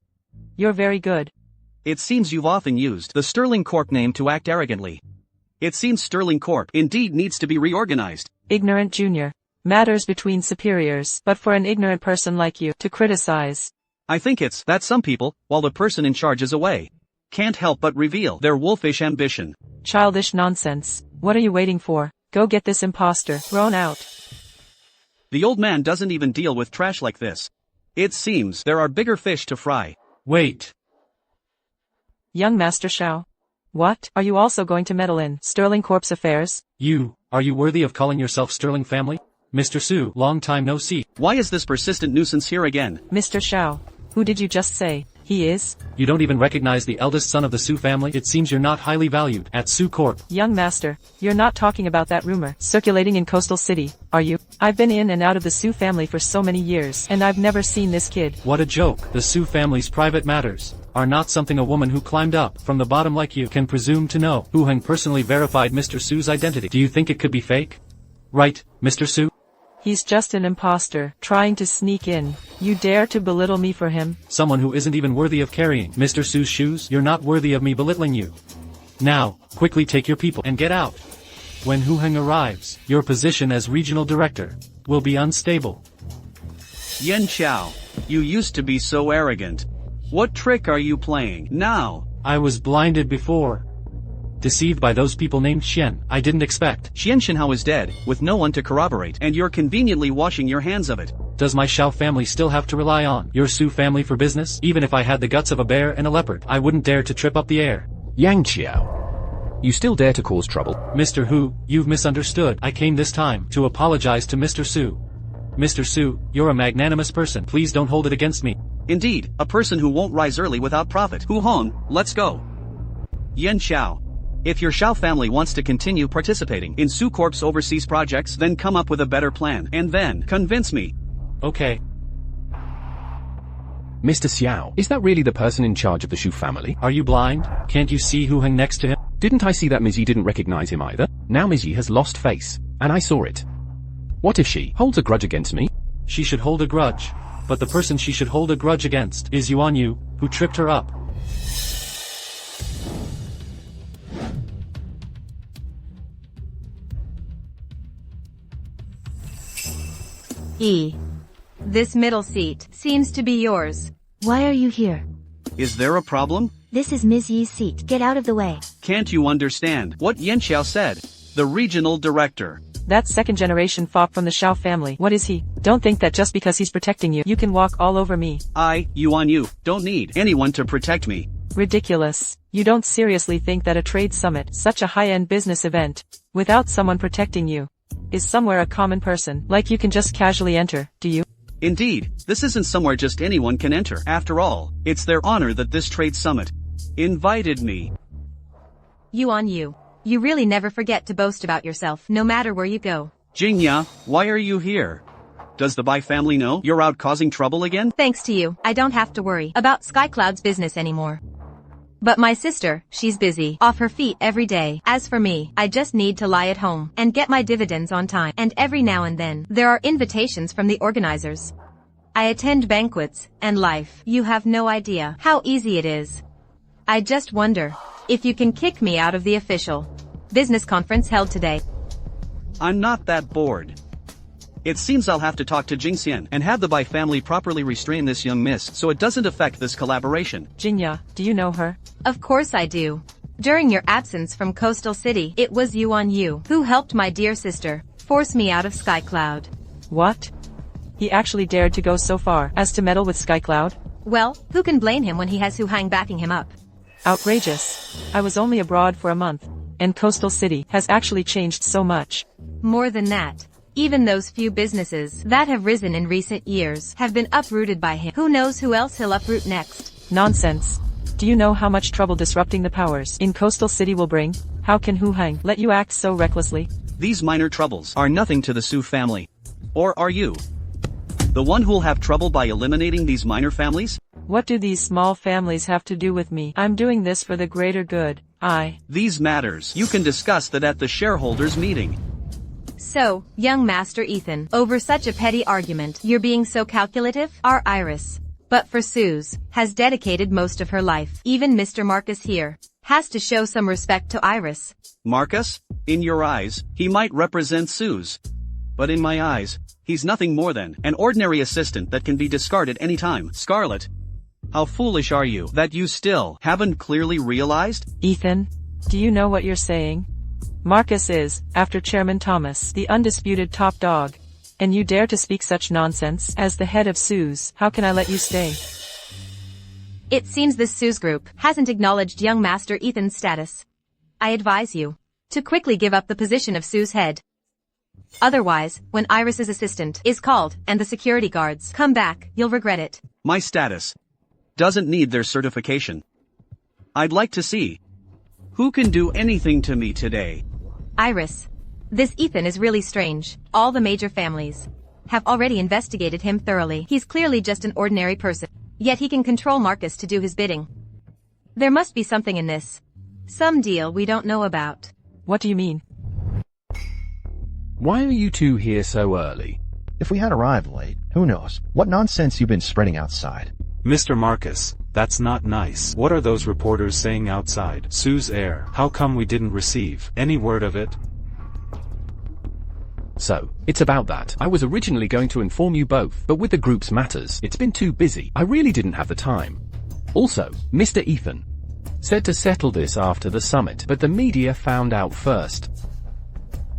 You're very good. It seems you've often used the Sterling Corp name to act arrogantly. It seems Sterling Corp indeed needs to be reorganized. Ignorant junior. Matters between superiors, but for an ignorant person like you to criticize. I think it's that some people, while the person in charge is away, can't help but reveal their wolfish ambition. Childish nonsense. What are you waiting for? Go get this impostor thrown out. The old man doesn't even deal with trash like this. It seems there are bigger fish to fry. Wait. Young Master Shao. What? Are you also going to meddle in Sterling Corp's affairs? Are you worthy of calling yourself Sterling family? Mr. Su, long time no see. Why is this persistent nuisance here again? Mr. Shao. Who did you just say he is? You don't even recognize the eldest son of the Su family? It seems you're not highly valued at Su Corp. Young Master, you're not talking about that rumor circulating in Coastal City, are you? I've been in and out of the Su family for so many years, and I've never seen this kid. What a joke. The Su family's private matters are not something a woman who climbed up from the bottom like you can presume to know. Hu Heng personally verified Mr. Su's identity. Do you think it could be fake? Right, Mr. Su? He's just an impostor, trying to sneak in. You dare to belittle me for him? Someone who isn't even worthy of carrying Mr. Su's shoes? You're not worthy of me belittling you. Now, quickly take your people and get out. When Hu Heng arrives, your position as regional director will be unstable. Yan Chao, you used to be so arrogant. What trick are you playing now? I was blinded before. Deceived by those people named Xian. I didn't expect. Xian Shenhao is dead, with no one to corroborate, and you're conveniently washing your hands of it. Does my Shao family still have to rely on your Su family for business? Even if I had the guts of a bear and a leopard, I wouldn't dare to trip up the air. Yang Qiao, you still dare to cause trouble? Mr. Hu, you've misunderstood. I came this time to apologize to Mr. Su. Mr. Su, you're a magnanimous person. Please don't hold it against me. Indeed, a person who won't rise early without profit. Hu Hong, let's go. Yan Xiao. If your Shao family wants to continue participating in Su Corp's overseas projects, then come up with a better plan, and then convince me. Okay. Mr. Xiao, is that really the person in charge of the Shu family? Are you blind? Can't you see Hu Heng next to him? Didn't I see that Ms. Yi didn't recognize him either? Now Ms. Yi has lost face, and I saw it. What if she holds a grudge against me? She should hold a grudge. But the person she should hold a grudge against is Yuan Yu, who tripped her up. This middle seat seems to be yours. Why are you here? Is there a problem? This is Ms. Yi's seat. Get out of the way. Can't you understand what Yan Xiao said? the regional director. That second-generation fop from the Shao family. What is he? Don't think that just because he's protecting you, you can walk all over me. You don't need anyone to protect me. Ridiculous. You don't seriously think that a trade summit, such a high-end business event, without someone protecting you, is somewhere a common person, like you can just casually enter, do you? Indeed, this isn't somewhere just anyone can enter. After all, it's their honor that this trade summit invited me. You. You really never forget to boast about yourself, no matter where you go. Jingya, why are you here? Does the Bai family know you're out causing trouble again? Thanks to you, I don't have to worry about Skycloud's business anymore. But my sister, she's busy, off her feet every day. As for me, I just need to lie at home and get my dividends on time. And every now and then, there are invitations from the organizers. I attend banquets, and life. You have no idea how easy it is. I just wonder if you can kick me out of the official business conference held today. I'm not that bored. It seems I'll have to talk to Jinxian and have the Bai family properly restrain this young miss so it doesn't affect this collaboration. Jinya, do you know her? Of course I do. During your absence from Coastal City, it was you who helped my dear sister force me out of Skycloud. What? He actually dared to go so far as to meddle with Skycloud? Well, who can blame him when he has Hu Hang backing him up? Outrageous. I was only abroad for a month, and Coastal City has actually changed so much. More than that. Even those few businesses that have risen in recent years have been uprooted by him. Who knows who else he'll uproot next? Nonsense. Do you know how much trouble disrupting the powers in Coastal City will bring? How can Hu Hang let you act so recklessly? These minor troubles are nothing to the Su family. Or are you the one who'll have trouble by eliminating these minor families? What do these small families have to do with me? I'm doing this for the greater good. These matters, you can discuss that at the shareholders meeting. So, young Master Ethan, over such a petty argument, you're being so calculative? Our Iris, but for Suze, has dedicated most of her life. Even Mr. Marcus here has to show some respect to Iris. Marcus? In your eyes, he might represent Suze. But in my eyes, he's nothing more than an ordinary assistant that can be discarded anytime. Scarlet, how foolish are you that you still haven't clearly realized? Ethan, do you know what you're saying? Marcus is, after Chairman Thomas, the undisputed top dog. And you dare to speak such nonsense as the head of Suze. How can I let you stay? It seems this Suze group hasn't acknowledged young Master Ethan's status. I advise you to quickly give up the position of Suze head. Otherwise, when Iris's assistant is called and the security guards come back, you'll regret it. My status doesn't need their certification. I'd like to see who can do anything to me today. Iris. This Ethan is really strange. All the major families have already investigated him thoroughly. He's clearly just an ordinary person. Yet he can control Marcus to do his bidding. There must be something in this. Some deal we don't know about. What do you mean? Why are you two here so early? If we had arrived late, who knows what nonsense you've been spreading outside. Mr. Marcus, that's not nice. What are those reporters saying outside Sue's heir? How come we didn't receive any word of it? So, it's about that. I was originally going to inform you both, but with the group's matters, it's been too busy. I really didn't have the time. Also, Mr. Ethan said to settle this after the summit, but the media found out first.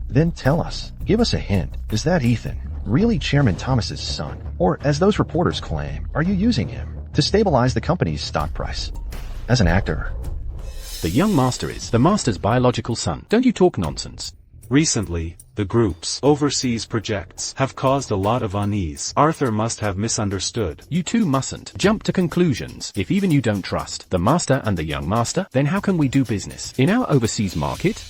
Then tell us. Give us a hint. Is that Ethan really Chairman Thomas's son? Or, as those reporters claim, are you using him to stabilize the company's stock price? As an actor. The young master is the master's biological son. Don't you talk nonsense. Recently, the group's overseas projects have caused a lot of unease. Arthur must have misunderstood. You two mustn't jump to conclusions. If even you don't trust the master and the young master, then how can we do business in our overseas market?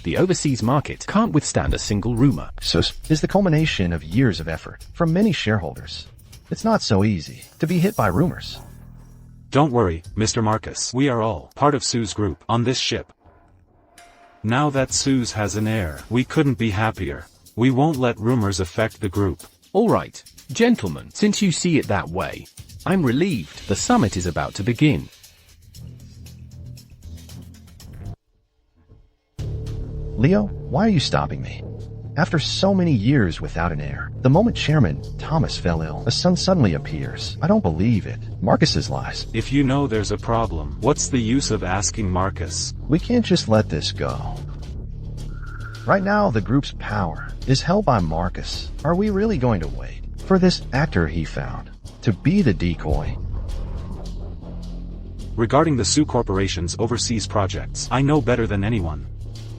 The overseas market can't withstand a single rumor. SUS is the culmination of years of effort from many shareholders. It's not so easy to be hit by rumors. Don't worry, Mr. Marcus. We are all part of Sue's group on this ship. Now that Suze has an heir, we couldn't be happier. We won't let rumors affect the group. Alright, gentlemen, since you see it that way, I'm relieved the summit is about to begin. Leo, why are you stopping me? After so many years without an heir, the moment Chairman Thomas fell ill, a son suddenly appears. I don't believe it. Marcus's lies. If you know there's a problem, what's the use of asking Marcus? We can't just let this go. Right now, the group's power is held by Marcus. Are we really going to wait for this actor he found to be the decoy? Regarding the Sue Corporation's overseas projects, I know better than anyone.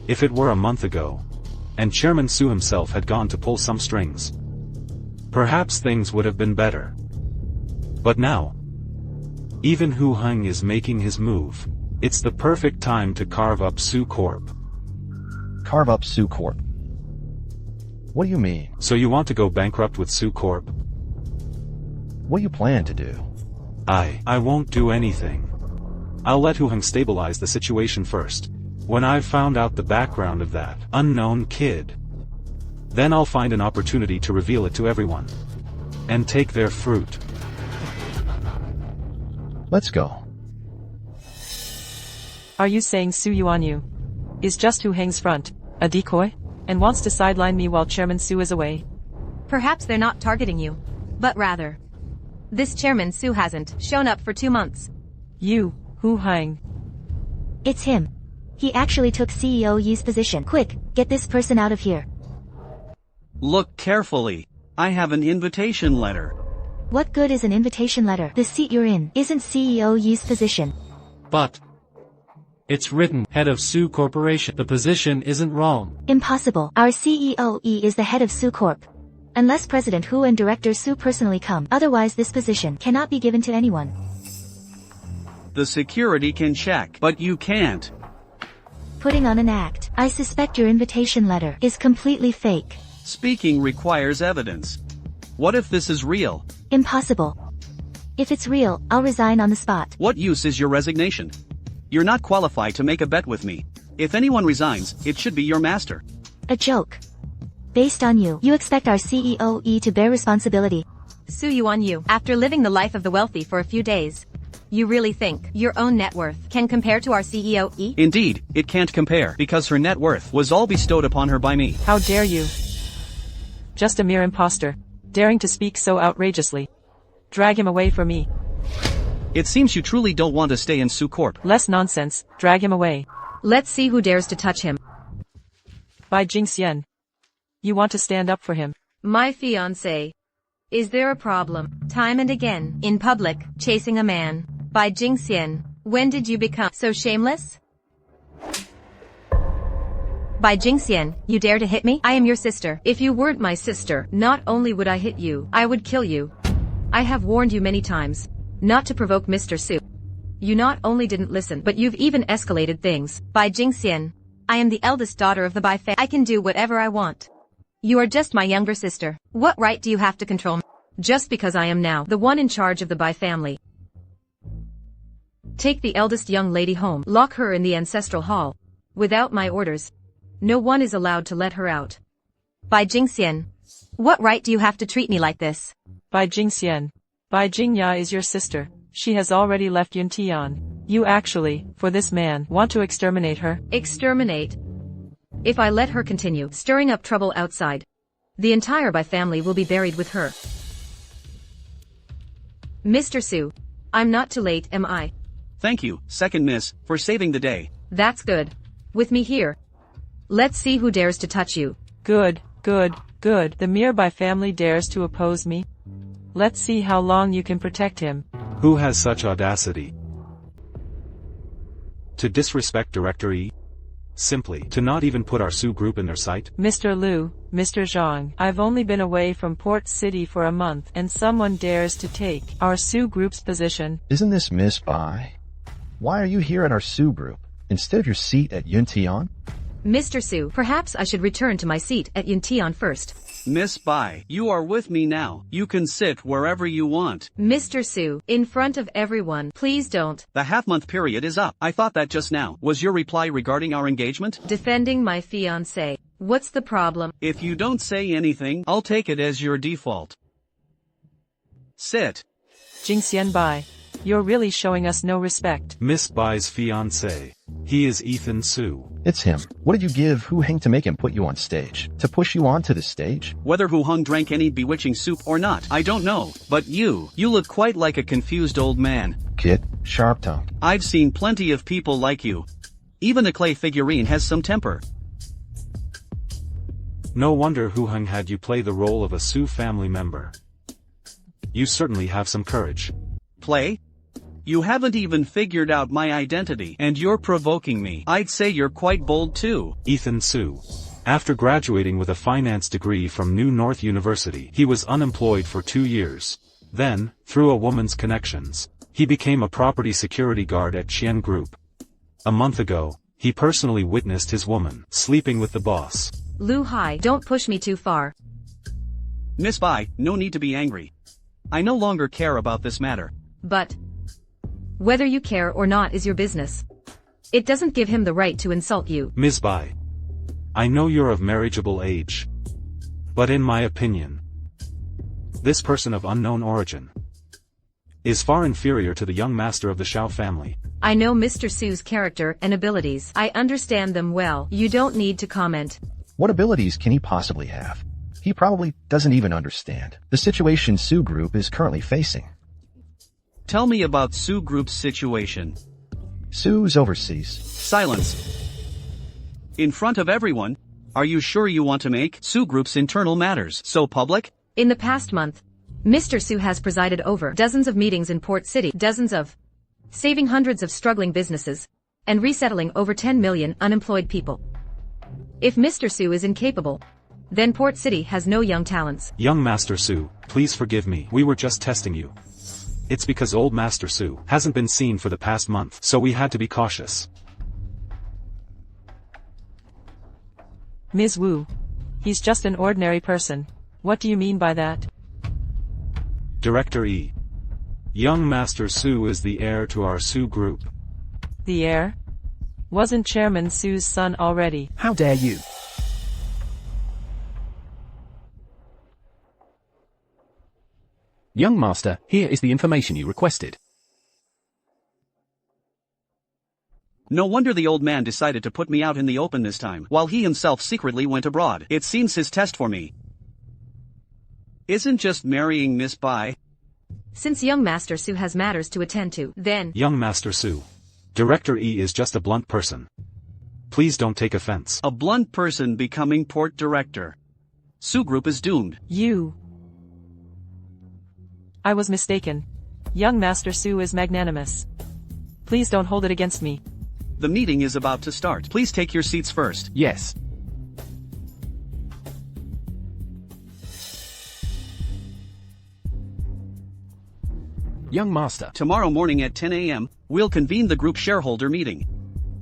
If it were a month ago, and Chairman Sue himself had gone to pull some strings, perhaps things would have been better. But now, even Hu Heng is making his move. It's the perfect time to carve up Sue Corp. Carve up Sue Corp? What do you mean? So you want to go bankrupt with Sue Corp? What do you plan to do? I won't do anything. I'll let Hu Heng stabilize the situation first. When I've found out the background of that unknown kid, then I'll find an opportunity to reveal it to everyone. And take their fruit. Let's go. Are you saying Su Yuanyu is just Hu Heng's front, a decoy, and wants to sideline me while Chairman Su is away? Perhaps they're not targeting you, but rather, this Chairman Su hasn't shown up for 2 months. You, Hu Heng. It's him. He actually took CEO Yi's position. Quick, get this person out of here. Look carefully. I have an invitation letter. What good is an invitation letter? The seat you're in isn't CEO Yi's position. But it's written, head of Sue Corporation. The position isn't wrong. Impossible. Our CEO Yi is the head of Sue Corp. Unless President Hu and Director Su personally come, otherwise this position cannot be given to anyone. The security can check, but you can't. Putting on an act. I suspect your invitation letter is completely fake. Speaking requires evidence. What if this is real? Impossible. If it's real, I'll resign on the spot. What use is your resignation? You're not qualified to make a bet with me. If anyone resigns, it should be your master. A joke. Based on you, you expect our CEO Yi to bear responsibility. Su Yuanyu, after living the life of the wealthy for a few days, you really think your own net worth can compare to our CEO Yi? Indeed, it can't compare, because her net worth was all bestowed upon her by me. How dare you? Just a mere impostor, daring to speak so outrageously. Drag him away from me. It seems you truly don't want to stay in Sue Corp. Less nonsense, drag him away. Let's see who dares to touch him. Bai Jinxian. You want to stand up for him. My fiancé. Is there a problem? Time and again, in public, chasing a man. Bai Jinxian, when did you become so shameless? Bai Jinxian, you dare to hit me? I am your sister. If you weren't my sister, not only would I hit you, I would kill you. I have warned you many times not to provoke Mr. Su. You not only didn't listen, but you've even escalated things. Bai Jinxian, I am the eldest daughter of the Bai family. I can do whatever I want. You are just my younger sister. What right do you have to control me? Just because I am now the one in charge of the Bai family. Take the eldest young lady home, lock her in the ancestral hall. Without my orders, no one is allowed to let her out. Bai Jinxian, what right do you have to treat me like this? Bai Jinxian. Bai Jingya is your sister. She has already left Yuntian. You actually, for this man, want to exterminate her? Exterminate? If I let her continue stirring up trouble outside, the entire Bai family will be buried with her. Mr. Su, I'm not too late, am I? Thank you, second miss, for saving the day. That's good. With me here. Let's see who dares to touch you. Good, good, good. The mere Bai family dares to oppose me. Let's see how long you can protect him. Who has such audacity? To disrespect Director Yi? Simply, to not even put our Sue group in their sight? Mr. Liu, Mr. Zhang, I've only been away from Port City for a month, and someone dares to take our Sue group's position. Isn't this Miss Bai? Why are you here at our Sue group, instead of your seat at Yuntian? Mr. Su, perhaps I should return to my seat at Yuntian first. Miss Bai, you are with me now. You can sit wherever you want. Mr. Su, in front of everyone, please don't. The half-month period is up. I thought that just now. Was your reply regarding our engagement? Defending my fiancé. What's the problem? If you don't say anything, I'll take it as your default. Sit. Jinxian Bai, you're really showing us no respect. Miss Bai's fiancé. He is Ethan Su. It's him. What did you give Hu Heng to make him put you on stage? To push you onto the stage? Whether Hu Heng drank any bewitching soup or not, I don't know. But you look quite like a confused old man. Kid, sharp tongue. I've seen plenty of people like you. Even a clay figurine has some temper. No wonder Hu Heng had you play the role of a Su family member. You certainly have some courage. Play? You haven't even figured out my identity, and you're provoking me. I'd say you're quite bold too. Ethan Su. After graduating with a finance degree from New North University, he was unemployed for 2 years. Then, through a woman's connections, he became a property security guard at Qian Group. A month ago, he personally witnessed his woman sleeping with the boss. Lu Hai, don't push me too far. Miss Bai, no need to be angry. I no longer care about this matter. But whether you care or not is your business. It doesn't give him the right to insult you. Ms. Bai, I know you're of marriageable age. But in my opinion, this person of unknown origin is far inferior to the young master of the Shao family. I know Mr. Su's character and abilities. I understand them well. You don't need to comment. What abilities can he possibly have? He probably doesn't even understand the situation Su Group is currently facing. Tell me about Su Group's situation. Su's overseas. Silence. In front of everyone, are you sure you want to make Su Group's internal matters so public? In the past month, Mr. Su has presided over dozens of meetings in Port City, saving hundreds of struggling businesses, and resettling over 10 million unemployed people. If Mr. Su is incapable, then Port City has no young talents. Young Master Su, please forgive me. We were just testing you. It's because old Master Su hasn't been seen for the past month, so we had to be cautious. Ms. Wu. He's just an ordinary person. What do you mean by that? Director E. Young Master Su is the heir to our Su Group. The heir? Wasn't Chairman Su's son already? How dare you? Young Master, here is the information you requested. No wonder the old man decided to put me out in the open this time, while he himself secretly went abroad. It seems his test for me isn't just marrying Miss Bai. Since young Master Su has matters to attend to, then Young Master Su. Director E is just a blunt person. Please don't take offense. A blunt person becoming port director. Su Group is doomed. I was mistaken. Young Master Su is magnanimous. Please don't hold it against me. The meeting is about to start. Please take your seats first. Yes. Young Master. Tomorrow morning at 10 a.m., we'll convene the group shareholder meeting.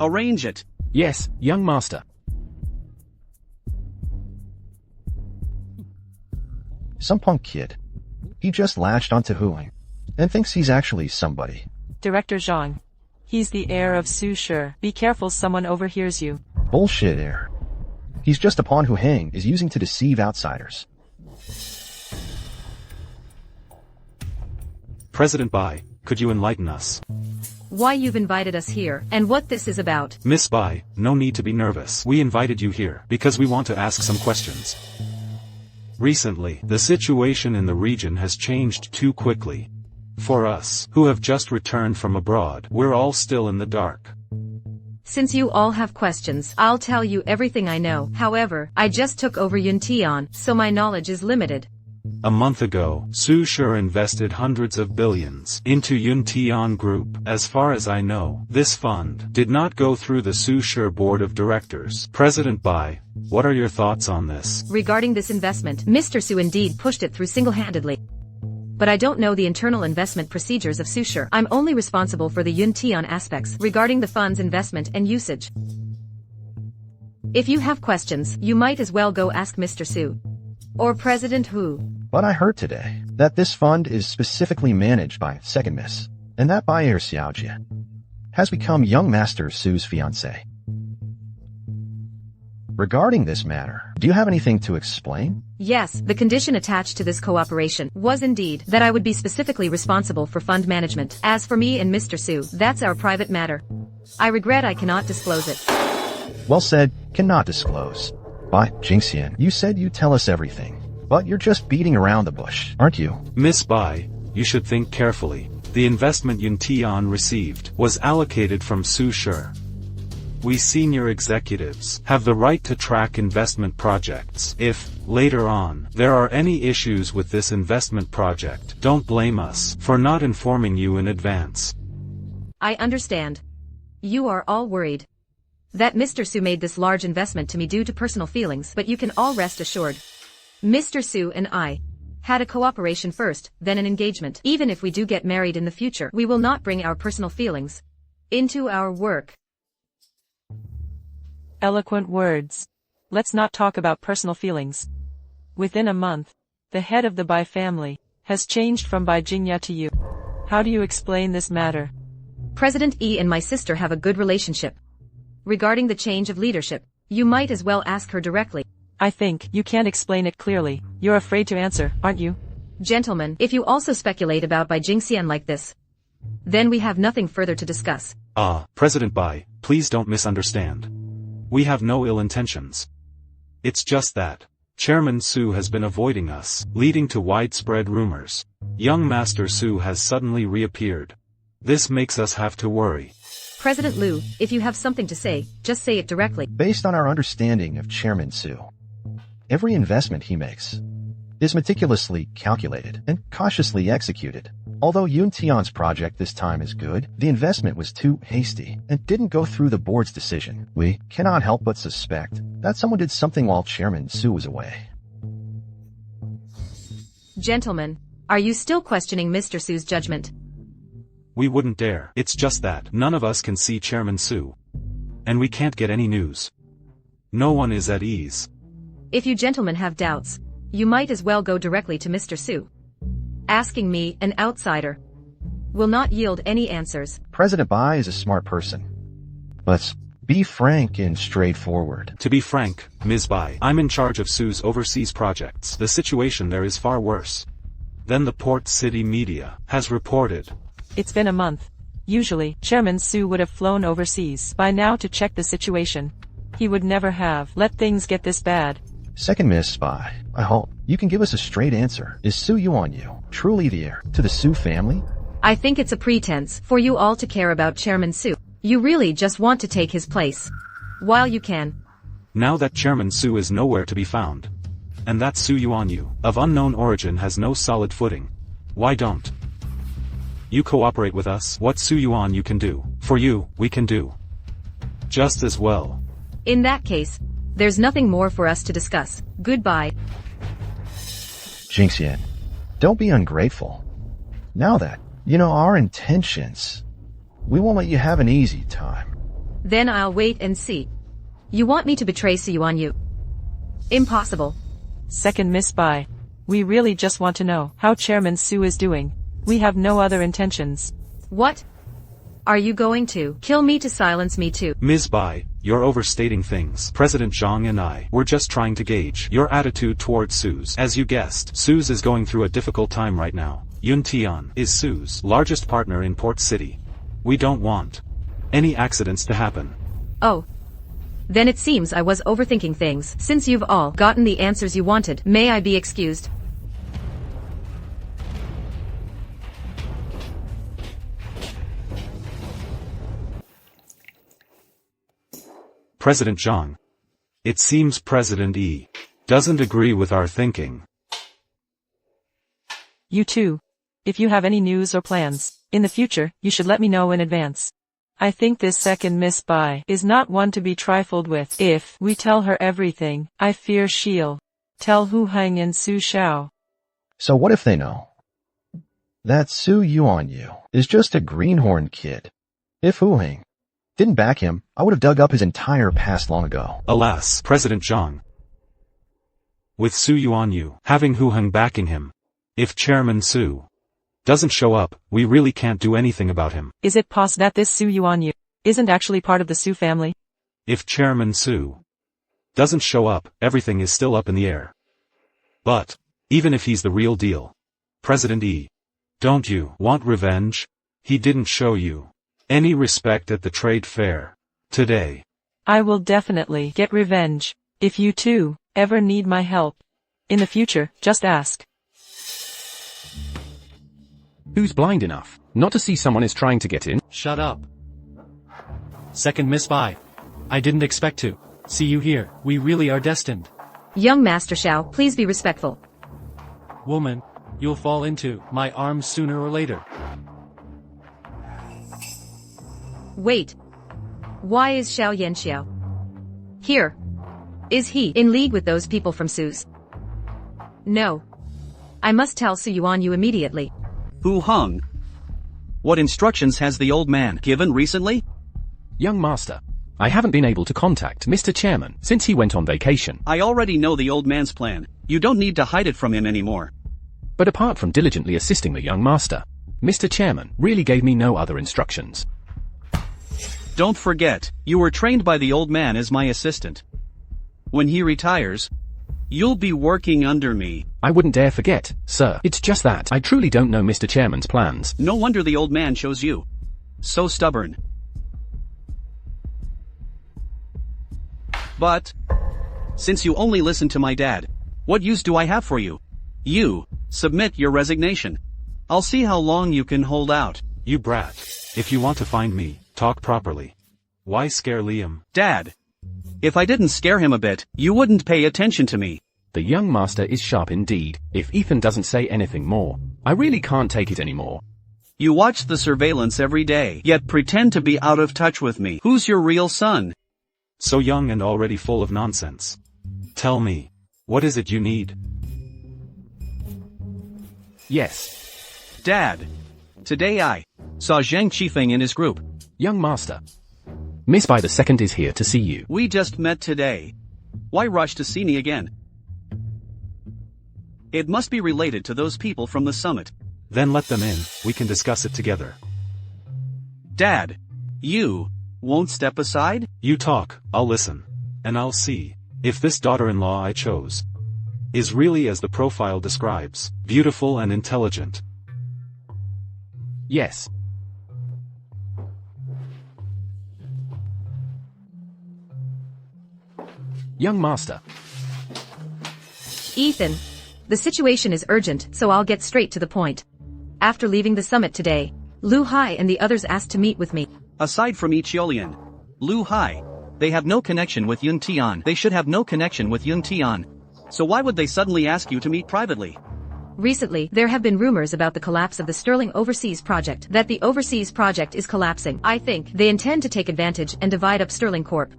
Arrange it. Yes, Young Master. Some punk kid. He just latched onto Huang and thinks he's actually somebody. Director Zhang. He's the heir of Su Shi. Be careful someone overhears you. Bullshit heir. He's just a pawn Hu Heng is using to deceive outsiders. President Bai, could you enlighten us? why you've invited us here, and what this is about. Miss Bai, no need to be nervous. We invited you here because we want to ask some questions. Recently, the situation in the region has changed too quickly. For us, who have just returned from abroad, we're all still in the dark. Since you all have questions, I'll tell you everything I know. However, I just took over Yuntian, so my knowledge is limited. A month ago, Su Shi invested hundreds of billions into Yuntian Group. As far as I know, this fund did not go through the Su Shi board of directors. President Bai, what are your thoughts on this? Regarding this investment, Mr. Su indeed pushed it through single-handedly. But I don't know the internal investment procedures of Su Shi. I'm only responsible for the Yuntian aspects regarding the fund's investment and usage. If you have questions, you might as well go ask Mr. Su. Or President Hu. But I heard today that this fund is specifically managed by Second Miss, and that buyer Xiaojie has become young Master Su's fiancé. Regarding this matter, do you have anything to explain? Yes, the condition attached to this cooperation was indeed that I would be specifically responsible for fund management. As for me and Mr. Su, that's our private matter. I regret I cannot disclose it. Well said, cannot disclose. Bai Jinxian, you said you'd tell us everything, but you're just beating around the bush, aren't you? Miss Bai, you should think carefully. The investment Yuntian received was allocated from Su Shi. We senior executives have the right to track investment projects. If, later on, there are any issues with this investment project, don't blame us for not informing you in advance. I understand. You are all worried that Mr. Su made this large investment to me due to personal feelings, but you can all rest assured. Mr. Su and I had a cooperation first, then an engagement. Even if we do get married in the future, we will not bring our personal feelings into our work. Eloquent words. Let's not talk about personal feelings. Within a month, the head of the Bai family has changed from Bai Jinxian to you. How do you explain this matter? President Yi and my sister have a good relationship. Regarding the change of leadership, you might as well ask her directly. I think you can't explain it clearly. You're afraid to answer, aren't you? Gentlemen, if you also speculate about Bai Jinxian like this, then we have nothing further to discuss. President Bai, please don't misunderstand. We have no ill intentions. It's just that Chairman Su has been avoiding us, leading to widespread rumors. Young Master Su has suddenly reappeared. This makes us have to worry. President Liu, if you have something to say, just say it directly. Based on our understanding of Chairman Su, every investment he makes is meticulously calculated and cautiously executed. Although Yun Tian's project this time is good, the investment was too hasty and didn't go through the board's decision. We cannot help but suspect that someone did something while Chairman Su was away. Gentlemen, are you still questioning Mr. Su's judgment? We wouldn't dare. It's just that none of us can see Chairman Su. And we can't get any news. No one is at ease. If you gentlemen have doubts, you might as well go directly to Mr. Su. Asking me, an outsider, will not yield any answers. President Bai is a smart person. Let's be frank and straightforward. To be frank, Ms. Bai, I'm in charge of Su's overseas projects. The situation there is far worse than the port city media has reported. It's been a month. Usually, Chairman Su would have flown overseas by now to check the situation. He would never have let things get this bad. Second Miss Bai, I hope you can give us a straight answer. Is Su Yuanyu truly the heir to the Su family? I think it's a pretense for you all to care about Chairman Su. You really just want to take his place. While you can. Now that Chairman Su is nowhere to be found, and that Su Yuanyu, of unknown origin, has no solid footing, why don't you cooperate with us? What Su Yuanyu can do for you, we can do just as well. In that case, there's nothing more for us to discuss. Goodbye. Jinxian, don't be ungrateful. Now that you know our intentions, we won't let you have an easy time. Then I'll wait and see. You want me to betray Su Yuanyu? Impossible. Second Miss Bai, we really just want to know how Chairman Su is doing. We have no other intentions. What? Are you going to kill me to silence me too? Ms. Bai, you're overstating things. President Zhang and I were just trying to gauge your attitude towards Su's. As you guessed, Su's is going through a difficult time right now. Yun Tian is Su's largest partner in Port City. We don't want any accidents to happen. Oh. Then it seems I was overthinking things. Since you've all gotten the answers you wanted, may I be excused? President Zhang. It seems President Yi doesn't agree with our thinking. You too. If you have any news or plans, in the future, you should let me know in advance. I think this second Miss Bai is not one to be trifled with. If we tell her everything, I fear she'll tell Hu Heng and Su Xiao. So what if they know that Su Yuanyu is just a greenhorn kid? If Hu Heng didn't back him, I would have dug up his entire past long ago. Alas, President Zhang. With Su Yuanyu having Hu Heng backing him, if Chairman Su doesn't show up, we really can't do anything about him. Is it possible that this Su Yuanyu isn't actually part of the Su family? If Chairman Su doesn't show up, everything is still up in the air. But even if he's the real deal, President Yi, don't you want revenge? He didn't show you any respect at the trade fair today. I will definitely get revenge. If you too ever need my help in the future, just ask. Who's blind enough not to see someone is trying to get in? Shut up. Second Miss Bai. I didn't expect to see you here. We really are destined. Young Master Xiao, please be respectful. Woman, you'll fall into my arms sooner or later. Wait. Why is Xiao Yanxiao here? Is he in league with those people from Su's? No. I must tell Su Yuan you immediately. Who hung? What instructions has the old man given recently? Young master, I haven't been able to contact Mr. Chairman since he went on vacation. I already know the old man's plan. You don't need to hide it from him anymore. But apart from diligently assisting the young master, Mr. Chairman really gave me no other instructions. Don't forget, you were trained by the old man as my assistant. When he retires, you'll be working under me. I wouldn't dare forget, sir. It's just that I truly don't know Mr. Chairman's plans. No wonder the old man chose you. So stubborn. But, since you only listen to my dad, what use do I have for you? You, submit your resignation. I'll see how long you can hold out. You brat. If you want to find me, talk properly. Why scare Liam? Dad. If I didn't scare him a bit, you wouldn't pay attention to me. The young master is sharp indeed. If Ethan doesn't say anything more, I really can't take it anymore. You watch the surveillance every day, yet pretend to be out of touch with me. Who's your real son? So young and already full of nonsense. Tell me, what is it you need? Yes. Dad. Today I saw Zhang Qifeng in his group. Young master. Miss Bai II is here to see you. We just met today. Why rush to see me again? It must be related to those people from the summit. Then let them in, we can discuss it together. Dad. You won't step aside? You talk, I'll listen. And I'll see if this daughter-in-law I chose is really as the profile describes, beautiful and intelligent. Yes. Young master. Ethan. The situation is urgent, so I'll get straight to the point. After leaving the summit today, Lu Hai and the others asked to meet with me. Aside from Ichiolian, Lu Hai, they have no connection with Yun Tian. They should have no connection with Yun Tian. So why would they suddenly ask you to meet privately? Recently, there have been rumors about the collapse of the Sterling Overseas Project, that the Overseas Project is collapsing. I think they intend to take advantage and divide up Sterling Corp.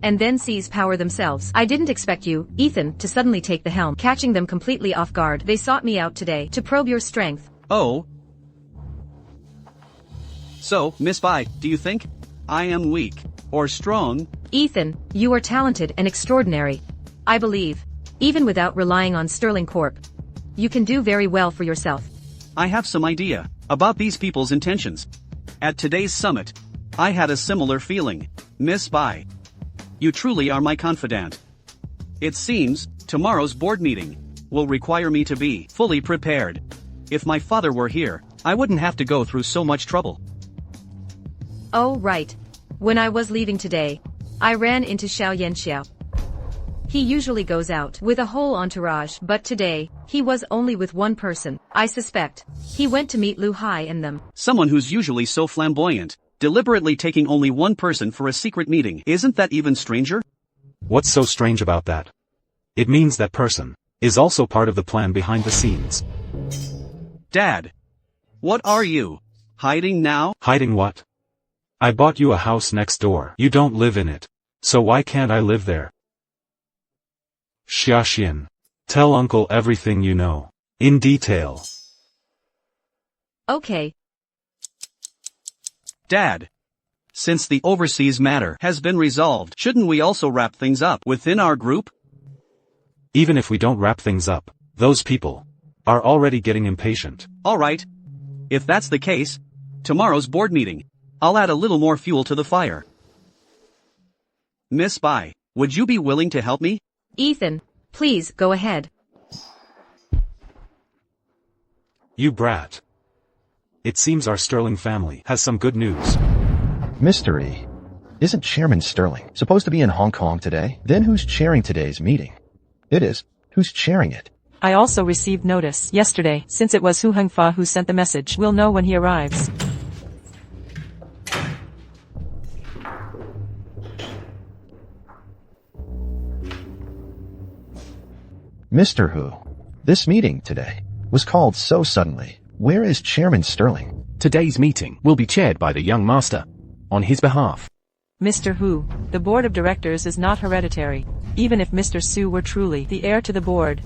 And then seize power themselves. I didn't expect you, Ethan, to suddenly take the helm, catching them completely off guard. They sought me out today to probe your strength. Oh. So, Miss Bai, do you think I am weak or strong? Ethan, you are talented and extraordinary. I believe, even without relying on Sterling Corp, you can do very well for yourself. I have some idea about these people's intentions. At today's summit, I had a similar feeling. Miss Bai, you truly are my confidant. It seems, tomorrow's board meeting will require me to be fully prepared. If my father were here, I wouldn't have to go through so much trouble. Oh right. When I was leaving today, I ran into Xiao Yanxiao. He usually goes out with a whole entourage, but today, he was only with one person. I suspect he went to meet Lu Hai and them. Someone who's usually so flamboyant, deliberately taking only one person for a secret meeting. Isn't that even stranger? What's so strange about that? It means that person is also part of the plan behind the scenes. Dad. What are you hiding now? Hiding what? I bought you a house next door. You don't live in it. So why can't I live there? Xiaxian. Tell uncle everything you know. In detail. Okay. Dad. Since the overseas matter has been resolved, shouldn't we also wrap things up within our group? Even if we don't wrap things up, those people are already getting impatient. Alright. If that's the case, tomorrow's board meeting, I'll add a little more fuel to the fire. Miss Bai, would you be willing to help me? Ethan, please go ahead. You brat. It seems our Sterling family has some good news. Mystery. Isn't Chairman Sterling supposed to be in Hong Kong today? Then who's chairing today's meeting? It is. Who's chairing it? I also received notice yesterday, since it was Hu Hengfa who sent the message. We'll know when he arrives. Mr. Hu, this meeting today was called so suddenly. Where is Chairman Sterling? Today's meeting will be chaired by the young master. On his behalf. Mr. Hu, the board of directors is not hereditary. Even if Mr. Su were truly the heir to the board,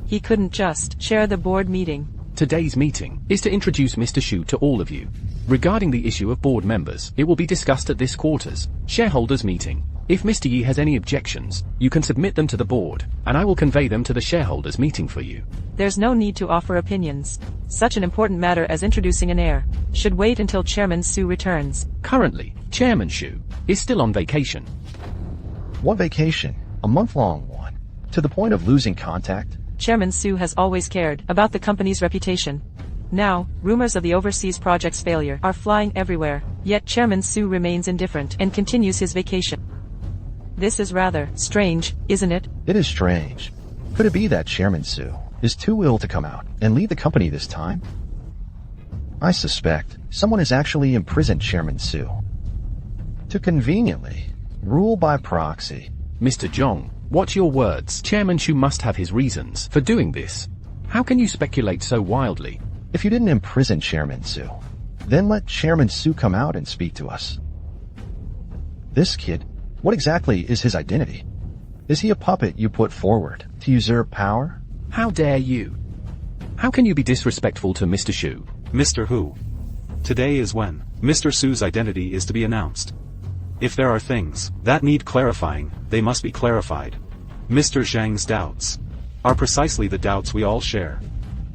he couldn't just chair the board meeting. Today's meeting is to introduce Mr. Shu to all of you. Regarding the issue of board members, it will be discussed at this quarter's shareholders meeting. If Mr. Yi has any objections, you can submit them to the board, and I will convey them to the shareholders meeting for you. There's no need to offer opinions. Such an important matter as introducing an heir should wait until Chairman Su returns. Currently, Chairman Shu is still on vacation. What vacation? A month-long one. To the point of losing contact? Chairman Su has always cared about the company's reputation. Now, rumors of the overseas project's failure are flying everywhere, yet Chairman Su remains indifferent and continues his vacation. This is rather strange, isn't it? It is strange. Could it be that Chairman Su is too ill to come out and leave the company this time? I suspect someone has actually imprisoned Chairman Su to conveniently rule by proxy. Mr. Zhong, watch your words. Chairman Shu must have his reasons for doing this. How can you speculate so wildly? If you didn't imprison Chairman Su, then let Chairman Su come out and speak to us. This kid, what exactly is his identity? Is he a puppet you put forward to usurp power? How dare you? How can you be disrespectful to Mr. Shu? Mr. Hu. Today is when Mr. Su's identity is to be announced. If there are things that need clarifying, they must be clarified. Mr. Zhang's doubts are precisely the doubts we all share.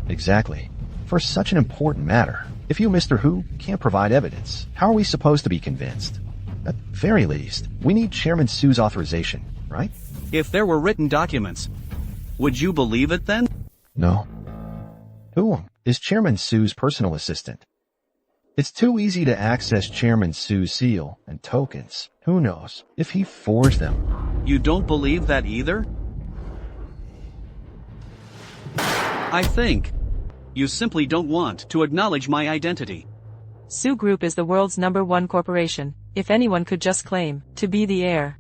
Exactly. For such an important matter, if you, Mr. Hu, can't provide evidence, how are we supposed to be convinced? At very least, we need Chairman Su's authorization, right? If there were written documents, would you believe it then? No. Who is Chairman Su's personal assistant? It's too easy to access Chairman Su's seal and tokens. Who knows if he forged them? You don't believe that either? I think you simply don't want to acknowledge my identity. Su Group is the world's #1 corporation. If anyone could just claim to be the heir,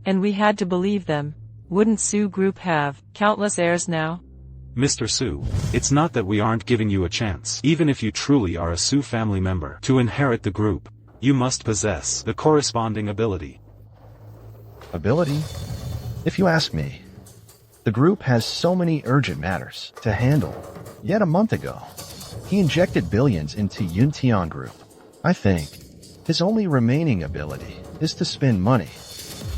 and we had to believe them, wouldn't Su Group have countless heirs now? Mr. Su, it's not that we aren't giving you a chance. Even if you truly are a Su family member to inherit the group, you must possess the corresponding ability. Ability? If you ask me, the group has so many urgent matters to handle. Yet a month ago, he injected billions into Yuntian Group. I think his only remaining ability is to spend money.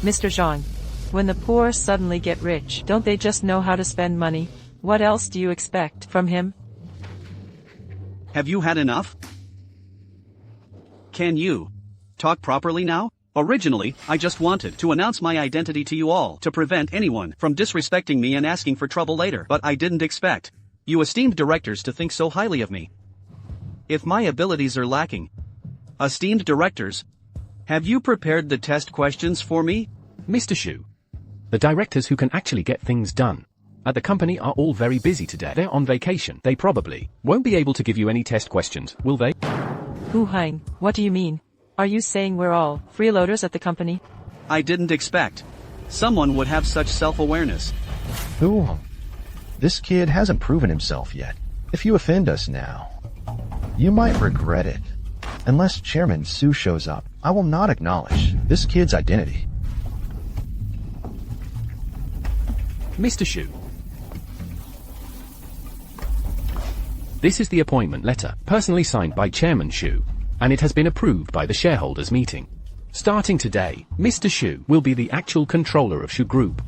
Mr. Zhang, when the poor suddenly get rich, don't they just know how to spend money? What else do you expect from him? Have you had enough? Can you talk properly now? Originally, I just wanted to announce my identity to you all to prevent anyone from disrespecting me and asking for trouble later, but I didn't expect you esteemed directors to think so highly of me. If my abilities are lacking, esteemed directors, have you prepared the test questions for me? Mr. Shu, the directors who can actually get things done at the company are all very busy today. They're on vacation. They probably won't be able to give you any test questions, will they? Hu Hang, what do you mean? Are you saying we're all freeloaders at the company? I didn't expect someone would have such self-awareness. Who? This kid hasn't proven himself yet. If you offend us now, you might regret it. Unless Chairman Su shows up, I will not acknowledge this kid's identity. Mr. Shu, this is the appointment letter, personally signed by Chairman Shu, and it has been approved by the shareholders meeting. Starting today, Mr. Shu will be the actual controller of Shu Group.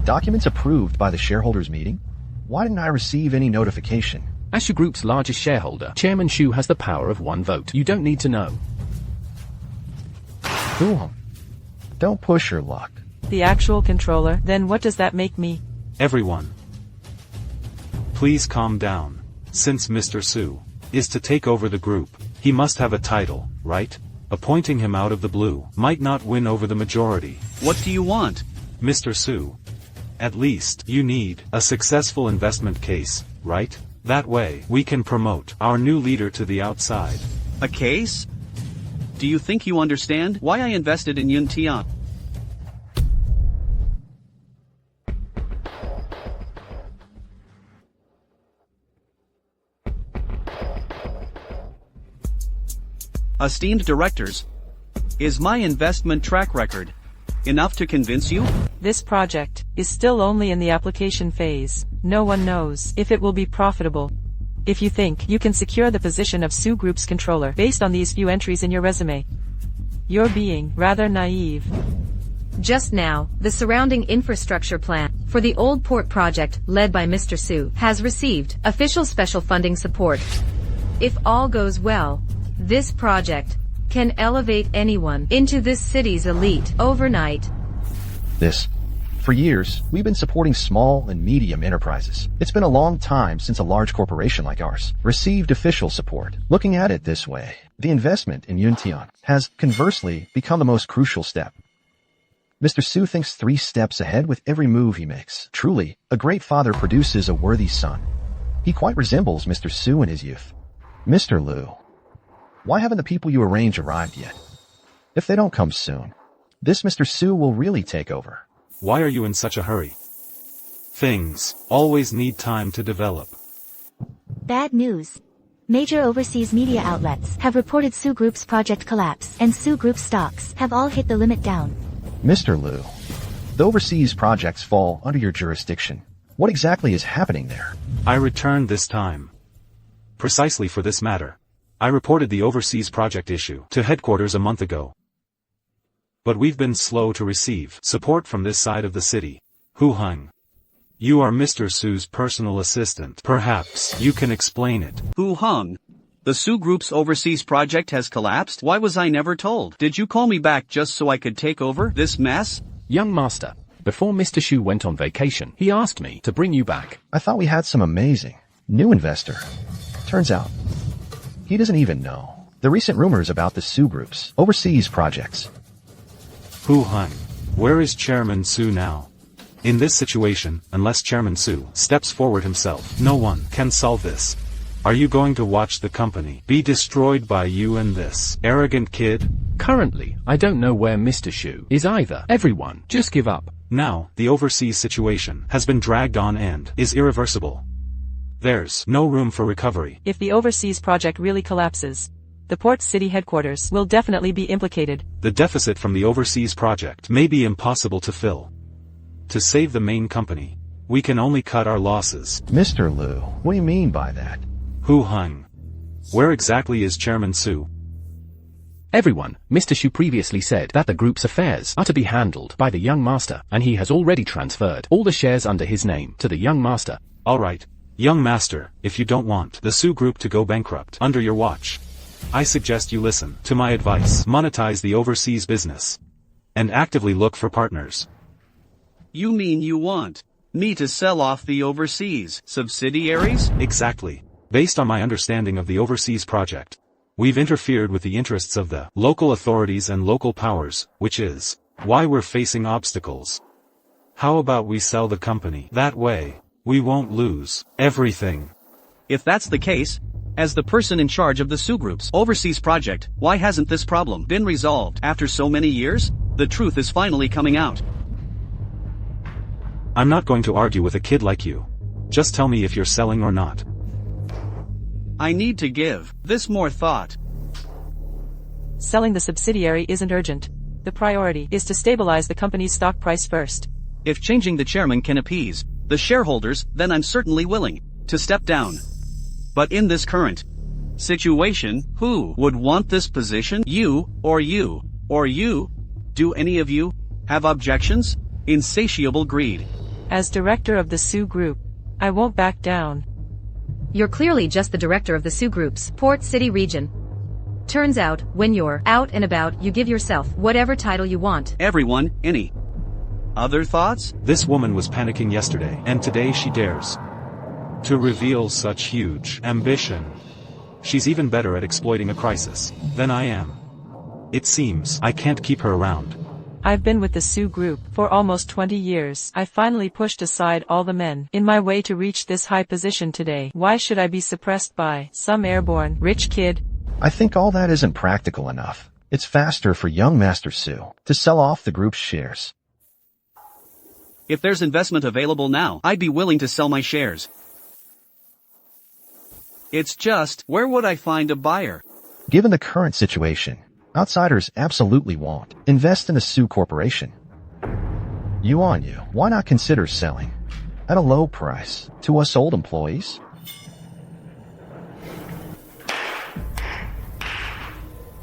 Documents approved by the shareholders meeting? Why didn't I receive any notification? As Shu Group's largest shareholder, Chairman Shu has the power of 1 vote. You don't need to know. Cool. Don't push your luck. The actual controller, then what does that make me? Everyone, please calm down. Since Mr. Su is to take over the group, he must have a title, right? Appointing him out of the blue might not win over the majority. What do you want? Mr. Su, at least you need a successful investment case, right? That way we can promote our new leader to the outside. A case? Do you think you understand why I invested in Yuntian? Esteemed directors, is my investment track record enough to convince you? This project is still only in the application phase. No one knows if it will be profitable. If you think you can secure the position of Su Group's controller based on these few entries in your resume, you're being rather naive. Just now, the surrounding infrastructure plan for the old port project led by Mr. Su has received official special funding support. If all goes well, this project can elevate anyone into this city's elite overnight. For years, we've been supporting small and medium enterprises. It's been a long time since a large corporation like ours received official support. Looking at it this way, the investment in Yuntian has conversely become the most crucial step. Mr. Su thinks 3 steps ahead with every move he makes. Truly, a great father produces a worthy son. He quite resembles Mr. Su in his youth. Mr. Liu, why haven't the people you arrange arrived yet? If they don't come soon, this Mr. Su will really take over. Why are you in such a hurry? Things always need time to develop. Bad news. Major overseas media outlets have reported Su Group's project collapse, and Su Group stocks have all hit the limit down. Mr. Liu, the overseas projects fall under your jurisdiction. What exactly is happening there? I returned this time. Precisely for this matter. I reported the overseas project issue to headquarters a month ago. But we've been slow to receive support from this side of the city. Hu Hung, you are Mr. Su's personal assistant. Perhaps you can explain it. Hu Hung, the Su Group's overseas project has collapsed? Why was I never told? Did you call me back just so I could take over this mess? Young master, before Mr. Shu went on vacation, he asked me to bring you back. I thought we had some amazing new investor. Turns out, he doesn't even know the recent rumors about the Su Group's overseas projects. Hu Hung, where is Chairman Su now? In this situation, unless Chairman Su steps forward himself, no one can solve this. Are you going to watch the company be destroyed by you and this arrogant kid? Currently, I don't know where Mr. Shu is either. Everyone, just give up. Now, the overseas situation has been dragged on and is irreversible. There's no room for recovery. If the overseas project really collapses, the port city headquarters will definitely be implicated. The deficit from the overseas project may be impossible to fill. To save the main company, we can only cut our losses. Mr. Liu, what do you mean by that? Hu Hung, where exactly is Chairman Su? Everyone, Mr. Shu previously said that the group's affairs are to be handled by the young master, and he has already transferred all the shares under his name to the young master. Alright, young master, if you don't want the Su Group to go bankrupt under your watch, I suggest you listen to my advice. Monetize the overseas business and actively look for partners. You mean you want me to sell off the overseas subsidiaries? Exactly. Based on my understanding of the overseas project, we've interfered with the interests of the local authorities and local powers, which is why we're facing obstacles. How about we sell the company? That way, we won't lose everything. If that's the case, as the person in charge of the Su Group's overseas project, why hasn't this problem been resolved after so many years? The truth is finally coming out. I'm not going to argue with a kid like you. Just tell me if you're selling or not. I need to give this more thought. Selling the subsidiary isn't urgent. The priority is to stabilize the company's stock price first. If changing the chairman can appease the shareholders, then I'm certainly willing to step down. But in this current situation, who would want this position? You, or you, or you? Do any of you have objections? Insatiable greed. As director of the Su Group, I won't back down. You're clearly just the director of the Su Group's Port City region. Turns out, when you're out and about, you give yourself whatever title you want. Everyone, any other thoughts? This woman was panicking yesterday, and today she dares to reveal such huge ambition. She's even better at exploiting a crisis than I am. It seems I can't keep her around. I've been with the Su Group for almost 20 years. I finally pushed aside all the men in my way to reach this high position today. Why should I be suppressed by some airborne, rich kid? I think all that isn't practical enough. It's faster for young Master Su to sell off the group's shares. If there's investment available now, I'd be willing to sell my shares. It's just, where would I find a buyer? Given the current situation, outsiders absolutely won't invest in a Su corporation. Why not consider selling at a low price to us old employees?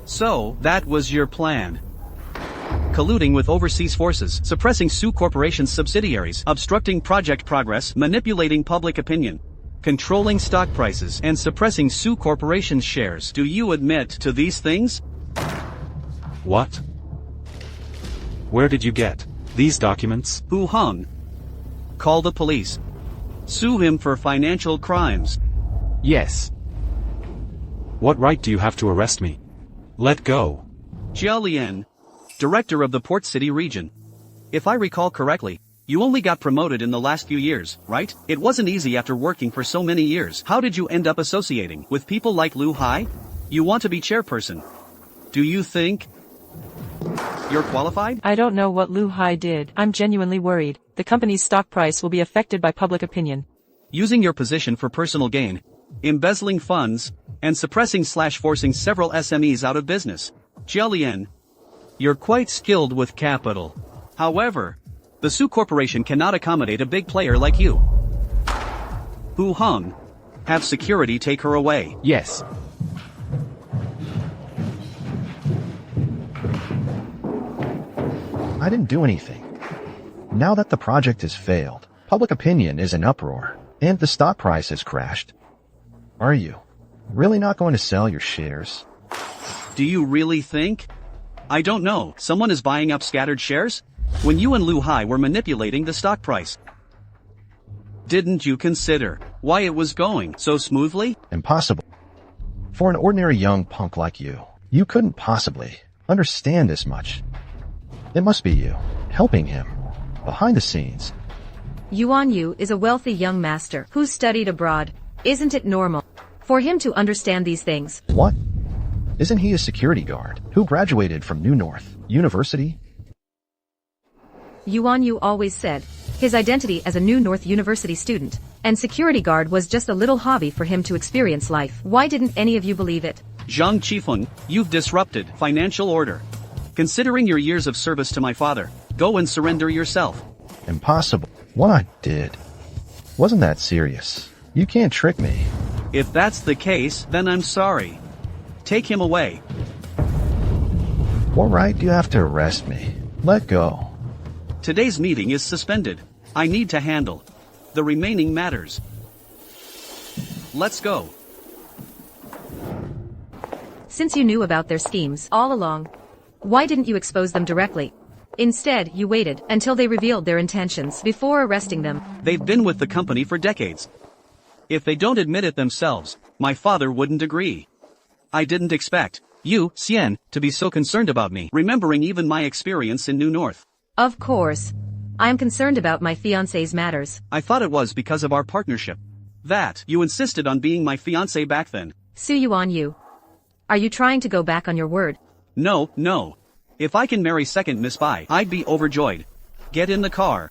So, that was your plan. Colluding with overseas forces, suppressing Su Corporation's subsidiaries, obstructing project progress, manipulating public opinion, controlling stock prices, and suppressing Su Corporation's shares. Do you admit to these things? What? Where did you get these documents? Hu Hong. Call the police. Sue him for financial crimes. Yes. What right do you have to arrest me? Let go. Jia Lian, director of the Port City region. If I recall correctly, you only got promoted in the last few years, right? It wasn't easy after working for so many years. How did you end up associating with people like Lu Hai? You want to be chairperson. Do you think you're qualified? I don't know what Lu Hai did. I'm genuinely worried. The company's stock price will be affected by public opinion. Using your position for personal gain, embezzling funds, and suppressing/forcing several SMEs out of business. Jia Lian, you're quite skilled with capital. However, the Su Corporation cannot accommodate a big player like you. Hu Hong, have security take her away. Yes. I didn't do anything. Now that the project has failed, public opinion is in uproar, and the stock price has crashed. Are you really not going to sell your shares? Do you really think? I don't know, someone is buying up scattered shares? When you and Lu Hai were manipulating the stock price, didn't you consider why it was going so smoothly? Impossible. For an ordinary young punk like you, you couldn't possibly understand this much. It must be you, helping him, behind the scenes. Yuan Yu is a wealthy young master who studied abroad. Isn't it normal for him to understand these things? What? Isn't he a security guard who graduated from New North University? Yuan Yu always said his identity as a New North University student and security guard was just a little hobby for him to experience life. Why didn't any of you believe it? Zhang Qifeng, you've disrupted financial order. Considering your years of service to my father, go and surrender yourself. Impossible. What I did wasn't that serious. You can't trick me. If that's the case, then I'm sorry. Take him away. What right do you have to arrest me? Let go. Today's meeting is suspended. I need to handle the remaining matters. Let's go. Since you knew about their schemes all along, why didn't you expose them directly? Instead, you waited until they revealed their intentions before arresting them. They've been with the company for decades. If they don't admit it themselves, my father wouldn't agree. I didn't expect you, Xian, to be so concerned about me, remembering even my experience in New North. Of course. I'm concerned about my fiancé's matters. I thought it was because of our partnership that you insisted on being my fiancé back then. Su Yuan Yu, are you trying to go back on your word? No. If I can marry second Miss Bai, I'd be overjoyed. Get in the car.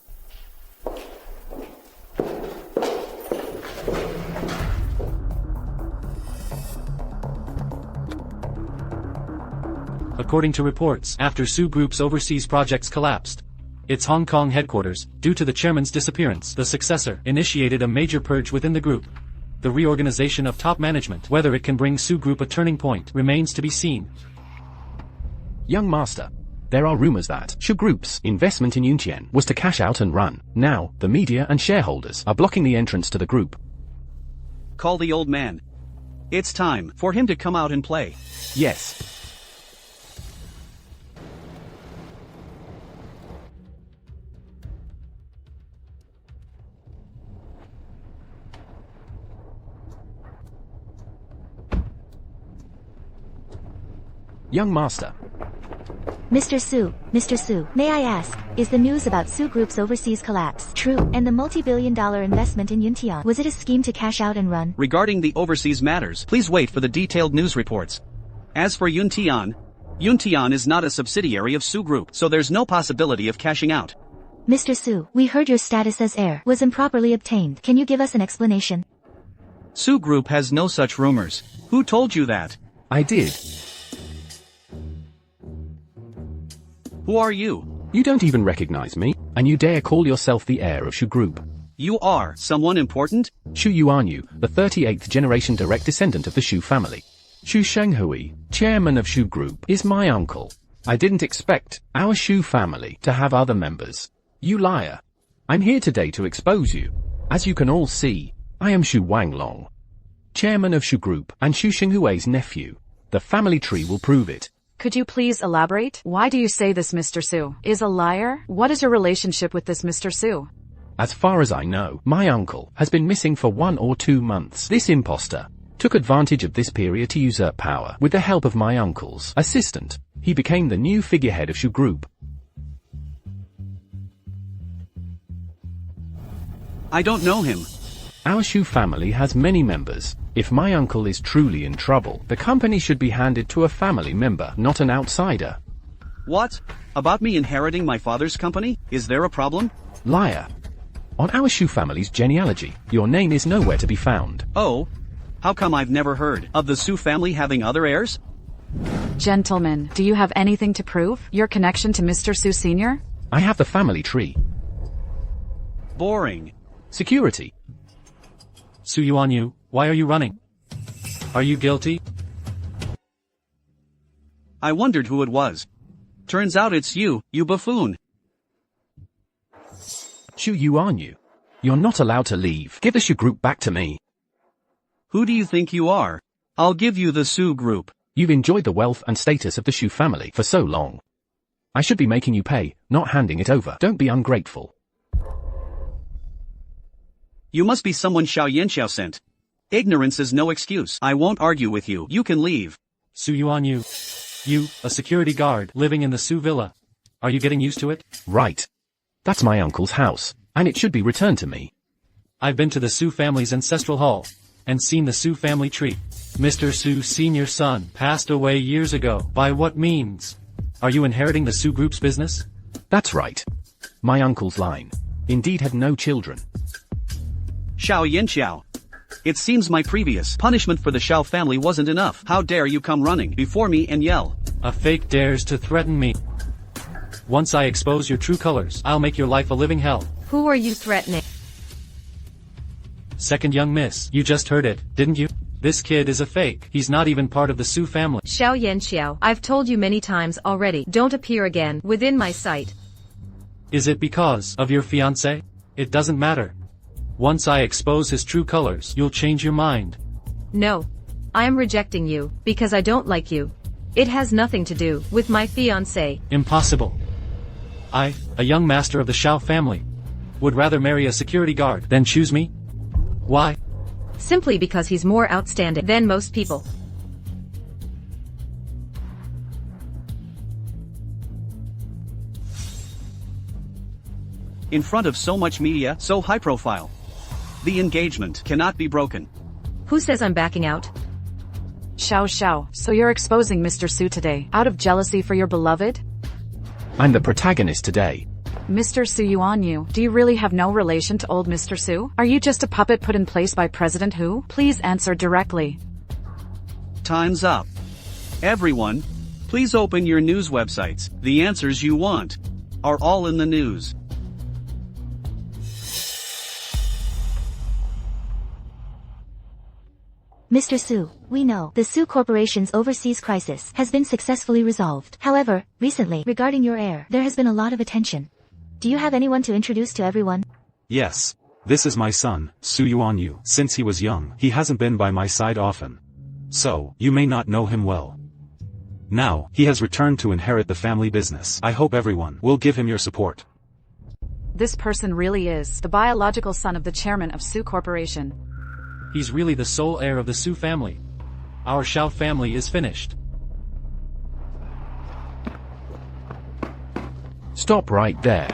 According to reports, after Su Group's overseas projects collapsed, its Hong Kong headquarters, due to the chairman's disappearance, the successor initiated a major purge within the group. The reorganization of top management, whether it can bring Su Group a turning point, remains to be seen. Young Master, there are rumors that Shu Group's investment in Yuntian was to cash out and run. Now, the media and shareholders are blocking the entrance to the group. Call the old man. It's time for him to come out and play. Yes. Young Master. Mr. Su, may I ask, is the news about Su Group's overseas collapse true? And the multi-billion-dollar investment in Yuntian, was it a scheme to cash out and run? Regarding the overseas matters, please wait for the detailed news reports. As for Yuntian is not a subsidiary of Su Group, so there's no possibility of cashing out. Mr. Su, we heard your status as heir was improperly obtained. Can you give us an explanation? Su Group has no such rumors. Who told you that? I did. Who are you? You don't even recognize me, and you dare call yourself the heir of Shu Group. You are someone important? Shu Yuanyu, the 38th generation direct descendant of the Shu family. Shu Shenghui, chairman of Shu Group, is my uncle. I didn't expect our Shu family to have other members. You liar. I'm here today to expose you. As you can all see, I am Shu Wanglong, chairman of Shu Group and Shu Shenghui's nephew. The family tree will prove it. Could you please elaborate? Why do you say this Mr. Su is a liar? What is your relationship with this Mr. Su? As far as I know, my uncle has been missing for 1 or 2 months. This impostor took advantage of this period to usurp power. With the help of my uncle's assistant, he became the new figurehead of Shu Group. I don't know him. Our Shu family has many members. If my uncle is truly in trouble, the company should be handed to a family member, not an outsider. What? About me inheriting my father's company? Is there a problem? Liar. On our Shu family's genealogy, your name is nowhere to be found. Oh? How come I've never heard of the Su family having other heirs? Gentlemen, do you have anything to prove? Your connection to Mr. Su Sr.? I have the family tree. Boring. Security. Su Yuanyu, why are you running? Are you guilty? I wondered who it was. Turns out it's you, you buffoon. Shu Yuanyu, you're not allowed to leave. Give the Shu Group back to me. Who do you think you are? I'll give you the Su Group. You've enjoyed the wealth and status of the Shu family for so long. I should be making you pay, not handing it over. Don't be ungrateful. You must be someone Xiao Yanxiao sent. Ignorance is no excuse. I won't argue with you. You can leave. Su Yuanyu. You, a security guard, living in the Su villa. Are you getting used to it? Right. That's my uncle's house, and it should be returned to me. I've been to the Su family's ancestral hall, and seen the Su family tree. Mr. Su Senior's son passed away years ago. By what means? Are you inheriting the Su Group's business? That's right. My uncle's line indeed had no children. Xiao Yanxiao. It seems my previous punishment for the Xiao family wasn't enough. How dare you come running before me and yell? A fake dares to threaten me. Once I expose your true colors, I'll make your life a living hell. Who are you threatening? Second young miss, you just heard it, didn't you? This kid is a fake. He's not even part of the Su family. Xiao Yanxiao, I've told you many times already, don't appear again within my sight. Is it because of your fiancé? It doesn't matter. Once I expose his true colors, you'll change your mind. No. I am rejecting you, because I don't like you. It has nothing to do with my fiancé. Impossible. I, a young master of the Xiao family, would rather marry a security guard than choose me? Why? Simply because he's more outstanding than most people. In front of so much media, so high profile. The engagement cannot be broken. Who says I'm backing out? Xiao, so you're exposing Mr. Su today, out of jealousy for your beloved? I'm the protagonist today. Mr. Su Yuanyu, do you really have no relation to old Mr. Su? Are you just a puppet put in place by President Hu? Please answer directly. Time's up. Everyone, please open your news websites. The answers you want are all in the news. Mr. Su, we know the Su Corporation's overseas crisis has been successfully resolved. However, recently, regarding your heir, there has been a lot of attention. Do you have anyone to introduce to everyone? Yes. This is my son, Su Yuanyu. Since he was young, he hasn't been by my side often. So, you may not know him well. Now, he has returned to inherit the family business. I hope everyone will give him your support. This person really is the biological son of the chairman of Su Corporation. He's really the sole heir of the Su family. Our Xiao family is finished. Stop right there.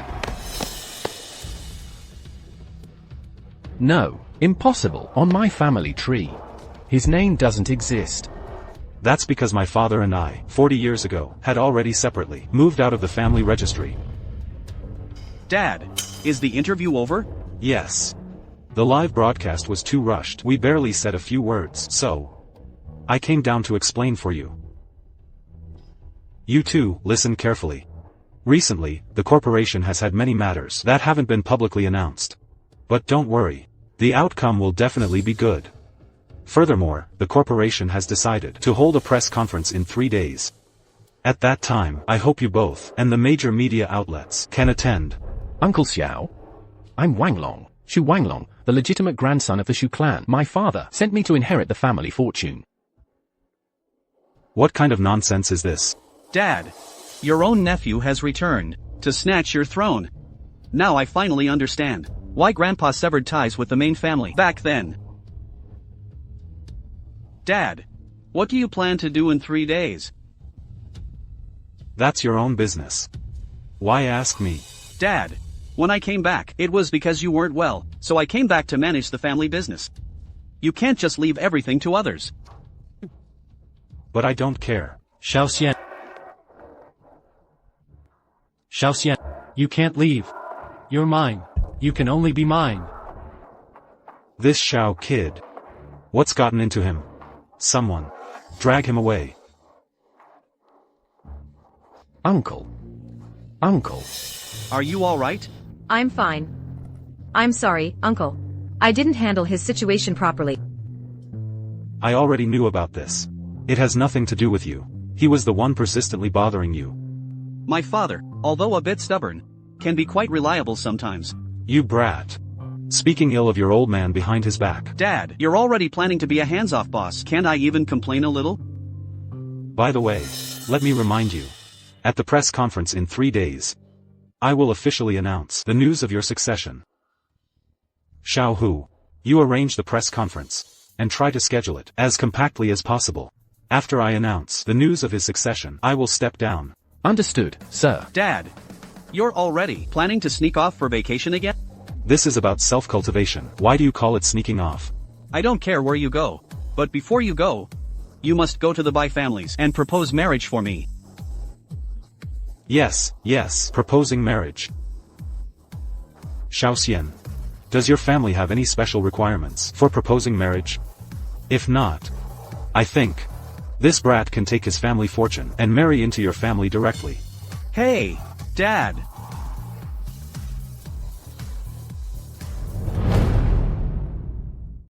No, impossible. On my family tree, his name doesn't exist. That's because my father and I, 40 years ago, had already separately moved out of the family registry. Dad, is the interview over? Yes. The live broadcast was too rushed. We barely said a few words, so I came down to explain for you. You two, listen carefully. Recently, the corporation has had many matters that haven't been publicly announced. But don't worry. The outcome will definitely be good. Furthermore, the corporation has decided to hold a press conference in 3 days. At that time, I hope you both, and the major media outlets, can attend. Uncle Xiao? I'm Wanglong, Shu Wanglong, the legitimate grandson of the Shu clan. My father sent me to inherit the family fortune. What kind of nonsense is this? Dad, your own nephew has returned to snatch your throne. Now I finally understand why Grandpa severed ties with the main family back then. Dad, what do you plan to do in 3 days? That's your own business. Why ask me? Dad, when I came back, it was because you weren't well, so I came back to manage the family business. You can't just leave everything to others. But I don't care. Xiao Xian, you can't leave. You're mine. You can only be mine. This Xiao kid. What's gotten into him? Someone. Drag him away. Uncle. Are you alright? I'm fine. I'm sorry, Uncle. I didn't handle his situation properly. I already knew about this. It has nothing to do with you. He was the one persistently bothering you. My father, although a bit stubborn, can be quite reliable sometimes. You brat. Speaking ill of your old man behind his back. Dad, you're already planning to be a hands-off boss. Can't I even complain a little? By the way, let me remind you. At the press conference in 3 days, I will officially announce the news of your succession. Xiao Hu, you arrange the press conference, and try to schedule it as compactly as possible. After I announce the news of his succession, I will step down. Understood, sir. Dad, you're already planning to sneak off for vacation again? This is about self-cultivation. Why do you call it sneaking off? I don't care where you go, but before you go, you must go to the Bai families and propose marriage for me. Yes, proposing marriage. Xiao Xian, does your family have any special requirements for proposing marriage? If not, I think this brat can take his family fortune and marry into your family directly. Hey, Dad.